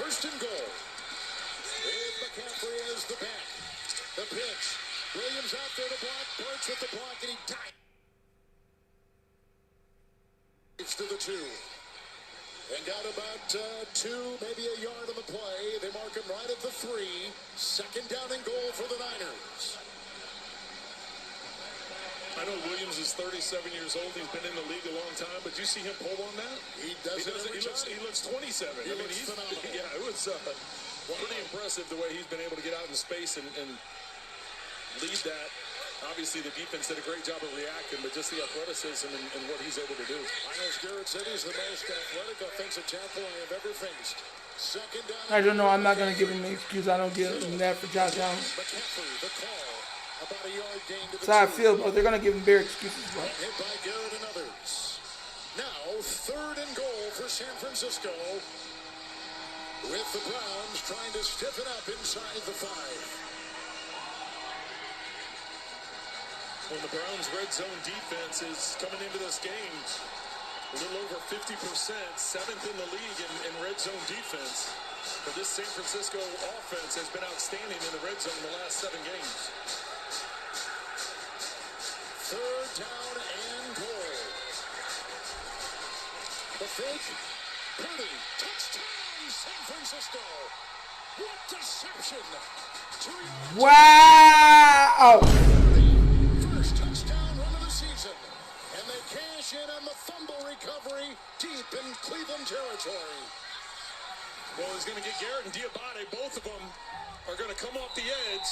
First and goal. With McCaffrey as the back. The pitch. Williams out there to block. Burns with the block, and he dives to the 2. And got about 2, maybe a yard on the play. They mark him right at the 3. Second down and goal for the Niners. I know Williams is 37 years old. He's been in the league a long time, but you see him pull on that? He does it every time. He looks 27. He looks he's phenomenal. Yeah, it was pretty impressive the way he's been able to get out in space and lead that. Obviously, the defense did a great job of reacting, but just the athleticism and what he's able to do. Miles Garrett said he's the most athletic offensive tackle I have ever faced. Second down. I don't know. I'm not going to give him an excuse. I don't give him that for Josh Allen. McCaffrey, the call. About a yard gain to the That's how I 2. feel, bro. They're going to give him bare excuses, bro. Hit by Garrett and others. Now, 3rd and goal for San Francisco. With the Browns trying to stiffen up inside the 5. When the Browns' red zone defense is coming into this game, a little over 50%, 7th in the league in red zone defense. But this San Francisco offense has been outstanding in the red zone the last 7 games. 3rd down and goal. The fake. Purdy. Touchdown, San Francisco. What deception. 2 yards. Wow. First touchdown run of the season. And they cash in on the fumble recovery deep in Cleveland territory. Well, he's going to get Garrett and Diabate. Both of them are going to come off the edge.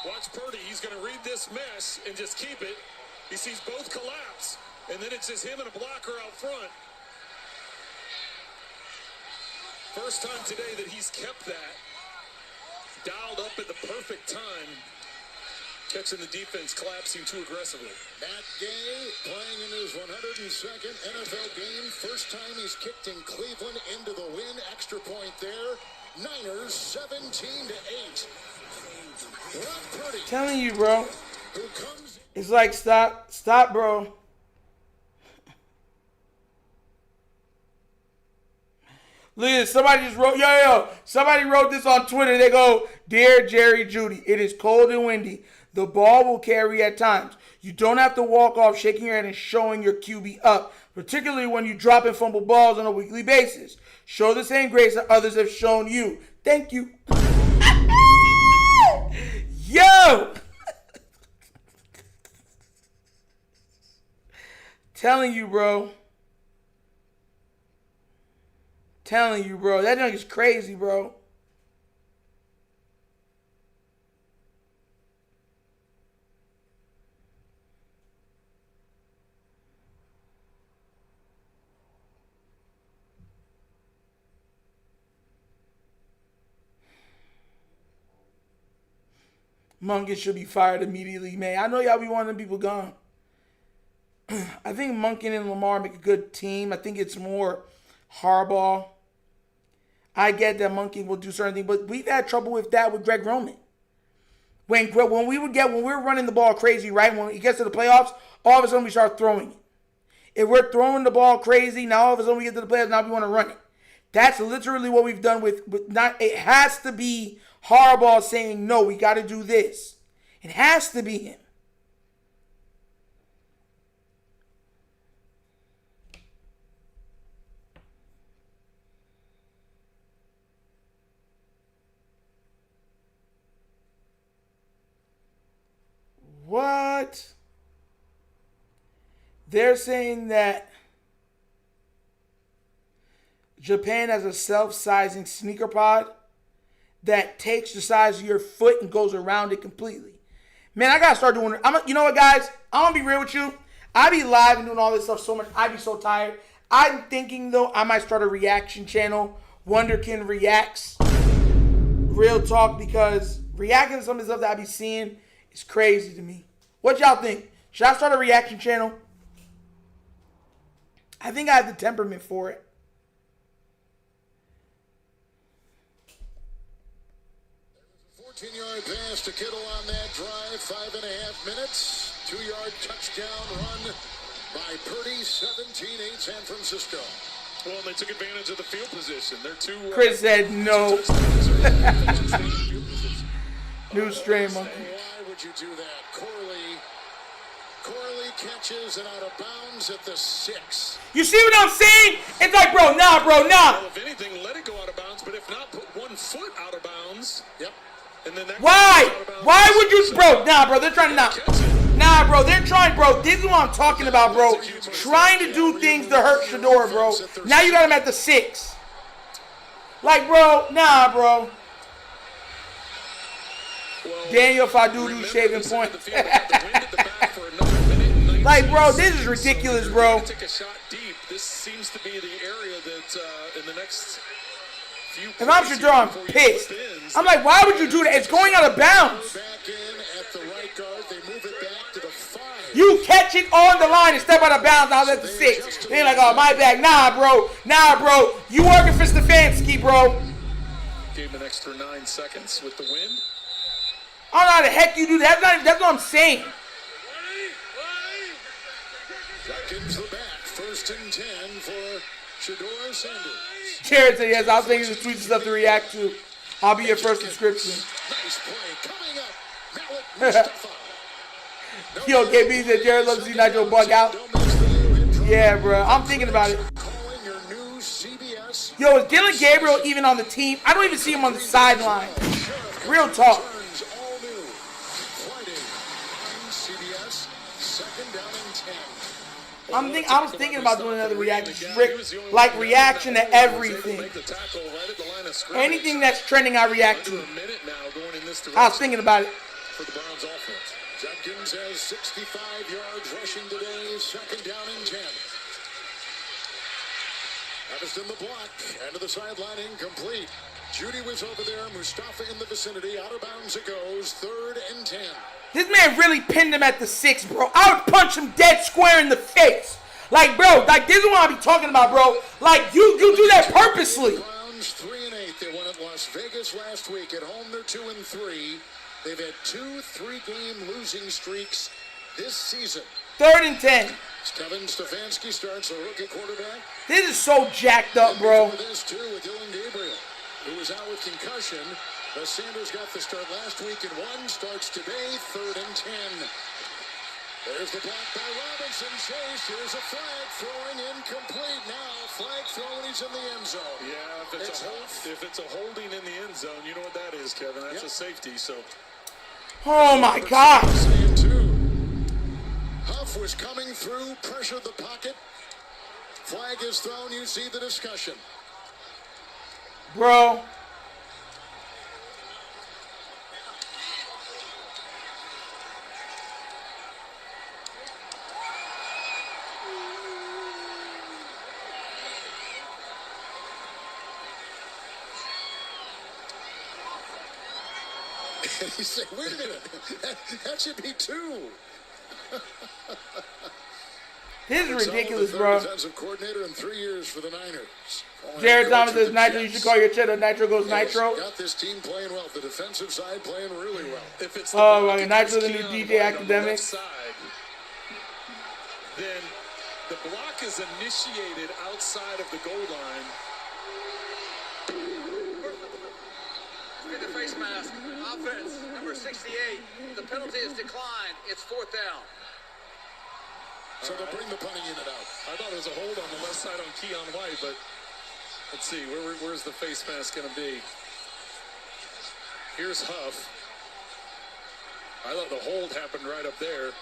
Watch Purdy. He's going to read this mesh and just keep it. He sees both collapse. And then it's just him and a blocker out front. First time today that he's kept that dialed up at the perfect time, catching the defense collapsing too aggressively. Matt Gay playing in his 102nd NFL game. First time he's kicked in Cleveland into the win. Extra point there. Niners 17-8. Brock Purdy, Telling you, bro. who comes It's like, stop, bro. Look at this. Somebody just wrote, somebody wrote this on Twitter. They go, "Dear Jerry Judy, it is cold and windy. The ball will carry at times. You don't have to walk off shaking your head and showing your QB up, particularly when you drop and fumble balls on a weekly basis. Show the same grace that others have shown you. Thank you." Yo! Telling you, bro. Telling you, bro. That nigga's crazy, bro. Monken should be fired immediately, man. I know y'all be wanting people gone. I think Monken and Lamar make a good team. I think it's more Harbaugh. I get that Monken will do certain things, but we've had trouble with that with Greg Roman. When we were running the ball crazy, right? When it gets to the playoffs, all of a sudden we start throwing it. If we're throwing the ball crazy, now all of a sudden we get to the playoffs, now we want to run it. That's literally what we've done with not. It has to be Harbaugh saying, no, we got to do this. It has to be him. What? They're saying that Japan has a self-sizing sneaker pod that takes the size of your foot and goes around it completely. Man, I gotta start doing it. You know what, guys? I'm gonna be real with you. I be live and doing all this stuff so much. I be so tired. I'm thinking though I might start a reaction channel. Wonderkin reacts. Real talk, because reacting to some of the stuff that I be seeing is crazy to me. What y'all think? Should I start a reaction channel? I think I have the temperament for it. There's a 14-yard pass to Kittle on that drive. 5.5 minutes. 2-yard touchdown run by Purdy. 17-8 San Francisco. Well, they took advantage of the field position. They're two. Chris said no. New strain, monkey. Why would you do that? Corley catches and out of bounds at the 6. You see what I'm saying? It's like, bro, nah. Well, if anything, let it go out of bounds. But if not, put 1 foot out of bounds. Yep. And then that. Why? Why would you, bro? Nah, bro. They're trying to not. Nah, bro. They're trying, bro. This is what I'm talking about, bro. Trying to do things to hurt Shadur, bro. Now you got him at the 6. Like, bro, nah, bro. Daniel Fadudu shaving point. Like, bro, this is ridiculous, bro. Take a shot deep. This seems to be the area that in the next few. If I'm Shadur, I'm pissed. I'm like, why would you do that? It's going out of bounds. Back in at the right guard. They move it back to the 5. You catch it on the line and step out of bounds. I was at the 6. They're like, oh, my bad. Nah, bro. You working for Stefanski, bro. Gave him an extra 9 seconds with the wind. I don't know how the heck you do that. That's what I'm saying. Jackins the back. 1st and 10 for Shedeur Sanders. Jared said, yes, I'll send you the tweets and stuff to react to. I'll be your first subscription. Nice play. Coming up. Mallet Mustafa. Yo, KB said Jared loves to see Nigel bug out. Yeah, bro. I'm thinking about it. Calling your new CBS. Yo, is Dylan Gabriel even on the team? I don't even see him on the sideline. Real talk. Turns all new. Friday on CBS. 2nd down and 10. I was thinking about doing another reaction, like reaction to everything. Anything that's trending, I react to. I was thinking about it. For the Browns offense. Jenkins has 65 yards rushing today. 2nd down and 10. Evans in the block. End of the sideline incomplete. Judy was over there. Mustafa in the vicinity. Out of bounds it goes. 3rd and 10. This man really pinned him at the 6, bro. I would punch him dead square in the face. Like, bro, like, this is what I be talking about, bro. Like, you do that purposely. Browns 3-8. They won at Las Vegas last week. At home, they're 2-3. They've had 2 3-game losing streaks this season. 3rd and 10. Kevin Stefanski starts, a rookie quarterback. This is so jacked up, bro. Before this, too, with Dylan Gabriel, who was out with concussion. Sanders got the start last week and 1. Starts today, 3rd and 10. There's the block by Robinson. Chase, here's a flag. Throwing incomplete now. Flag thrown, he's in the end zone. Yeah, if it's a holding in the end zone, you know what that is, Kevin. That's a safety, so. Oh, my God. Huff was coming through, pressured the pocket. Flag is thrown, you see the discussion. Bro. And he's saying, wait a minute, that should be 2. This is ridiculous, bro. Defensive coordinator in 3 years for the Niners. Jared Thomas says, Nitro, you should call your cheddar. Nitro goes Nitro. Got this team playing well. The defensive side playing really well. If it's Oh, my God. Nitro, the new DJ Academic. Then the block is initiated outside of the goal line. Get the face mask. Offense, number 68. The penalty is declined. It's 4th down. So they'll bring the punting unit out. I thought there was a hold on the left side on Keon White, but let's see. Where's the face mask going to be? Here's Huff. I thought the hold happened right up there.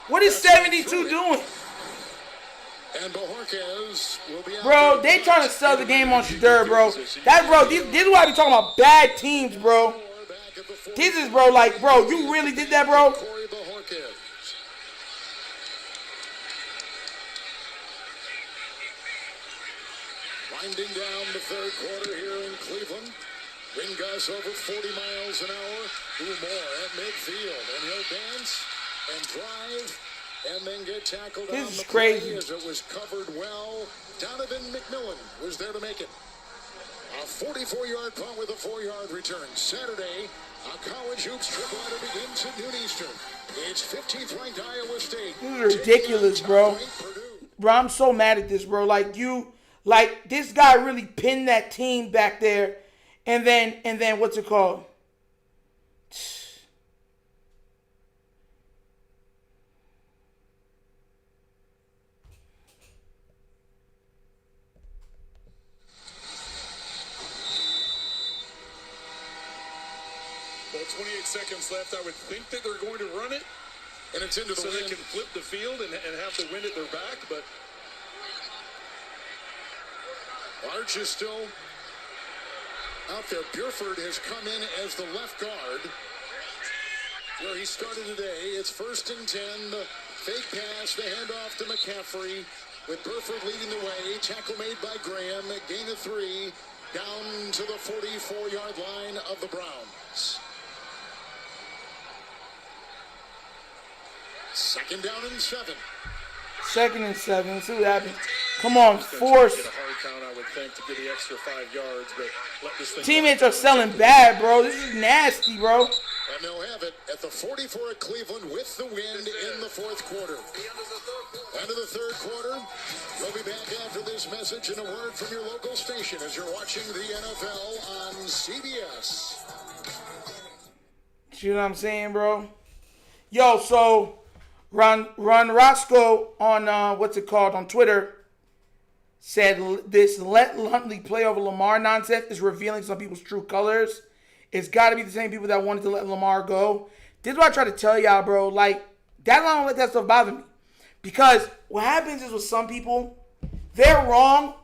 What is 72 doing? And Bojorquez will be out. Bro, they trying to sell the game on Shadur, bro. That, bro, this is why we talking about bad teams, bro. This is, bro, like, bro, you really did that, bro? Corey Bojorquez. Winding down the third quarter here in Cleveland. Wind gusts over 40 miles an hour. Do more at midfield. And he'll dance and drive and then get tackled on This the is crazy. play as it was covered well. Donovan McMillan was there to make it. A 44-yard punt with a 4-yard return. Saturday, a college hoops triple-header begins at noon Eastern. It's 15th ranked Iowa State. This is ridiculous, bro. Bro, I'm so mad at this, bro. Like this guy really pinned that team back there, and then what's it called? Well, 28 seconds left. I would think that they're going to run it. And it's into the so wind. they can flip the field and have the wind at their back. But Arch is still out there. Buford has come in as the left guard, where he started today. It's 1st and 10. The fake pass, the handoff to McCaffrey, with Burford leading the way. Tackle made by Graham. Gain of 3. Down to the 44-yard line of the Browns. 2nd down and 7. 2nd and 7. Let's see what happens. Come on, force. get a hard count, I would think, to get the extra 5 yards. But let this thing Teammates are selling bad, bro. This is nasty, bro. And they'll have it at the 44 at Cleveland with the wind in the 4th quarter. End of the 3rd quarter. We'll be back after this message and a word from your local station as you're watching the NFL on CBS. See what I'm saying, bro? Yo, so Ron Roscoe on on Twitter said this let Huntley play over Lamar nonsense is revealing some people's true colors. It's got to be the same people that wanted to let Lamar go. This is what I try to tell y'all, bro. Like, that's why I don't let that stuff bother me. Because what happens is with some people, they're wrong,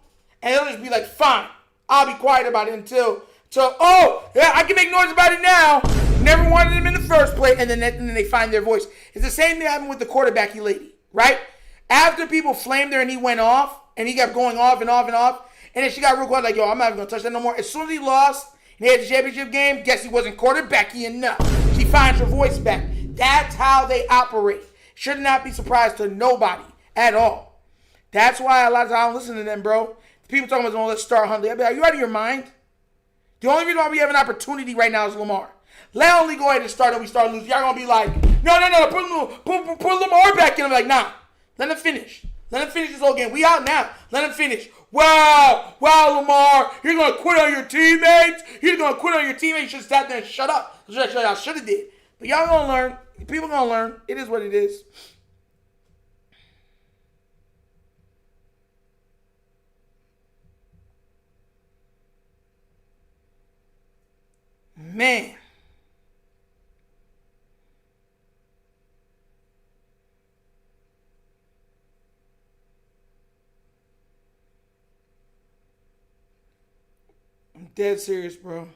and they'll just be like, fine, I'll be quiet about it until oh, yeah, I can make noise about it now. Never wanted him in the first place, and then they find their voice. It's the same thing that happened with the quarterbacky lady, right? After people flamed her and he went off, and he kept going off and off and off, and then she got real quiet, like, yo, I'm not even going to touch that no more. As soon as he lost, and he had the championship game, guess he wasn't quarterbacky enough. She finds her voice back. That's how they operate. Should not be surprised to nobody at all. That's why a lot of times I don't listen to them, bro. People talking about, oh, let's start Huntley. I'd be like, are you out of your mind? The only reason why we have an opportunity right now is Lamar. Let Huntley go ahead and start and we start losing. Y'all going to be like, no, put Lamar back in. I'm like, nah, let him finish. Let him finish this whole game. We out now. Let him finish. Wow, Lamar, you're going to quit on your teammates? You're going to quit on your teammates? You should have sat there and shut up. That's what y'all should have did. But y'all going to learn. People going to learn. It is what it is. Man. I'm dead serious, bro.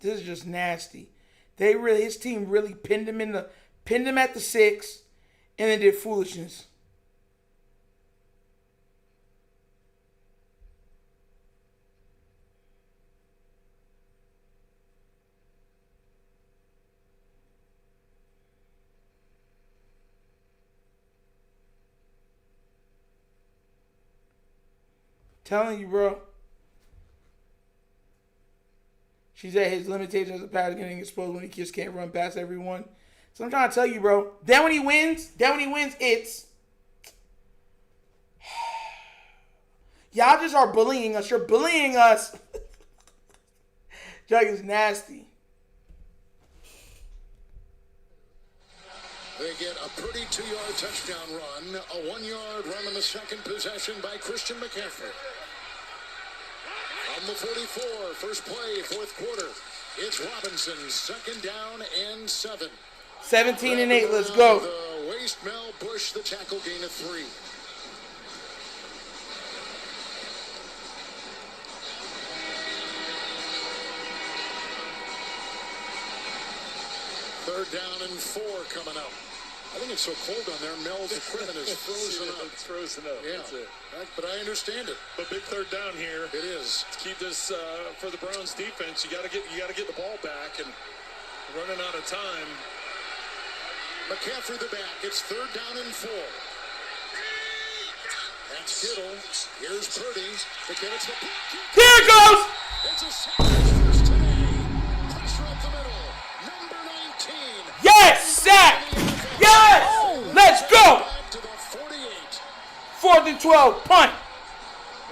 This is just nasty. His team really pinned him at the 6 and then did foolishness. Telling you, bro. She said his limitations as a passer getting exposed when he just can't run past everyone. So I'm trying to tell you, bro. Then when he wins, it's y'all just are bullying us. You're bullying us. Jug is nasty. They get a pretty 2-yard touchdown run, a 1-yard run on the second possession by Christian McCaffrey. On the 44, first play, fourth quarter. It's Robinson, second down and 7. 17 and 8, let's go. The waist, Mel Bush, the tackle, gain of 3. Third down and 4 coming up. I think it's so cold down there, Mel's equipment is frozen up. It's frozen up. Yeah, That's it. but I understand it. But big third down here. It is. To keep this for the Browns defense, you got to get the ball back, and running out of time. McCaffrey the back. It's third down and 4. That's Kittle. Here's Purdy. The kid, it's the There it goes. It's a Sanders first today. Pressure up the middle. Number 19. Yes, sack. Yes. Let's go. Back to the 48. 4th and 12, punt.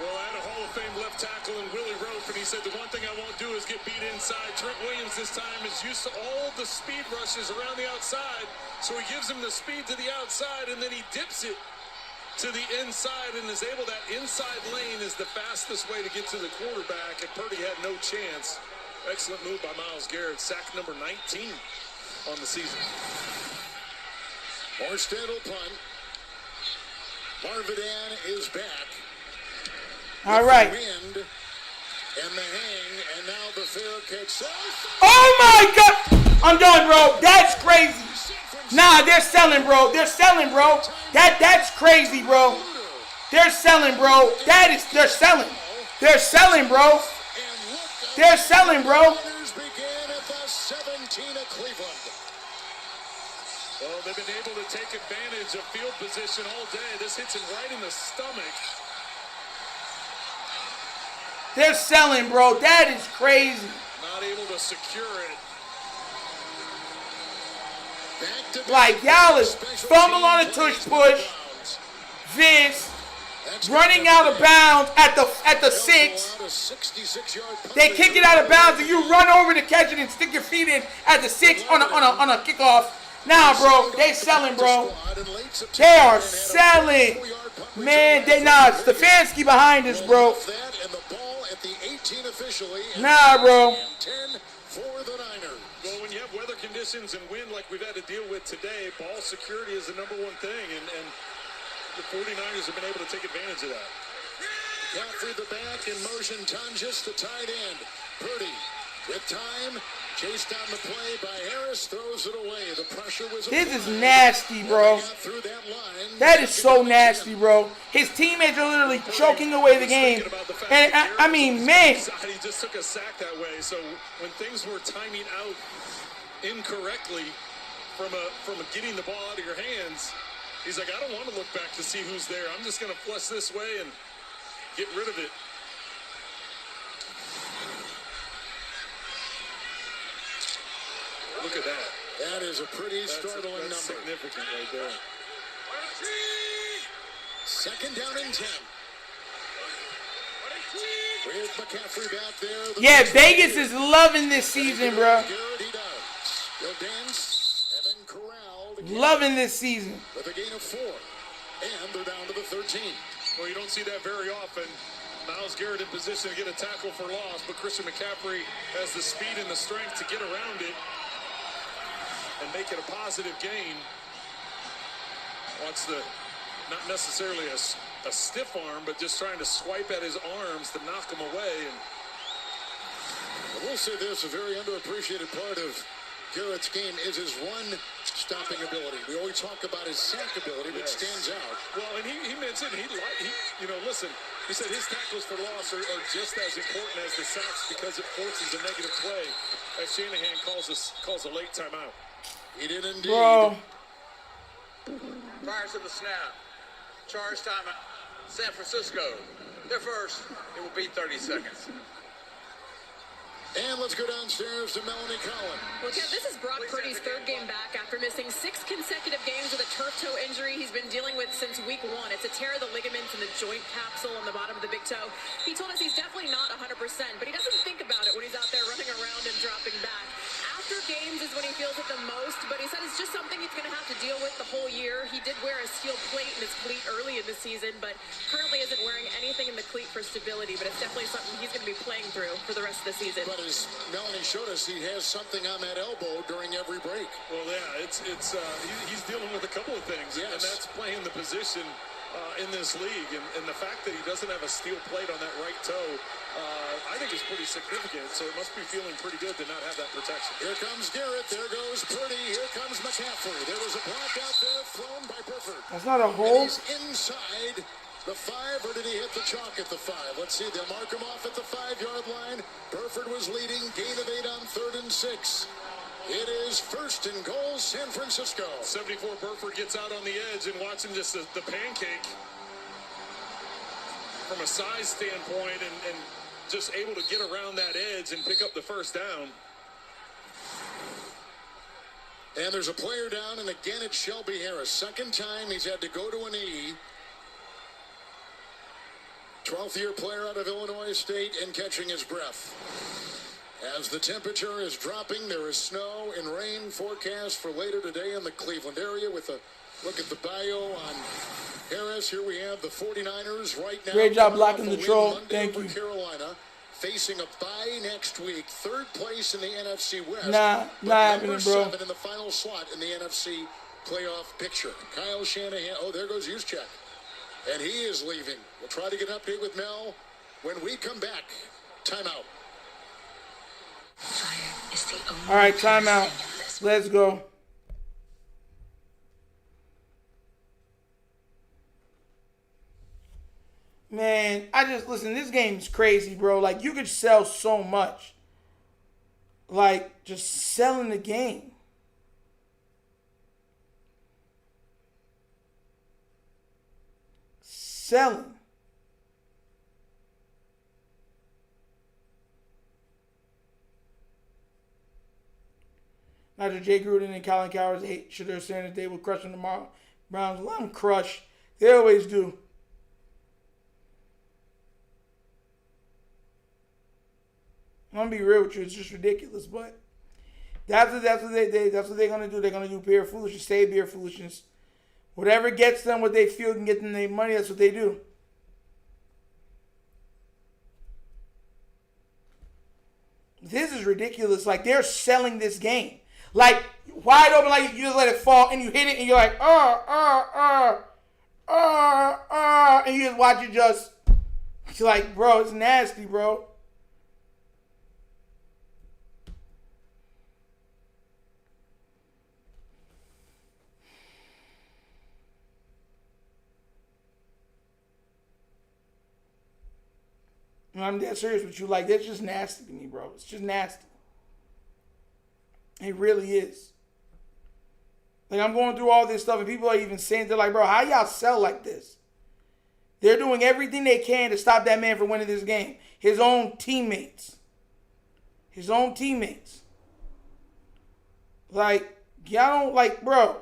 Well, I had a Hall of Fame left tackle in Willie Rope, and he said the one thing I won't do is get beat inside. Trent Williams this time is used to all the speed rushes around the outside, so he gives him the speed to the outside, and then he dips it to the inside and is able, that inside lane is the fastest way to get to the quarterback, and Purdy had no chance. Excellent move by Myles Garrett, sack number 19 on the season. Morstead will punt. Marvidan is back. All right. The wind and the hang, and now the fair catch. Oh my God. I'm done, bro. That's crazy. Nah, they're selling, bro. They're selling, bro. That's crazy, bro. They're selling, bro. They're selling. They're selling, bro. They're selling, bro. Began at the 17 of Cleveland. Well, they've been able to take advantage of field position all day. This hits him right in the stomach. They're selling, bro. That is crazy. Not able to secure it. Like, y'all is fumble on a tush push. Vince running out of bounds at the 6. They kick it out of bounds and you run over to catch it and stick your feet in at the 6 on a kickoff. Nah, bro, they selling, bro. They are selling. Man, Stefanski behind us, bro. Nah, bro. Well, when you have weather conditions and wind like we've had to deal with today, ball security is the number one thing, and the 49ers have been able to take advantage of that. Caffrey the back in motion, Tonjes the tight end. Purdy with time, chased down the play by Harris, throws it away. The pressure was. This is nasty, bro. That is so nasty, bro. His teammates are literally choking away the game. And I mean, man. He just took a sack that way. So when things were timing out incorrectly from getting the ball out of your hands, he's like, I don't want to look back to see who's there. I'm just going to flush this way and get rid of it. Look at that. That is a pretty startling number. Significant right there. Second down and 10. With McCaffrey back there. Yeah, Vegas is loving this season, bro. He does. He'll dance and then corralled. Loving this season. With a gain of 4. And they're down to the 13. Well, you don't see that very often. Myles Garrett in position to get a tackle for loss, but Christian McCaffrey has the speed and the strength to get around it and make it a positive gain. Wants the, not necessarily a stiff arm, but just trying to swipe at his arms to knock him away. And I will say this, a very underappreciated part of Garrett's game is his run-stopping ability. We always talk about his sack ability, but stands out. Well, and he mentioned, listen, he said his tackles for loss are just as important as the sacks because it forces a negative play, as Shanahan calls a late timeout. He did indeed. Bro. Prior to the snap, charge timeout, San Francisco. They're first. It will be 30 seconds. And let's go downstairs to Melanie Collin. Well, Kev, this is Brock Purdy's third game back after missing 6 consecutive games with a turf toe injury he's been dealing with since week 1. It's a tear of the ligaments in the joint capsule on the bottom of the big toe. He told us he's definitely not 100%, but he doesn't think about it when he's out there running around and dropping back. After games is when he feels it the most, but he said it's just something he's going to have to deal with the whole year. He did wear a steel plate in his cleat early in the season, but currently isn't wearing anything in the cleat for stability, but it's definitely something he's going to be playing through for the rest of the season. But as Melanie showed us, he has something on that elbow during every break. Well, yeah, he's dealing with a couple of things, Yes. and that's playing the position in this league, and the fact that he doesn't have a steel plate on that right toe, I think is pretty significant. So it must be feeling pretty good to not have that protection. Here comes Garrett. There goes Purdy. Here cocomes McCaffrey. There was a block out there thrown by Burford. That's not a And hole. he's inside the 5, or did he hit the chalk at the 5? Let's see. They'll mark him off at the 5-yard line. Burford was leading. Gain of 8 on 3rd and 6. It is 1st and goal, San Francisco. 74 Burford gets out on the edge, and watching just the pancake from a size standpoint, and just able to get around that edge and pick up the first down. And there's a player down, and again it's Shelby Harris. Second time he's had to go to a knee. 12th-year player out of Illinois State and catching his breath. As the temperature is dropping, there is snow and rain forecast for later today in the Cleveland area. With a look at the bio on Harris, here we have the 49ers right now. Great job blocking Off a the troll. win Monday Thank over you. Carolina, facing a bye next week. 3rd place in the NFC West. Nah, but not number happening, bro. 7 in the final slot in the NFC playoff picture. Kyle Shanahan. Oh, there goes Juszczyk. And he is leaving. We'll try to get an update with Mel when we come back. Timeout. Fire is the only All right, timeout. Let's go. Man, listen, this game's crazy, bro. Like, you could sell so much. Like, just selling the game. Selling. After Jay Gruden and Colin Cowherd hate Shedeur Sanders, they will crush them tomorrow. Browns, let them crush. They always do. I'm gonna be real with you, it's just ridiculous, but that's what they're gonna do. They're gonna do pure foolishness, say pure foolishness. Whatever gets them what they feel can get them their money, that's what they do. This is ridiculous. Like, they're selling this game. Like, wide open, like you just let it fall and you hit it and you're like, and you just watch it just, it's like, bro, it's nasty, bro. I'm dead serious with you. Like, that's just nasty to me, bro. It's just nasty. It really is. Like, I'm going through all this stuff, and people are even saying, they're like, bro, how y'all sell like this? They're doing everything they can to stop that man from winning this game. His own teammates. His own teammates. Like, y'all don't, like, bro.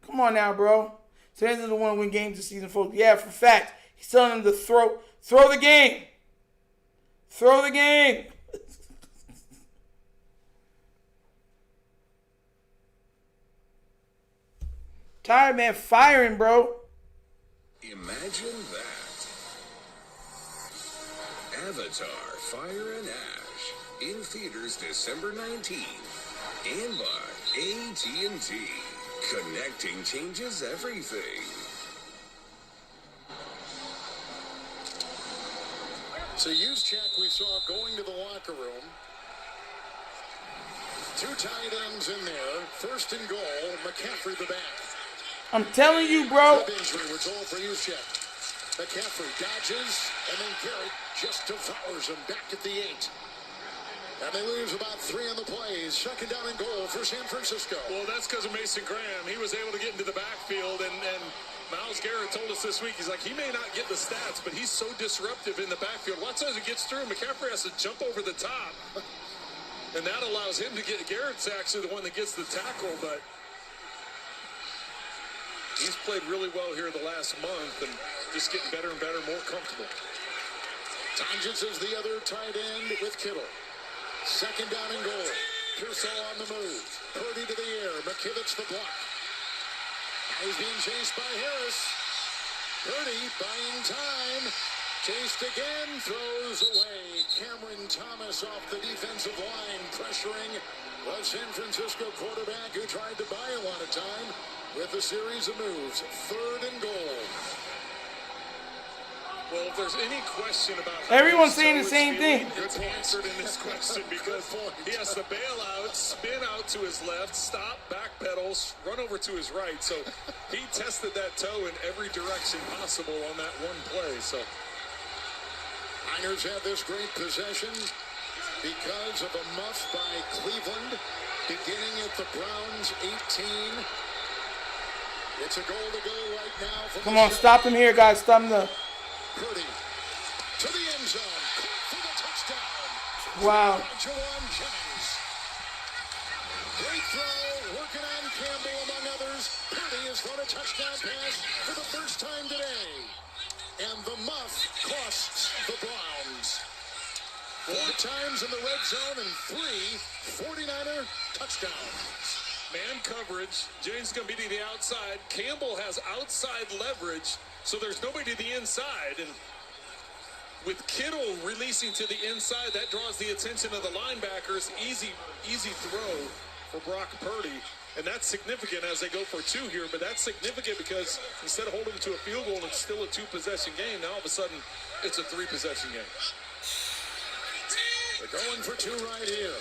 Come on now, bro. Sanders is the one to win games this season, folks. Yeah, for fact. He's telling them to throw the game. Throw the game. Tired, man. Firing, bro. Imagine that. Avatar, Fire and Ash. In theaters December 19th. And by AT&T. Connecting changes everything. So Juszczyk we saw going to the locker room. 2 tight ends in there. 1st and goal. McCaffrey the back. I'm telling you, bro. Rib injury, we're told, for Juszczyk. McCaffrey dodges, and then Garrett just devours him back at the 8. And they lose about 3 on the plays. 2nd down and goal for San Francisco. Well, that's because of Mason Graham. He was able to get into the backfield and Myles Garrett told us this week, he's like, he may not get the stats, but he's so disruptive in the backfield. Lots of times he gets through, McCaffrey has to jump over the top. And that allows him to get, Garrett's actually the one that gets the tackle, but he's played really well here the last month and just getting better and better, more comfortable. Tonjes is the other tight end with Kittle. Second down and goal. Pearsall on the move. Purdy to the air. McKivitz the block. Now he's being chased by Harris. Purdy buying time. Chased again. Throws away. Cameron Thomas off the defensive line. Pressuring the San Francisco quarterback who tried to buy a lot of time with a series of moves. Third and goal. Well, if there's any question about everyone's saying the same thing. It's answered in this question because he has to bail out, spin out to his left, stop, backpedals, run over to his right. So he tested that toe in every direction possible on that one play. So Niners have this great possession because of a muff by Cleveland, beginning at the Browns 18. It's a goal to go right now. From Come on, stop him here, guys. Stop him the. Purdy to the end zone, for the touchdown. Wow. Jawan Jennings. Great throw, working on Campbell among others. Purdy has thrown a touchdown pass for the first time today. And the muff costs the Browns. 4 times in the red zone and 3 49er touchdowns. man coverage, James going to be to the outside. Campbell has outside leverage. So there's nobody to the inside, and with Kittle releasing to the inside, that draws the attention of the linebackers. Easy throw for Brock Purdy, and that's significant as they go for 2 here, but that's significant because instead of holding them to a field goal, it's still a 2-possession game. Now all of a sudden, it's a 3-possession game. They're going for 2 right here.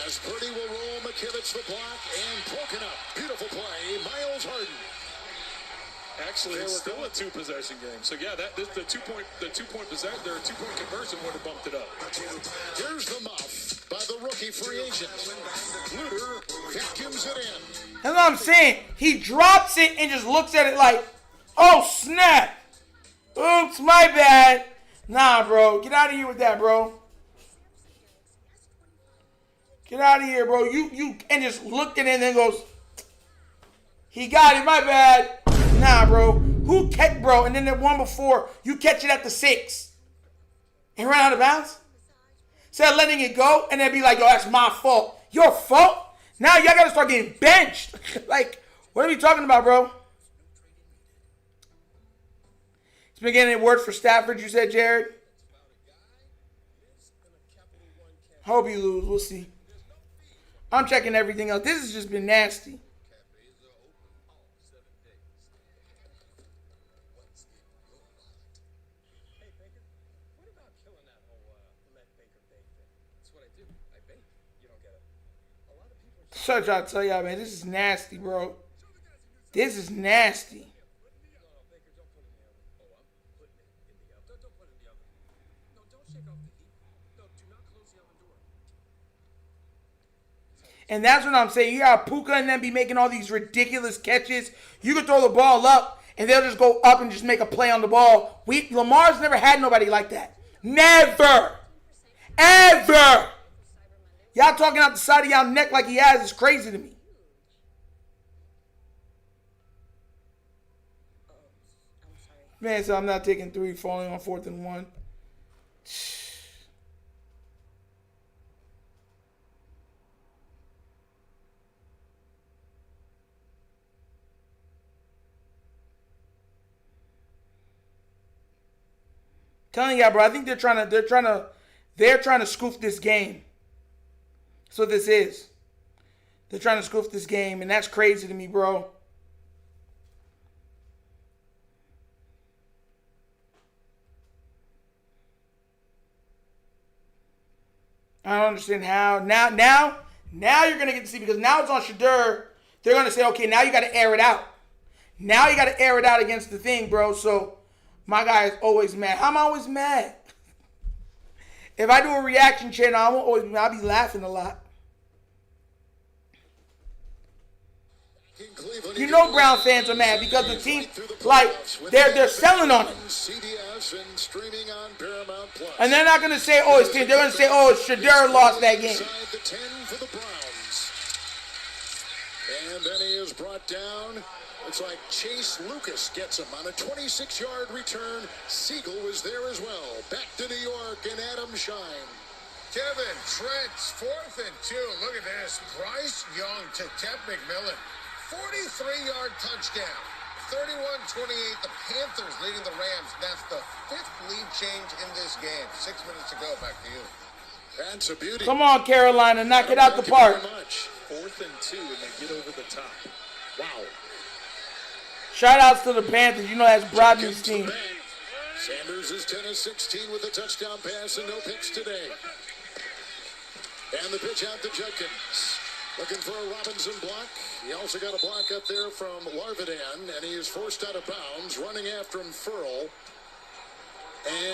As Purdy will roll, McKivitz the block, and broken up. Beautiful play, Miles Harden. Actually, it's still a 2-possession game. So yeah, that the 2-point possession, their 2-point conversion would have bumped it up. Here's the muff by the rookie free agent. Luter vacuums it in. That's what I'm saying. He drops it and just looks at it like, oh snap. Oops, my bad. Nah, bro. Get out of here with that, bro. Get out of here, bro. You and just looked at it and then goes, he got it, my bad. Nah, bro. Who catch, bro? And then the one before, you catch it at the 6 and run out of bounds? Instead of letting it go and then be like, yo, that's my fault. Your fault? Now y'all got to start getting benched. Like, what are we talking about, bro? It's been getting it worse for Stafford, you said, Jared? Hope you lose. We'll see. I'm checking everything else. This has just been nasty. So I try to tell y'all, man, this is nasty, bro. This is nasty. And that's what I'm saying. You got Puka and them be making all these ridiculous catches. You can throw the ball up, and they'll just go up and just make a play on the ball. Lamar's never had nobody like that. Never. Ever. Y'all talking out the side of y'all neck like he has is crazy to me. Man, so I'm not taking 3, falling on 4th and 1. Telling y'all, bro, I think they're trying to scoof this game. That's what this is. They're trying to scoof this game, and that's crazy to me, bro. I don't understand how. Now you're going to get to see, because now it's on Shedeur. They're going to say, okay, now you got to air it out. Now you got to air it out against the thing, bro. So my guy is always mad. I'm always mad. If I do a reaction channel, I'll be laughing a lot. You know Brown fans are mad because the team, like, they're selling on him. CBS and streaming on Paramount Plus. And they're not going to say, oh, it's team. They're going to say, oh, Shedeur lost that game. Inside the 10 for the Browns. And then he is brought down. Looks like Chase Lucas gets him on a 26-yard return. Siegel was there as well. Back to New York and Adam Shine. Kevin Trent's 4th and 2. Look at this. Bryce Young to Ted McMillan. 43-yard touchdown. 31-28. The Panthers leading the Rams. That's the 5th lead change in this game. 6 minutes to go. Back to you. That's a beauty. Come on, Carolina. Knock it out the park. 4th and 2, and they get over the top. Wow. Shout outs to the Panthers. You know that's Brodney's team. Sanders is 10 of 16 with a touchdown pass and no picks today. And the pitch out to Judkins. Looking for a Robinson block. He also got a block up there from Larvidan, and he is forced out of bounds. Running after him, Furl.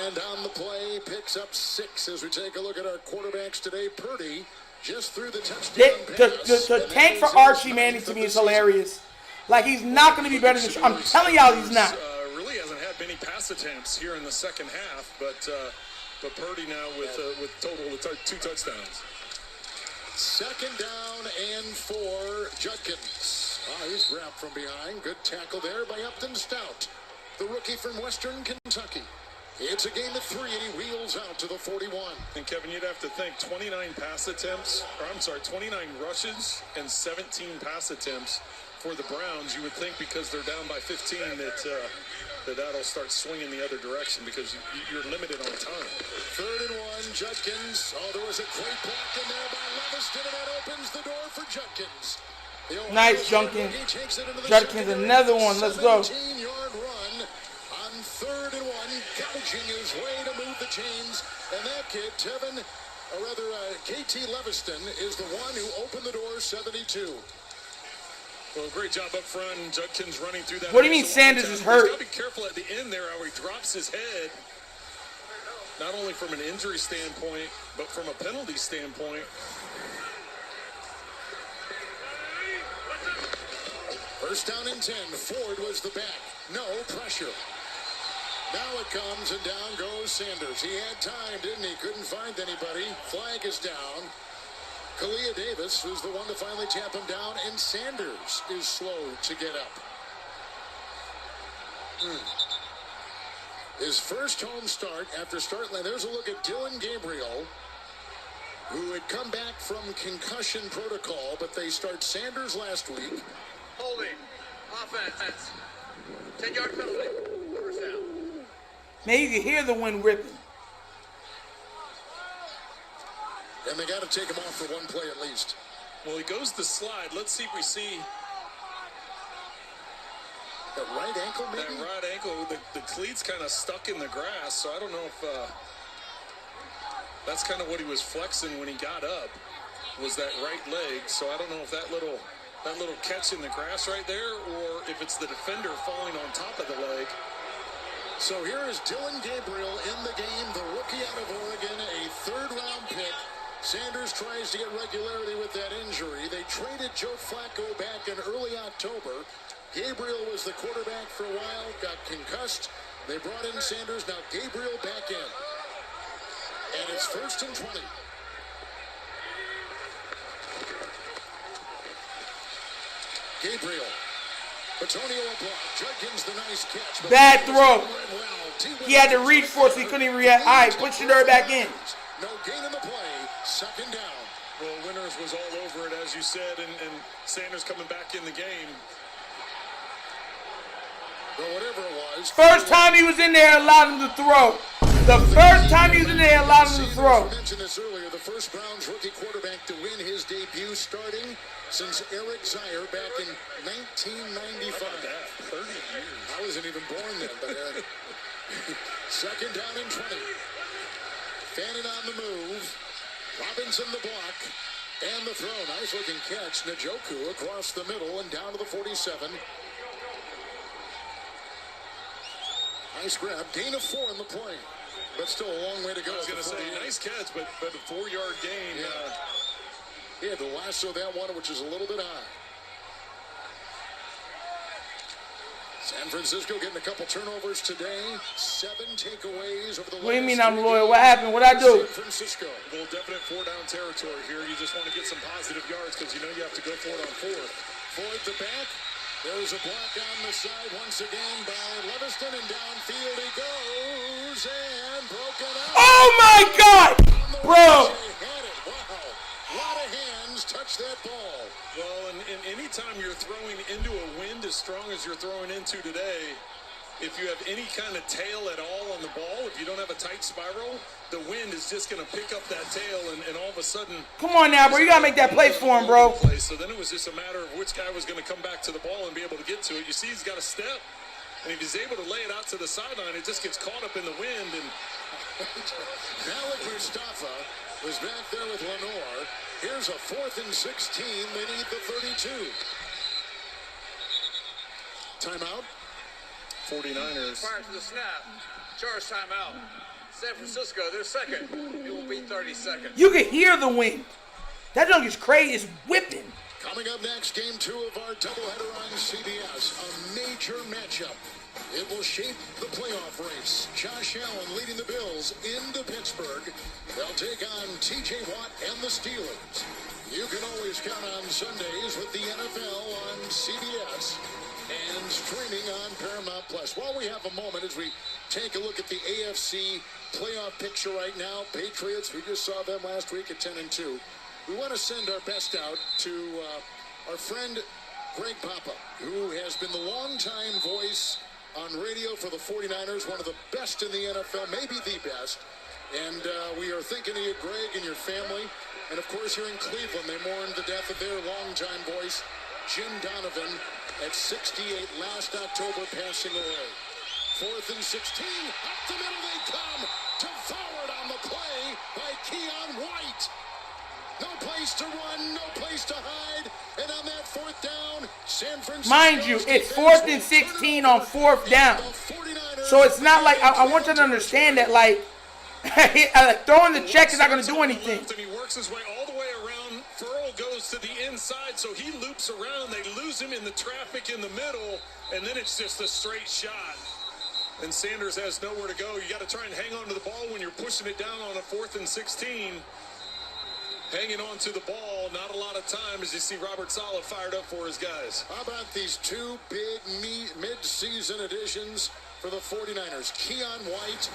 And on the play, picks up 6 as we take a look at our quarterbacks today. Purdy just threw the touchdown pass. The tank for Archie Manning to me is hilarious. Like, he's not going to be better than... I'm telling y'all he's not. Really hasn't had many pass attempts here in the second half, but Purdy now with total 2 touchdowns. 2nd down and 4, Judkins. He's grabbed from behind. Good tackle there by Upton Stout, the rookie from Western Kentucky. It's a game of 3, and he wheels out to the 41. And Kevin, you'd have to think 29 rushes and 17 pass attempts for the Browns. You would think because they're down by 15 that'll start swinging the other direction because you're limited on time. 3rd and 1, Judkins. There was a great block in there by Leviston, and that opens the door for Judkins. Nice, Judkins. Judkins, another one. Let's go. 17-yard run on 3rd and 1, gouging his way to move the chains. And that kid, KT Leviston, is the one who opened the door, 72. Well, great job up front. Judkins running through that. What do you mean Sanders is hurt? He's got to be careful at the end there how he drops his head. Not only from an injury standpoint, but from a penalty standpoint. First down and 10. Ford was the back. No pressure. Now it comes, and down goes Sanders. He had time, didn't he? Couldn't find anybody. Flag is down. Kalia Davis was the one to finally tap him down, and Sanders is slow to get up. His first home start after start line. There's a look at Dylan Gabriel, who had come back from concussion protocol, but they start Sanders last week. Holding. Offense. 10-yard penalty. First down. Man, you can hear the wind ripping. And they got to take him off for one play at least. Well, he goes to slide. Let's see if we see that right ankle, maybe? That right ankle. The cleat's kind of stuck in the grass, so I don't know if that's kind of what he was flexing when he got up, was that right leg. So I don't know if that little catch in the grass right there, or if it's the defender falling on top of the leg. So here is Dylan Gabriel in the game, the rookie out of Oregon, a 3rd-round pick. Sanders tries to get regularity with that injury. They traded Joe Flacco back in early October. Gabriel was the quarterback for a while, got concussed. They brought in Sanders. Now Gabriel back in. And it's 1st and 20. Gabriel. Antonio a block. Judkins the nice catch. Bad throw. He had to reach for it so he couldn't even react. All right, put Shedeur back in. No gain in the play. 2nd down. Well, Winters was all over it, as you said, and Sanders coming back in the game. But whatever it was. First time he was in there, allowed him to throw. The first time he was in there, allowed him to throw. I mentioned this earlier. The first Browns rookie quarterback to win his debut starting since Eric Zier back in 1995. 30 years. I wasn't even born then, but 2nd down and 20. Fannin on the move. Robinson the block. And the throw. Nice looking catch. Njoku across the middle and down to the 47. Nice grab. Gain of 4 in the play. But still a long way to go. I was going to say, nice catch, but a 4-yard gain. Yeah. He had to lasso that one, which is a little bit high. San Francisco getting a couple turnovers today. 7 takeaways over the What do you mean last I'm 3 loyal? What happened? What'd I do? San Francisco. A little definite 4-down territory here. You just want to get some positive yards because you know you have to go for it on 4th. Ford to back. There's a block on the side once again by Leviston, and downfield he goes and broken out. Oh my God, bro! They had it. Wow. A lot of hands touch that ball. Well, and any time you're throwing into a wind as strong as you're throwing into today, if you have any kind of tail at all on the ball, if you don't have a tight spiral, the wind is just going to pick up that tail, and all of a sudden... Come on now, bro. You got to make that play for him, bro. So then it was just a matter of which guy was going to come back to the ball and be able to get to it. You see he's got a step, and if he's able to lay it out to the sideline, it just gets caught up in the wind. And Malik Mustafa was back there with Lenore. Here's a 4th and 16. They need the 32. Timeout. 49ers. Prior to the snap, charge timeout. San Francisco, they're second. It will be 30 seconds. You can hear the wind. That junk is crazy. It's whipping. Coming up next, game 2 of our doubleheader on CBS. A major matchup. It will shape the playoff race. Josh Allen leading the Bills into Pittsburgh. They'll take on T.J. Watt and the Steelers. You can always count on Sundays with the NFL on CBS and streaming on Paramount Plus. While we have a moment as we take a look at the AFC playoff picture right now, Patriots, we just saw them last week at 10-2. We want to send our best out to our friend Greg Papa, who has been the longtime voice on radio for the 49ers, one of the best in the NFL, maybe the best. And we are thinking of you, Greg, and your family. And, of course, here in Cleveland, they mourned the death of their longtime voice, Jim Donovan, at 68 last October, passing away. 4th and 16. Up the middle they come. To forward on the play by Keon White. No place to run, no place to hide. And on that 4th down, San Francisco. Mind you, it's 4th and 16 on 4th down. So it's not like, I want you to understand that, like, throwing the check is not going to do anything. And he works his way all the way around. Furl goes to the inside, so he loops around. They lose him in the traffic in the middle, and then it's just a straight shot. And Sanders has nowhere to go. You got to try and hang on to the ball when you're pushing it down on a 4th and 16. Hanging on to the ball, not a lot of time as you see Robert Saleh fired up for his guys. How about these 2 big mid-season additions for the 49ers? Keon White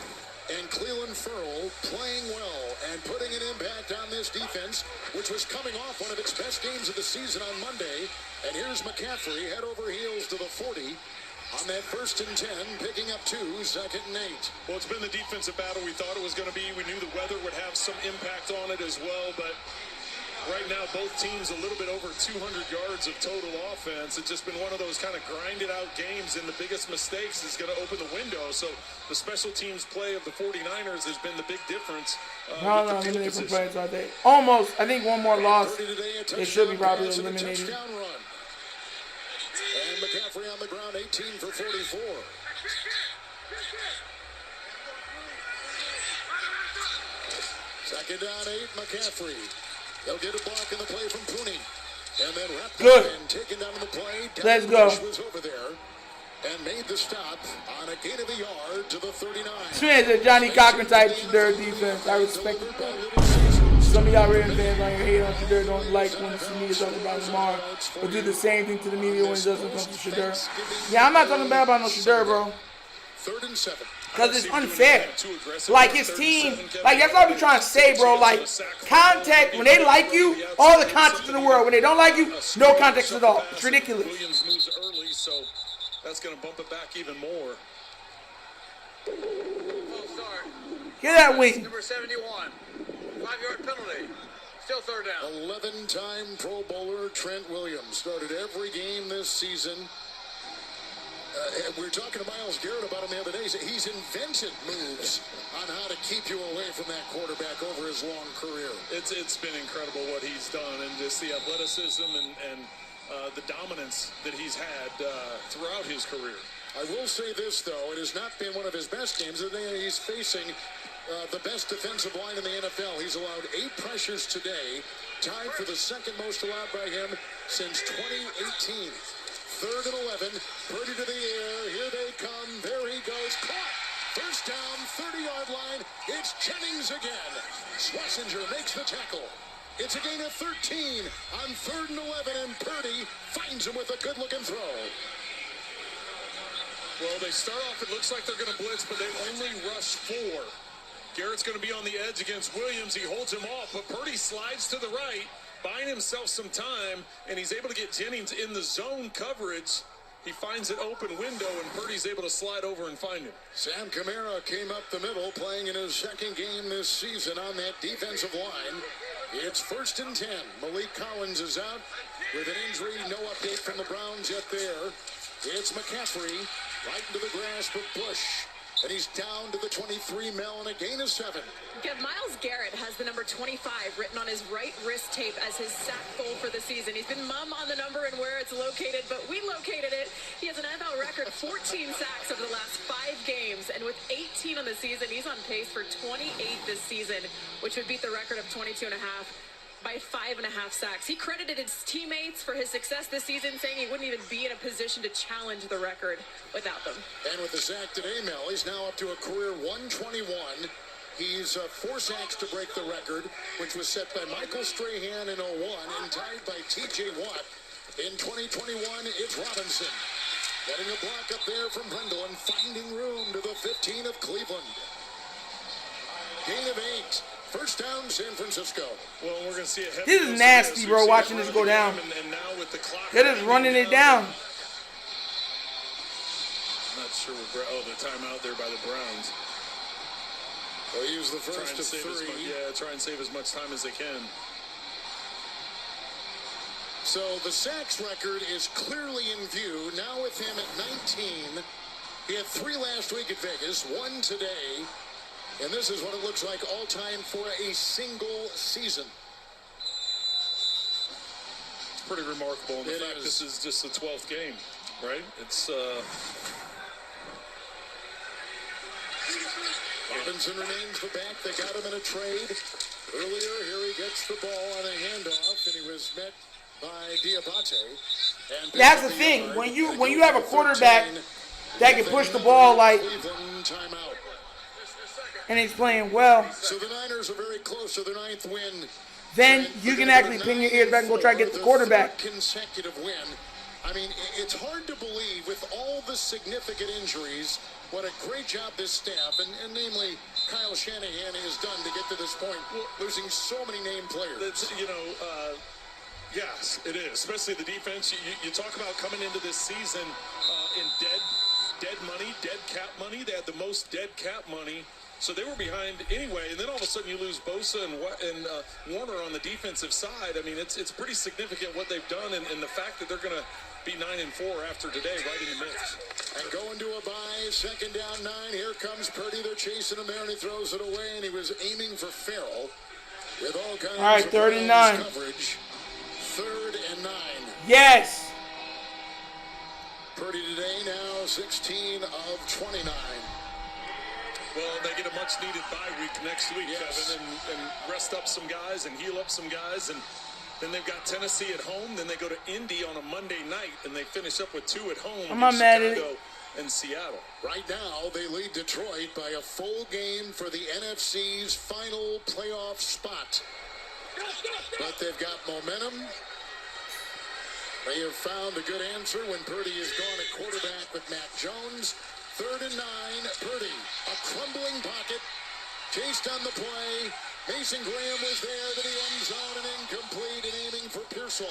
and Cleveland Ferrell playing well and putting an impact on this defense, which was coming off one of its best games of the season on Monday. And here's McCaffrey, head over heels to the 40. On that 1st and 10, picking up 2, 2nd and 8. Well, it's been the defensive battle we thought it was going to be. We knew the weather would have some impact on it as well, but right now both teams a little bit over 200 yards of total offense. It's just been one of those kind of grinded out games, and the biggest mistakes is going to open the window. So the special teams play of the 49ers has been the big difference. No, eliminated from players all day. Almost. I think one more loss. It should be probably eliminated. And McCaffrey on the ground, 18 for 44. Second down, 8, McCaffrey. They'll get a block in the play from Pooney. And then wrapped up and taken down in the play. Let's go. Was over there and made the stop on a gain of a yard to the 39. This man's a Johnny Cochran type Shedeur defense. I respect it, bro. Some of y'all Ravens fans on here hate on Shedeur, don't like when the media talks about Lamar, but do the same thing to the media when it doesn't come to Shedeur. Yeah, I'm not talking bad about no Shedeur, bro. 3rd and 7. Because it's unfair. Like his team, like that's all I be trying to say, bro. Like contact, when they like you, all the context in the world. When they don't like you, no context at all. It's ridiculous. Williams moves early, so that's going to bump it back even more. Full start. Get that wing. Number 71. 5-yard penalty. Still 3rd down. 11-time Pro Bowler Trent Williams started every game this season. We were talking to Myles Garrett about him the other day. He's invented moves on how to keep you away from that quarterback over his long career. It's been incredible what he's done, and just the athleticism and the dominance that he's had throughout his career. I will say this, though. It has not been one of his best games. He's facing the best defensive line in the NFL. He's allowed 8 pressures today, tied for the 2nd most allowed by him since 2018. 3rd and 11. Purdy to the air. Here they come. There he goes. Caught. First down, 30-yard line. It's Jennings again. Schlesinger makes the tackle. It's a gain of 13 on 3rd and 11, and Purdy finds him with a good-looking throw. Well, they start off, it looks like they're going to blitz, but they only rush 4. Garrett's going to be on the edge against Williams. He holds him off, but Purdy slides to the right, buying himself some time, and he's able to get Jennings in the zone coverage. He finds an open window, and Purdy's able to slide over and find him. Sam Kamara came up the middle, playing in his second game this season on that defensive line. It's 1st and 10. Malik Collins is out with an injury. No update from the Browns yet there. It's McCaffrey right into the grasp of Bush. And he's down to the 23 mil and a gain of 7. Myles Garrett has the number 25 written on his right wrist tape as his sack goal for the season. He's been mum on the number and where it's located, but we located it. He has an NFL record 14 sacks over the last 5 games, and with 18 on the season, he's on pace for 28 this season, which would beat the record of 22.5 by 5.5 sacks. He credited his teammates for his success this season, saying he wouldn't even be in a position to challenge the record without them. And with the sack today, Mel, he's now up to a career 121. He's 4 sacks to break the record, which was set by Michael Strahan in 01 and tied by T.J. Watt. In 2021, it's Robinson. Getting a block up there from Brendel and finding room to the 15 of Cleveland. Gain of 8. First down, San Francisco. Well, we're going to see a heavy This is nasty, bro, watching this go down. And now with the clock, They're just running it down. I'm not sure what the timeout there by the Browns. They'll use the first of 3. Try and save as much time as they can. So the sacks record is clearly in view. Now with him at 19. He had 3 last week at Vegas, 1 today. And this is what it looks like all-time for a single season. It's pretty remarkable. In fact, this is just the 12th game, right? It's Robinson remains the back. They got him in a trade earlier. Here he gets the ball on a handoff, and he was met by Diabate. And That's the thing. When you have a quarterback that can push the ball like, timeout. and he's playing well, So the Niners are very close to their 9th win. then you can actually pin your ears back and go try to get the quarterback. Consecutive win. I mean, it's hard to believe with all the significant injuries, what a great job this staff, and namely Kyle Shanahan, has done to get to this point, losing so many named players. Yes, it is. Especially the defense. You talk about coming into this season in dead money, dead cap money. They had the most dead cap money. So they were behind anyway, and then all of a sudden you lose Bosa and Warner on the defensive side. I mean, it's pretty significant what they've done, and the fact that they're going to be 9-4 after today, right in the mix. And going to a bye, 2nd down 9. Here comes Purdy. They're chasing him there, and he throws it away, and he was aiming for Farrell with all kinds of 3rd and 9. coverage. 3rd and 9. Yes. Purdy today now 16 of 29. Well, they get a much-needed bye week next week, Kevin, and rest up some guys and heal up some guys. And then they've got Tennessee at home. Then they go to Indy on a Monday night, and they finish up with 2 at home. I'm not mad at it. Chicago and Seattle. Right now, they lead Detroit by a full game for the NFC's final playoff spot. But they've got momentum. They have found a good answer when Purdy is gone at quarterback with Matt Jones. 3rd and 9, Purdy, a crumbling pocket, chased on the play. Mason Graham was there to the end zone and incomplete and aiming for Pearsall.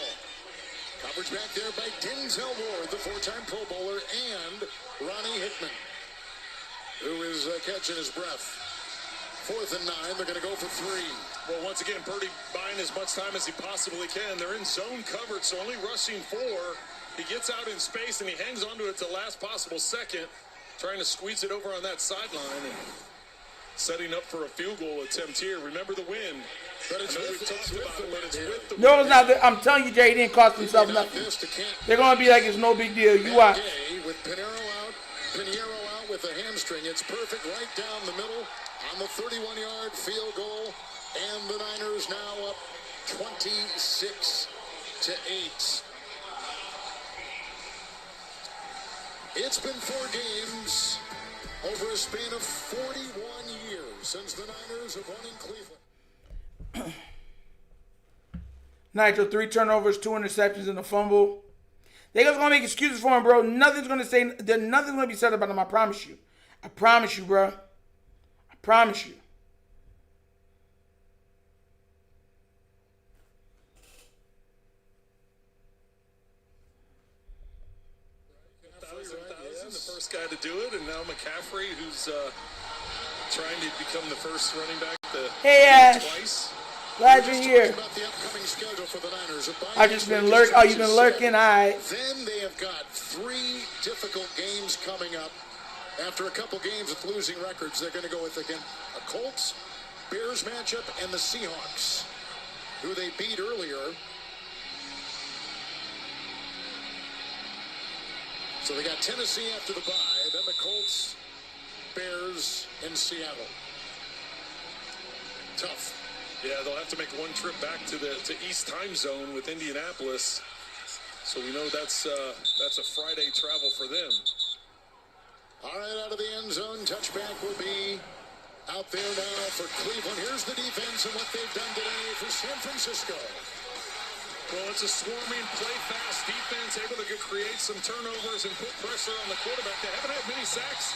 Coverage back there by Denzel Ward, the 4-time Pro Bowler, and Ronnie Hickman, who is catching his breath. 4th and 9, they're going to go for 3. Well, once again, Purdy buying as much time as he possibly can. They're in zone coverage, so only rushing 4. He gets out in space, and he hangs onto it to the last possible second, trying to squeeze it over on that sideline and setting up for a field goal attempt here. Remember the wind. But it's we've talked about it, but it's with the No, it's not. I'm telling you, Jay, he didn't cost himself nothing. They're going to be like it's no big deal. You watch. With Pinheiro out with a hamstring. It's perfect right down the middle on the 31-yard field goal. And the Niners now up 26-8. It's been 4 games over a span of 41 years since the Niners have won in Cleveland. Nitro, 3 turnovers, 2 interceptions, and a fumble. They just gonna make excuses for him, bro. Nothing's gonna be said about him. I promise you. I promise you, bro. I promise you. The first guy to do it, and now McCaffrey, who's trying to become the first running back to Hey, Ash. twice. Glad you're here. About the upcoming schedule for the Niners. I've just been lurking. Oh, you've been lurking? All right. Then they have got 3 difficult games coming up. After a couple games with losing records, they're going to go with, again, a Colts, Bears matchup, and the Seahawks, who they beat earlier. So they got Tennessee after the bye, then the Colts, Bears, and Seattle. Tough. Yeah, they'll have to make one trip back to East Time Zone with Indianapolis. So we know that's a Friday travel for them. All right, out of the end zone, touchback will be out there now for Cleveland. Here's the defense and what they've done today for San Francisco. Well, it's a swarming, play-fast defense, able to create some turnovers and put pressure on the quarterback. They haven't had many sacks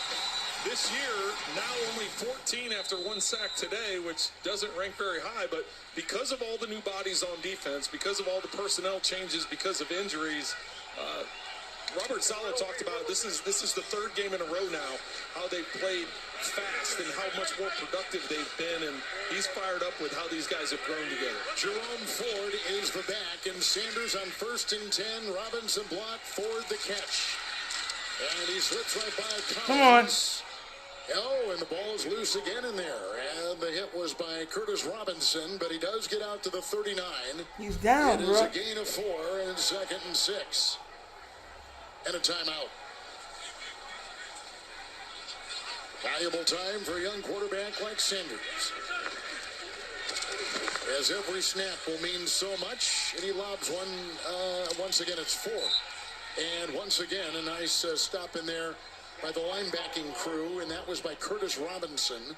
this year, now only 14 after 1 sack today, which doesn't rank very high. But because of all the new bodies on defense, because of all the personnel changes, because of injuries, Robert Saleh talked about this is the 3rd game in a row now, how they've played fast and how much more productive they've been, and he's fired up with how these guys have grown together. Jerome Ford is the back, and Sanders on 1st and 10. Robinson block, Ford the catch. And he slips right by Collins. Come on. Oh, and the ball is loose again in there. And the hit was by Curtis Robinson, but he does get out to the 39. He's down, It bro. is a gain of 4 and 2nd and 6. And a timeout. Valuable time for a young quarterback like Sanders, as every snap will mean so much. And he lobs one. Once again, it's 4. And once again, a nice stop in there by the linebacking crew, and that was by Curtis Robinson,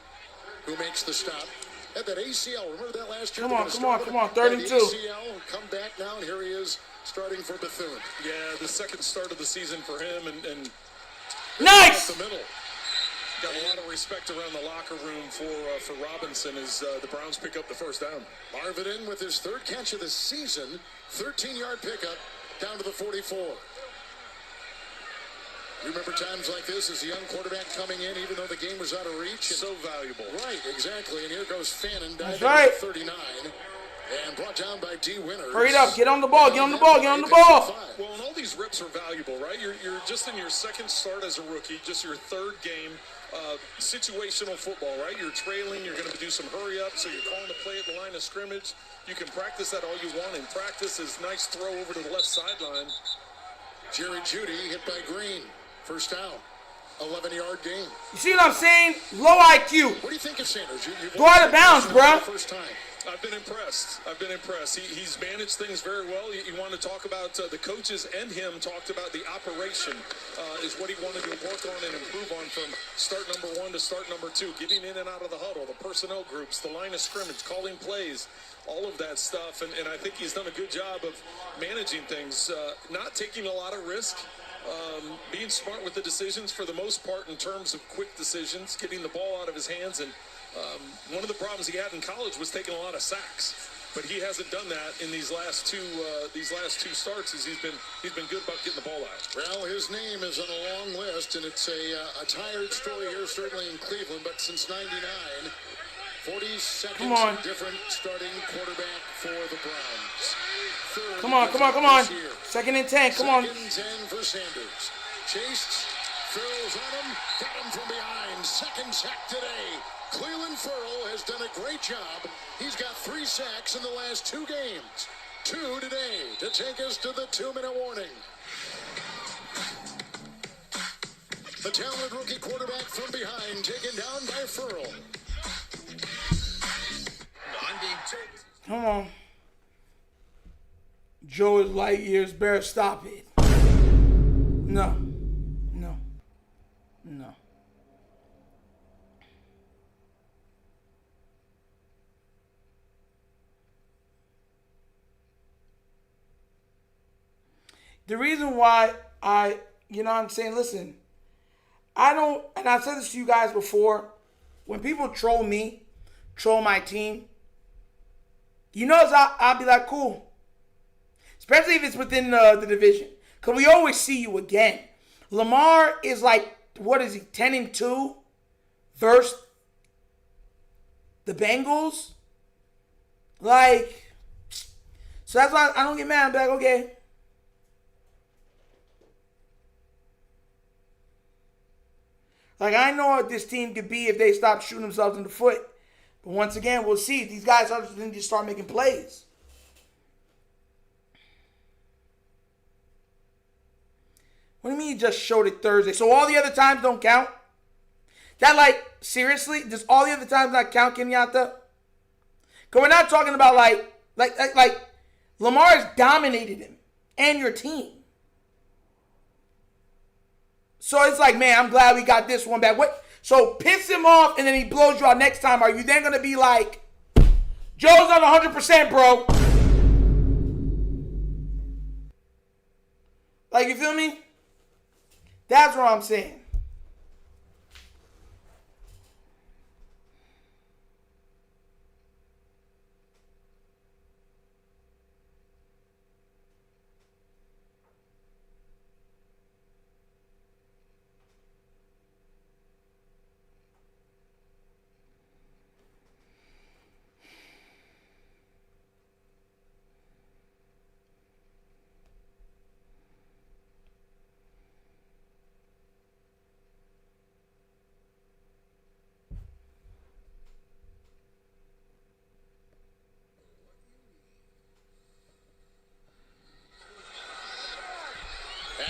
who makes the stop. Had that ACL. Remember that last year? Come on. 3rd and 2. ACL, come back now, and here he is starting for Bethune. Yeah, the second start of the season for him, and Nice. The middle. got a lot of respect around the locker room for Robinson as the Browns pick up the first down. Marvin in with his 3rd catch of the season, 13-yard pickup down to the 44. You remember times like this as a young quarterback coming in, even though the game was out of reach. And So valuable. Right, exactly. And here goes Fannin diving right. at 39 and brought down by D. Winters. Hurry up. Get on the ball. Well, and all these reps are valuable, right? You're just in your 2nd start as a rookie, just your 3rd game. Situational football, right? You're trailing, you're going to do some hurry up, so you're calling the play at the line of scrimmage. You can practice that all you want in practice. Is nice throw over to the left sideline. Jerry Jeudy hit by Green. First down. 11-yard gain. You see what I'm saying? Low IQ. What do you think of Sanders? Go out of bounds, bro. First time. I've been impressed. He's managed things very well. You want to talk about the coaches and him talked about the operation is what he wanted to work on and improve on from start number 1 to start number 2, getting in and out of the huddle, the personnel groups, the line of scrimmage, calling plays, all of that stuff. And I think he's done a good job of managing things, not taking a lot of risk. Being smart with the decisions for the most part in terms of quick decisions, getting the ball out of his hands. And one of the problems he had in college was taking a lot of sacks, but he hasn't done that in these last two starts. As he's been good about getting the ball out. Well, his name is on a long list, and it's a tired story here, certainly in Cleveland. But since '99, 42nd different starting quarterback for the Browns. Come on. 2nd and 10. Come on. 2nd and 10 for Sanders. Chased, throws on him, got him from behind. 2nd sack today. Cleveland Ferrell has done a great job. He's got 3 sacks in the last 2 games. 2 today to take us to the 2-minute warning. The talented rookie quarterback from behind, taken down by Ferrell. Come on. Joe is light years. Bear, stop it. No. The reason why you know what I'm saying, listen, I don't, and I've said this to you guys before, when people troll me, troll my team, you know, I'll be like, cool. Especially if it's within the division. Because we always see you again. Lamar is like, what is he, 10-2 versus the Bengals? Like, so that's why I don't get mad. I'm like, okay. Like, I know what this team could be if they stop shooting themselves in the foot. But once again, we'll see. These guys are just going to start making plays. What do you mean you just showed it Thursday? So all the other times don't count? That, like, seriously? Does all the other times not count, Kenyatta? Because we're not talking about, like Lamar has dominated him and your team. So it's like, man, I'm glad we got this one back. What? So piss him off and then he blows you out next time. Are you then going to be like, Joe's on 100%, bro? Like, you feel me? That's what I'm saying.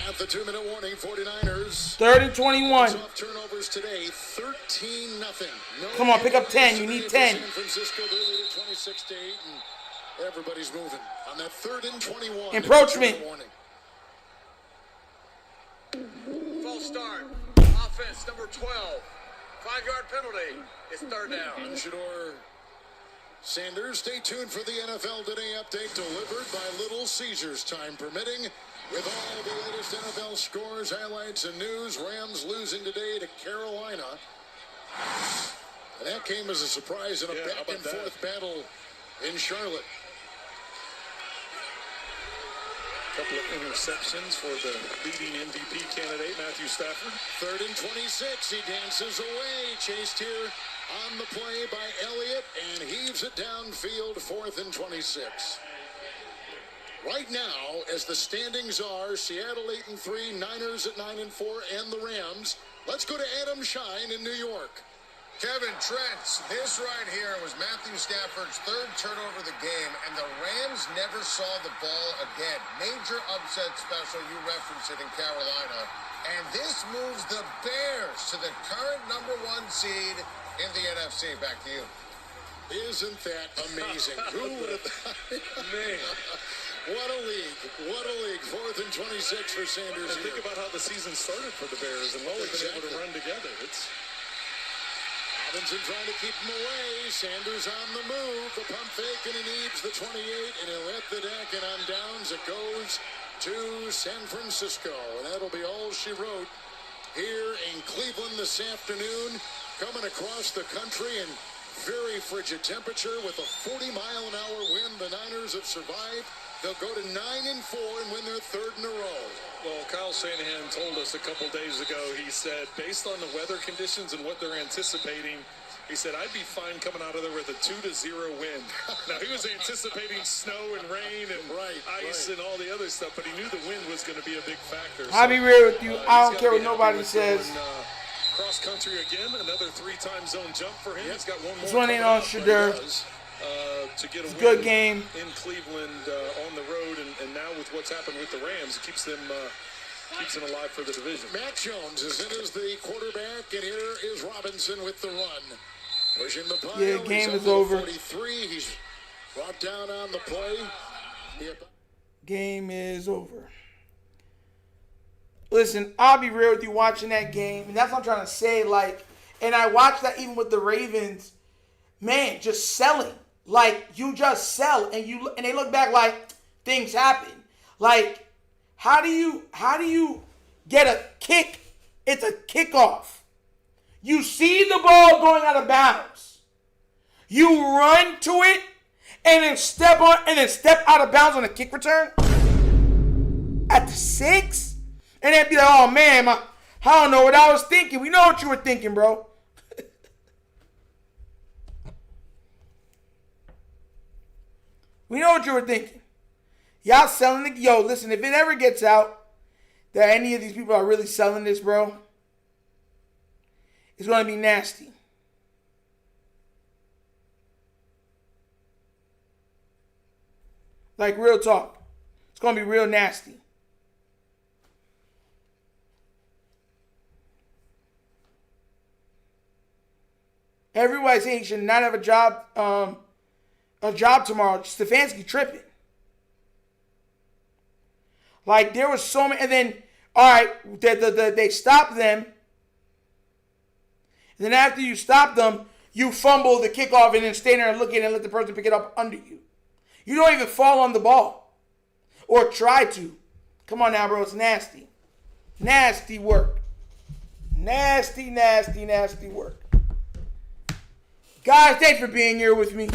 At the 2-minute warning, 49ers. 3rd and 21. Soft turnovers today, 13-0. No, Come on, pick up 10. You need 10. San Francisco, they lead at 26-8, and everybody's moving on that 3rd and 21. Encroachment. False start. Offense number 12. 5-yard penalty. It's 3rd down. Shedeur Sanders, stay tuned for the NFL Today update delivered by Little Caesars, time permitting. With all the latest NFL scores, highlights, and news, Rams losing today to Carolina. And that came as a surprise in a back-and-forth battle in Charlotte. Couple of interceptions for the leading MVP candidate, Matthew Stafford. 3rd and 26, he dances away. Chased here on the play by Elliott and heaves it downfield, 4th and 26. Right now, as the standings are, Seattle 8-3, Niners at 9-4, and the Rams. Let's go to Adam Shine in New York. Kevin Trent's, this right here was Matthew Stafford's 3rd turnover of the game, and the Rams never saw the ball again. Major upset special, you referenced it in Carolina. And this moves the Bears to the current #1 seed in the NFC. Back to you. Isn't that amazing? Who would have thought? Man. What a league. What a league. 4th and 26 for Sanders. Think about how the season started for the Bears and what we've been able to run together. It's Robinson trying to keep him away. Sanders on the move. The pump fake, and he needs the 28, and he'll hit the deck, and on downs it goes to San Francisco. And that'll be all she wrote here in Cleveland this afternoon. Coming across the country in very frigid temperature with a 40-mile-an-hour wind. The Niners have survived. They'll go to 9-4 and win their 3rd in a row. Well, Kyle Shanahan told us a couple days ago, he said, based on the weather conditions and what they're anticipating, he said, I'd be fine coming out of there with a 2-0 win. Now, he was anticipating snow and rain and ice and all the other stuff, but he knew the wind was going to be a big factor. I'll be real with you. I don't care what nobody says. Cross country again, another 3-time zone jump for him. He's got one more. This one ain't on Shadur. To get a win good game in Cleveland on the road, and now with what's happened with the Rams, it keeps them alive for the division. Matt Jones is in as the quarterback, and here is Robinson with the run. Pushing the pile. Yeah, game is over. 43. He's brought down on the play. Game is over. Listen, I'll be real with you watching that game, and that's what I'm trying to say. Like, and I watched that even with the Ravens. Man, just selling. Like, you just sell, and they look back like things happen. Like, How do you get a kick? It's a kickoff. You see the ball going out of bounds. You run to it and then step out of bounds on a kick return at the 6, and then be like, oh man, I don't know what I was thinking. We know what you were thinking, bro. We know what you were thinking. Y'all selling it. Yo, listen, if it ever gets out that any of these people are really selling this, bro, it's going to be nasty. Like, real talk. It's going to be real nasty. Everybody's saying he should not have a job tomorrow. Stefanski tripping. Like, there was so many, and then, all right, they stopped them. And then after you stop them, you fumble the kickoff and then stand there and look at it and let the person pick it up under you. You don't even fall on the ball. Or try to. Come on now, bro. It's nasty. Nasty work. Nasty, nasty, nasty work. Guys, thanks for being here with me.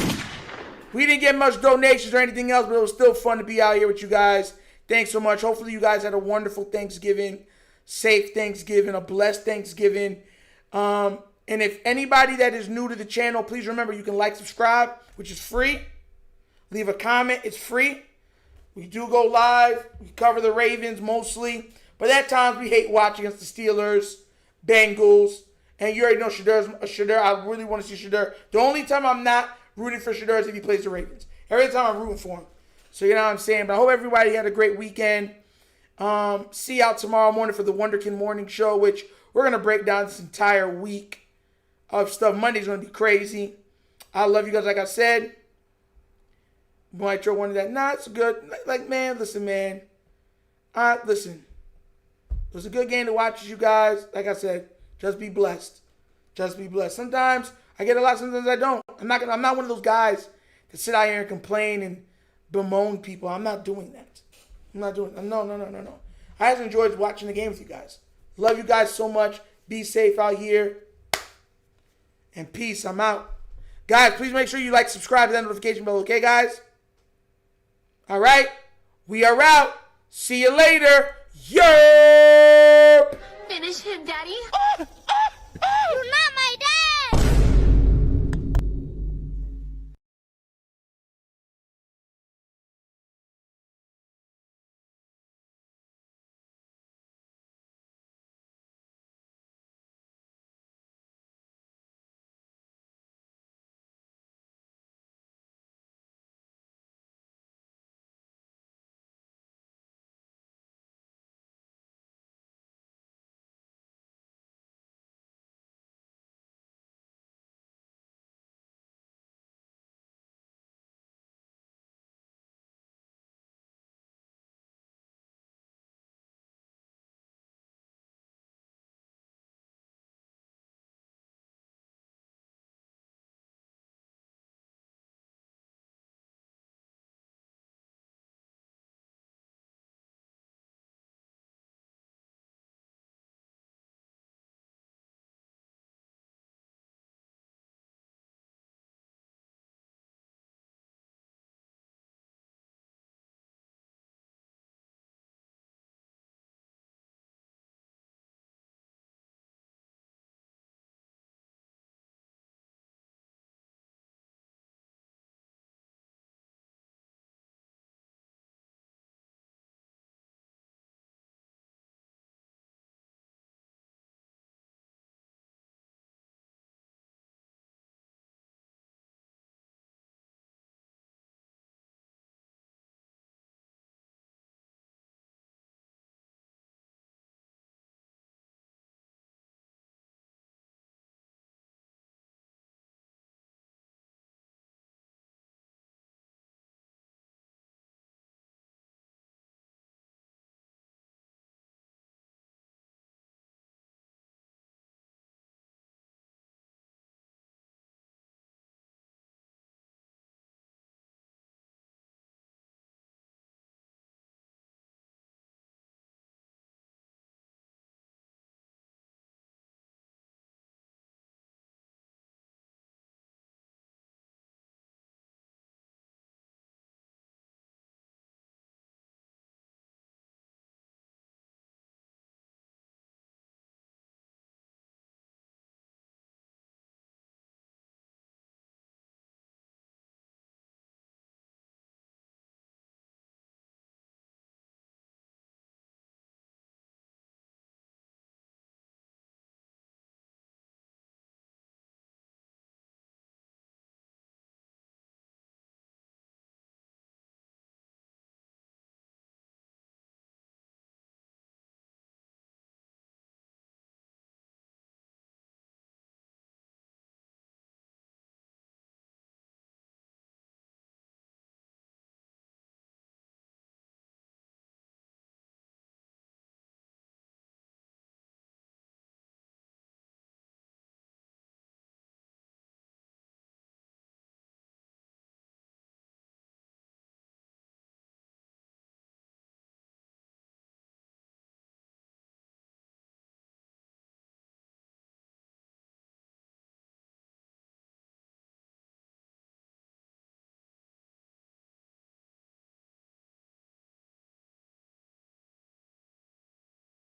We didn't get much donations or anything else, but it was still fun to be out here with you guys. Thanks so much. Hopefully you guys had a wonderful Thanksgiving, safe Thanksgiving, a blessed Thanksgiving. And if anybody that is new to the channel, please remember you can like, subscribe, which is free. Leave a comment. It's free. We do go live. We cover the Ravens mostly. But at times we hate watching against the Steelers, Bengals. And you already know Shedeur. I really want to see Shedeur. The only time I'm not rooting for Shedeur is if he plays the Ravens. Every time I'm rooting for him. So you know what I'm saying? But I hope everybody had a great weekend. See you out tomorrow morning for the Wonderkin Morning Show, which we're going to break down this entire week of stuff. Monday's going to be crazy. I love you guys, like I said. You might throw one of that. Nah, it's good. Like, man, listen, man. Listen. It was a good game to watch, you guys. Like I said, just be blessed. Just be blessed. Sometimes I get a lot, sometimes I don't. I'm not one of those guys that sit out here and complain and bemoan people. I'm not doing that. I'm not doing that. No. I just enjoyed watching the game with you guys. Love you guys so much. Be safe out here. And peace. I'm out. Guys, please make sure you like, subscribe, to that notification bell. Okay, guys? All right? We are out. See you later. Yerp! Finish him, Daddy.